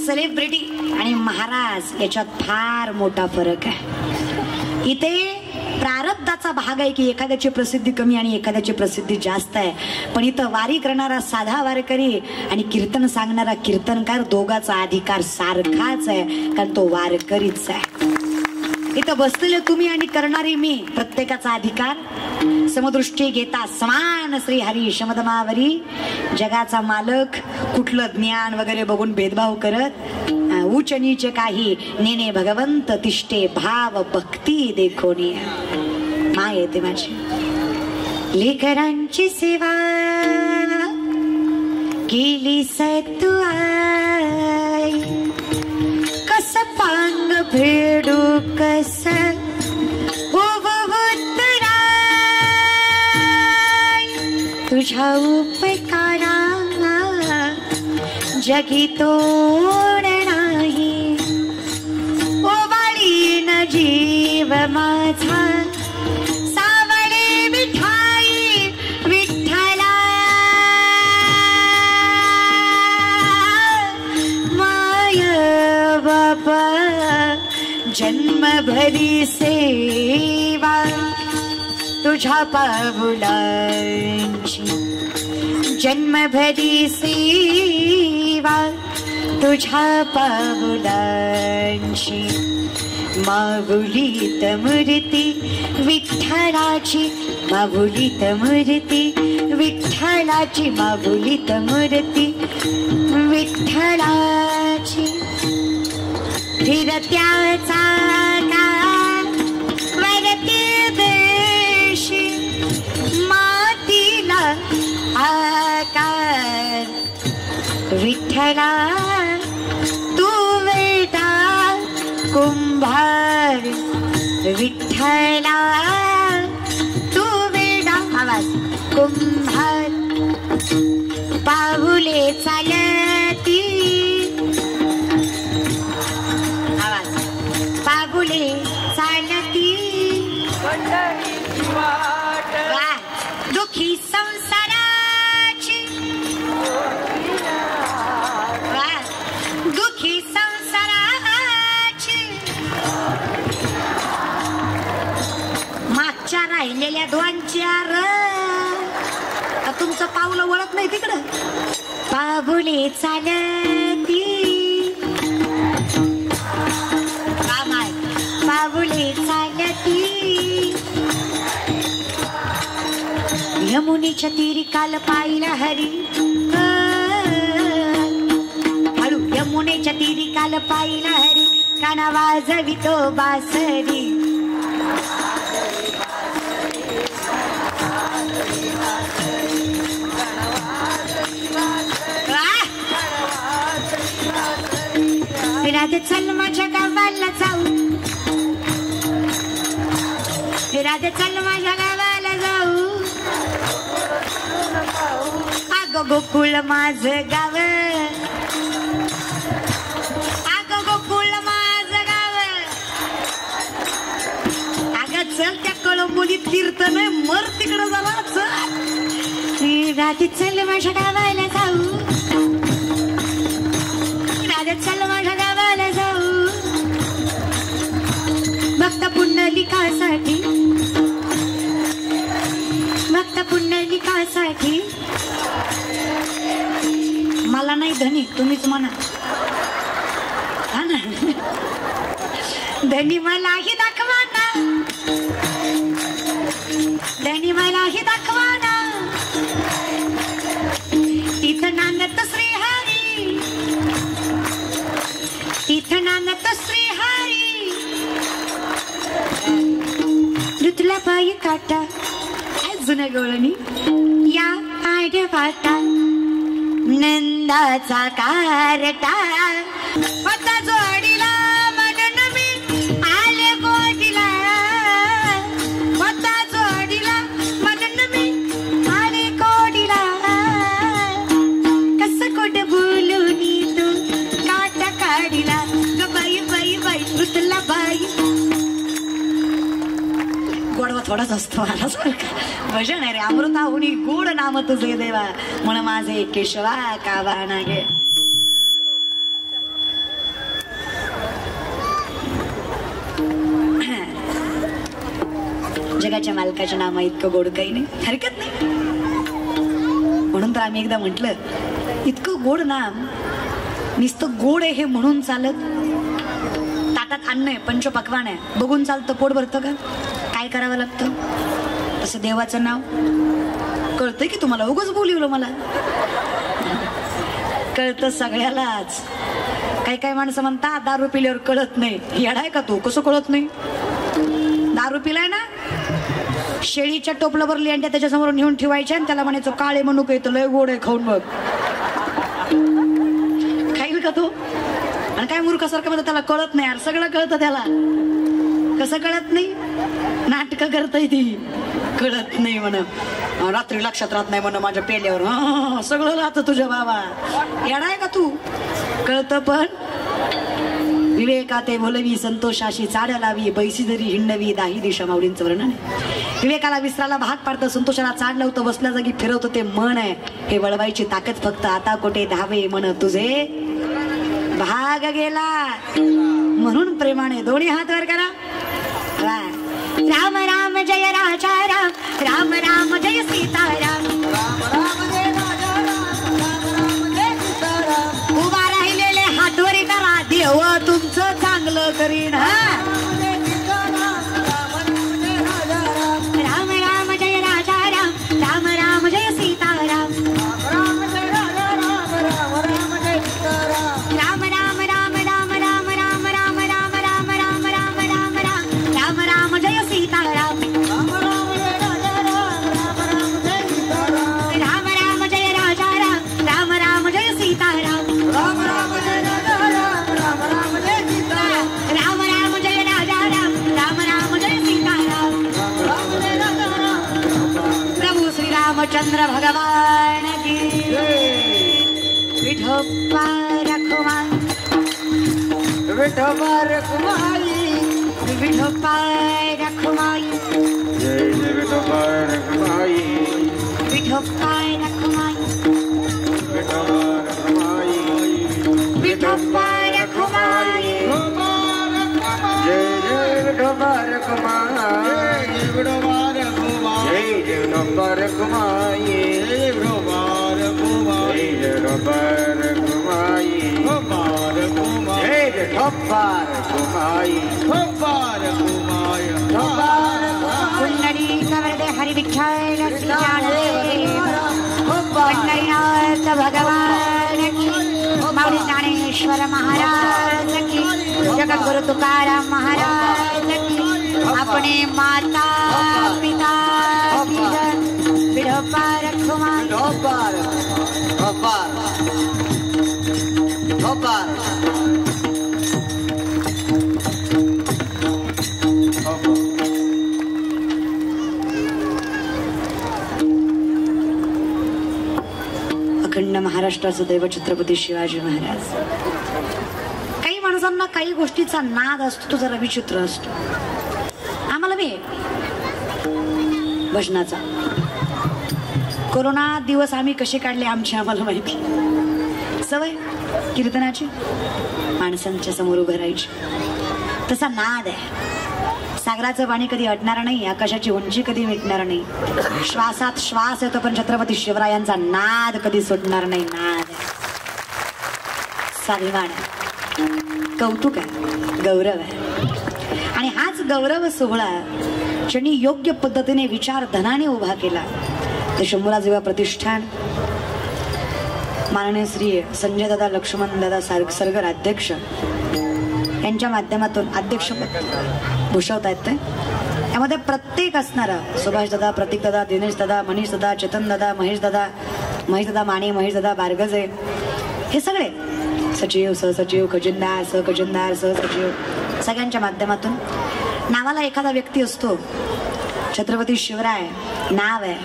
सेलिब्रिटी आणि महाराज याच्यात फार मोठा फरक आहे. इथे प्रारब्धाचा भाग आहे की एखाद्याची प्रसिद्धी कमी आणि एखाद्याची प्रसिद्धी जास्त आहे. पण इथं वारी करणारा साधा वारकरी आणि कीर्तन सांगणारा कीर्तनकार दोघाचा अधिकार सारखाच आहे, कारण तो वारकरीच आहे. इथं बसलेले तुम्ही आणि करणारी मी, प्रत्येकाचा अधिकार समदृष्टी घेता समान श्री हरी शमदमावरी. जगाचा मालक कुठलं ज्ञान वगैरे बघून भेदभाव करत उच्च नीच काही नेने भगवंत तिष्ठे भाव भक्ती देखोनी. माय येते माझी लेकरांची सेवा केली सतू आई, कस पांग फेडू कस तुझ्या उपकारा जगी तोड नाही. ओवाळीन जीव माझा सावळे मिठाई विठ्ठला. माय बाबा जन्मभरी सेवा तुझ्या पाऊलांची, जन्मभरी सेवा तुझ्या पाऊलांची. माऊलीत मूर्ती विठ्ठलाची, माऊलीत मूर्ती विठ्ठलाची, माऊलीत मूर्ती विठ्ठलाची. फिरत्याचा वरती देशी मातीला आकार विठ्ठला. तू वेटा कुंभार विठ्ठला, तू वेडा आवाज कुंभार. पाऊले चालती आवाज, पाऊले चालती दुखी संसाराची, दुखी संसाराची. मागच्या राहिलेल्या दोन चार तुमचं पाऊल वळत नाही तिकडं. पाऊले चालती पाऊले चालती. यमुनेच्या तीरी काल पाहिला हरी, हळू यमुनेच्या तीरी काल पाहिला हरी, काना वाजवितो बासरी. राधे चल माझ्या गावाला जाऊ, राधे चल माझ्या गावाला जाऊ. अगं गोकुळ माझं गाव, अगं गोकुळ माझं गाव. अगं चल त्या कळंबोलीत कीर्तन मर तिकडं झाला. चल राधे चल माझ्या गावाला जाऊ, राधे चल माझ्या गावाला जाऊ. भक्त पुंडलिकासाठी, भक्त पुंडलिकासाठी. मला नाही धनी, तुम्हीच म्हणा. हा ना, धनी मलाही दाखवा ना, धनी मलाही दाखवा ना. तिथं नांदत श्रीहरी, तिथं नांदत श्रीहरी. ऋतुला बाई काटा जुन्या गवळणी या आडवाटा. नंदाचा कारटा होता जोडीला, म्हणून मी आले गोडीला. होता जोडीला म्हणून मी आले गोडीला. कसं खोट बोलून तू काटा काढीला. ग बाई बाई बाई गोडवा थोडाच असतो मला भजन आहे रे. अमृता हुनी गोड नाम तुझे देवा म्हण माझे केशवा कावा नागे. जगाच्या मालकाचे नाम इतकं गोड काही नाही, हरकत नाही. म्हणून तर आम्ही एकदा म्हटलं इतकं गोड नाम नुसतं गोड आहे हे म्हणून चालत. ताटात अन्न आहे, पंचपक्वान आहे, बघून चालतं, पोट भरतं का? काय करावं लागतं? तसं देवाचं नाव कळतंय की तुम्हाला? उगाच बोलवलं मला. कळतं सगळ्यालाच. काही माणसं म्हणतात दारू पिल्यावर कळत नाही. येडाय का तू? कसं कळत नाही? दारू पिलाय ना, शेळीच्या टोपलं भरली आणि त्याच्यासमोर नेऊन ठेवायच्या आणि त्याला म्हणायचं काळे मनुक येतं लय गोड आहे, खाऊन बघ. खाईल का तो? आणि काय मूर्खासारखं म्हणतात त्याला कळत नाही. यार सगळं कळतं त्याला. कसं कळत नाही? नाटकं करताय ती. कळत नाही म्हण, रात्री लक्षात राहत नाही म्हण माझ्या पेल्यावर. सगळं राहतं तुझ्या बाबा. येडाय का तू? कळतं पण विवेकाते बोलवी संतोषाशी चाड लावी बैसी जरी हिंडवी दाही दिशा माऊलींचं वर्णन आहे. विवेकाला विसराला भाग पाडतं, संतोषाला चाड लावतं, बसल्या जागी फिरवतं ते मन आहे. हे वळवायची ताकद फक्त आता कोठे धावे म्हण तुझे भाग गेला. म्हणून प्रेमाने दोन्ही हात वर करा. राम राम जय राजा राम, राम राम जय सीताराम, राम राम जय राजा राम, राम राम जय सीताराम. उभा राहिलेले हातवरी करा, देव तुमचं चांगलं करीन. राम राम जय राजा राम, राम राम जय सीताराम, राम जय राजा राम, राम राम जय सीताराम. राम राम राम राम राम राम राम राम राम राम राम राम राम राम राम जय सीताराम, राम राम जय राजा राम, राम राम जय सीताराम. राम राम जय राजा राम, राम राम जय सीताराम, राम राम जय राजा राम, राम राम जय सीताराम. राम राम जय राजा राम, राम राम जय सीताराम. राम राम जय राजा राम. प्रभू श्री रामचंद्र भगवान की विठोबा रखुमाई, विठोबा रखुमाई, विठोबा रखुमाई, जय जय विठोबा रखुमाई, विठोबा रखुमाई, विठोबा रखुमाई, विठोबा रखुमाई. जय जय विठोबा रखुमाई, जय विठोबा रखुमाई, जय जय विठोबा रखुमाई, जय विठोबा रखुमाई, जय विठोबा रखुमाई, विठोबा रखुमाई, जय विठोबा रखुमाई, विठोबा रखुमाई, विठोबा रखुमाई. पुंडरीक वरदे हरि विठ्ठल श्री ज्ञानदेव पंढरीनाथ भगवान की, माऊली ज्ञानेश्वर महाराज की, जगद्गुरु तुकाराम महाराज की, अपने माता पिता की जय. विठोबा रखुमाई, विठोबा विठोबा विठोबा. अखंड महाराष्ट्राचं दैव छत्रपती शिवाजी महाराज. काही माणसांना काही गोष्टीचा नाद असतो, तो जरा विचित्र असतो. आम्हाला बी भजनाचा कोरोना दिवस आम्ही कसे काढले आमचे आम्हाला माहिती. सवय कीर्तनाची, माणसांच्या समोर उभं राहायची. तसा नाद आहे. सागराचं पाणी कधी अटणार नाही, आकाशाची उंची कधी मिटणार नाही. श्वासात श्वास येतो पण छत्रपती शिवरायांचा नाद कधी सुटणार नाही. नाद स्वाभिमान आहे, कौतुक आहे, गौरव आहे. आणि हाच गौरव सोहळा ज्यांनी योग्य पद्धतीने विचार धनाने उभा केला ते शंभूराज प्रतिष्ठान माननीय श्री संजय दादा लक्ष्मण दादा सरगर अध्यक्ष यांच्या माध्यमातून अध्यक्षपद भूषवता येत. त्यामध्ये प्रत्येक असणारा सुभाष दादा, प्रतीक दादा, दिनेश दादा, मनीष दादा, चेतन दादा, महेश दादा माने, महेश दादा बारगजे, हे सगळे सचिव, सहसचिव, खजिनदार, सहखजिनदार, सहसचिव, सगळ्यांच्या माध्यमातून नावाला एखादा व्यक्ती असतो. छत्रपती शिवराय नाव आहे,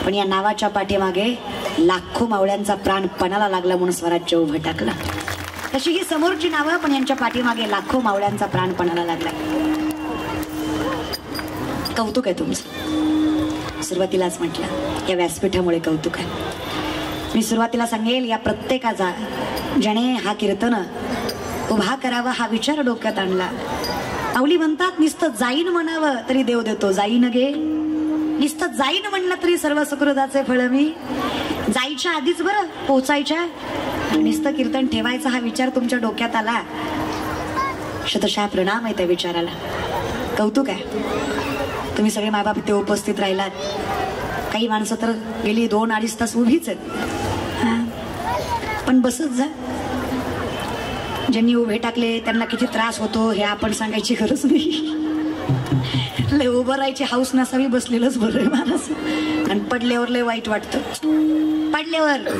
पण या नावाच्या पाठीमागे लाखो मावळ्यांचा प्राण पणाला लागला म्हणून स्वराज्य उभं टाकलं. तशी ही समोरची नावं, पण यांच्या पाठीमागे लाखो मावळ्यांचा प्राण पणाला लागला. कौतुक आहे तुमचं. सुरुवातीलाच म्हटलं या व्यासपीठामुळे कौतुक आहे. मी सुरुवातीला सांगेल या प्रत्येकाचा ज्याने हा कीर्तन उभा करावा हा विचार डोक्यात आणला. माऊली म्हणतात नुसतं जाईन म्हणावं तरी देव देतो. जाईन गे, नुसतं जाईन म्हणलं तरी सर्व सुकृताचे फळ मी. जायच्या आधीच बरं पोचायच्या नुसतं कीर्तन ठेवायचा हा विचार तुमच्या डोक्यात आला. शतशः प्रणाम आहे त्या विचाराला. कौतुक आहे. तुम्ही सगळे मायबाप इथे उपस्थित राहिलात. काही माणसं तर गेली 2-2.5 तास उभीच आहेत. पण बसत जा. ज्यांनी उभे टाकले त्यांना किती त्रास होतो हे आपण सांगायची गरज नाही. लय उभं राहायची हाऊस नसावी, बसलेलंच बरं आहे माणूस. आणि पडल्यावर लय वाईट वाटतं. पडल्यावर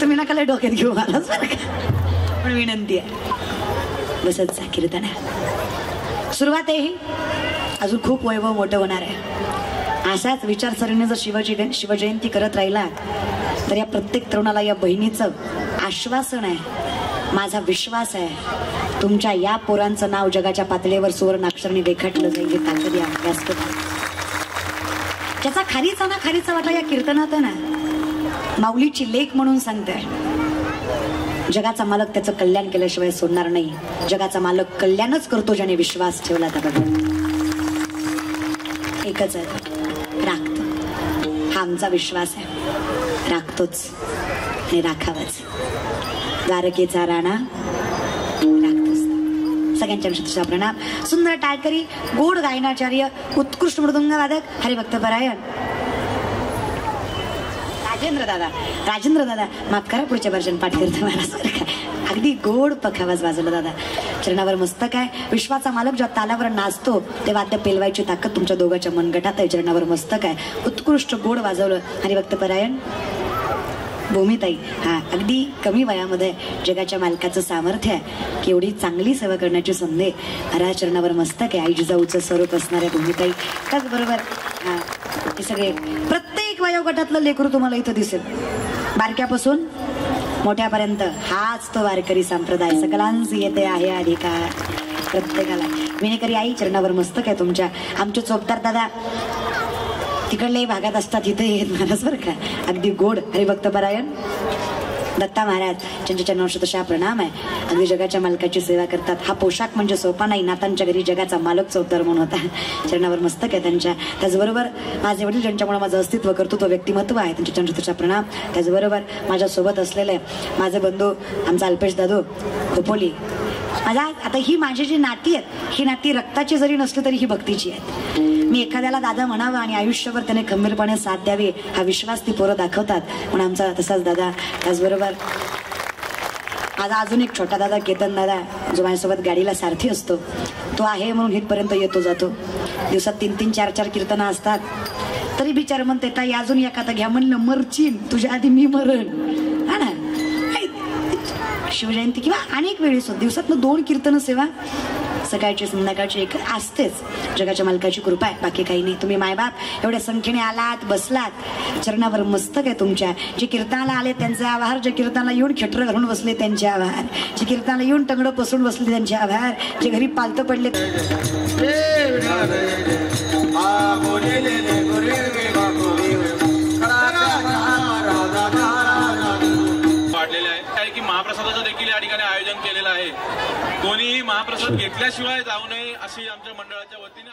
तुम्ही नका लय डोक्यात घेऊ महाराज बरं का. पण विनंती आहे बसत जा. कीर्तन आहे, सुरुवात आहे. अजून खूप वैभव मोठं होणार आहे. असाच विचारसरणीने जर शिवजयंती करत राहिला तर या प्रत्येक तरुणाला या बहिणीचं आश्वासन आहे, माझा विश्वास आहे तुमच्या या पोरांचं नाव जगाच्या पातळीवर सुवर्णाक्षराने रेखाटलं जाईल. ताकद या व्यासपीठात. ज्याचा खारीचा ना खारीचा वाटला या कीर्तनात ना माऊलीची लेख म्हणून सांगते. जगाचा मालक त्याचं कल्याण केल्याशिवाय सोडणार नाही. जगाचा मालक कल्याणच करतो ज्याने विश्वास ठेवला. त्या एकच आहे, राखतो. हा आमचा विश्वास आहे. राखतोच आणि राखावाच. द्वारकेचा राणा राखतोच. सगळ्यांच्या शतशः प्रणाम. सुंदर टाळकरी, गोड गायनाचार्य, उत्कृष्ट मृदुंग वादक, हरिभक्त परायण राजेंद्र दादा माफ करा पुढच्या वर्षात पाठ करतो महाराज. अगदी गोड पखावाज वाजवला दादा. चरणावर मस्तक आहे. विश्वाचा मालक ज्या तालावर नाचतो ते वाद्य पेलवायची ताकद तुमच्या दोघांच्या मनगटात आहे. चरणावर मस्तक आहे. उत्कृष्ट गोड वाजवलं. हरिभक्त परायण भूमिताई. हा अगदी कमी वयामध्ये जगाच्या मालकाचं सामर्थ्य आहे की एवढी चांगली सेवा करण्याची संधी महाराज चरणावर मस्तक आहे. आई जिजाऊचं स्वरूप असणाऱ्या भूमिताई. त्याचबरोबर हा हे सगळे प्रत्येक वयोगटातलं लेकरू तुम्हाला इथं दिसेल. बारक्यापासून मोठ्यापर्यंत हाच तो वारकरी संप्रदाय. सकलांची येते आहे अधिकार प्रत्येकाला. विनेकरी आई चरणावर मस्तक आहे तुमच्या. आमचे चोपदार दादा तिकडल्याही भागात असतात, इथे येत महाराज बरं का. अगदी गोड. हरिभक्त परायण दत्ता महाराज त्यांच्या चरणावर शतशः प्रणाम आहे. अगदी जगाच्या मालकाची सेवा करतात. हा पोशाख म्हणजे सोपा नाही. नातांच्या घरी जगाचा मालक चौतर म्हणून होता. चरणावर मस्तक आहे त्यांच्या. त्याचबरोबर माझे वडील ज्यांच्यामुळे माझं अस्तित्व कर्तृत्व व्यक्तिमत्व आहे त्यांच्या चरणावर शतशः प्रणाम. त्याचबरोबर माझ्यासोबत असलेले माझे बंधू आमचा अल्पेश दादू खोपोली. माझा आता ही माझी जी नाती आहेत ही नाती रक्ताची जरी नसली तरी ही भक्तीची आहेत. मी एखाद्याला दादा म्हणावं आणि आयुष्यभर त्याने खंबीरपणे साथ द्यावी हा विश्वास ती पोरं दाखवतात. पण आमचा तसाच दादा. त्याचबरोबर माझा अजून एक छोटा दादा केतन दादा जो माझ्यासोबत गाडीला सारथी असतो. तो आहे म्हणून इथपर्यंत येतो जातो. दिवसात 3-3, 4-4 कीर्तनं असतात तरी बिचार म्हणते ताई अजून एखादा घ्या. म्हणलं मरचीन तुझ्या आधी मी मरण. हा ना शिवजयंती किंवा अनेक वेळेस दिवसातनं 2 कीर्तन सेवा सकाळची संध्याकाळची एक असतेच. जगाच्या मालकाची कृपा आहे, बाकी काही नाही. तुम्ही मायबाप एवढ्या संख्येने आलात बसलात. चरणावर मस्तक आहे तुमच्या. जे कीर्तनाला आले त्यांचे आभार. जे कीर्तनाला येऊन खेटर घालून बसले त्यांचे आभार. जे कीर्तनाला येऊन टंगडं पसरून बसले त्यांचे आभार. जे घरी पालतं पडले की महाप्रसादाचं देखील या ठिकाणी आयोजन केलेलं आहे. कोणीही महाप्रसाद घेतल्याशिवाय जाऊ नये अशी आमच्या मंडळाच्या वतीने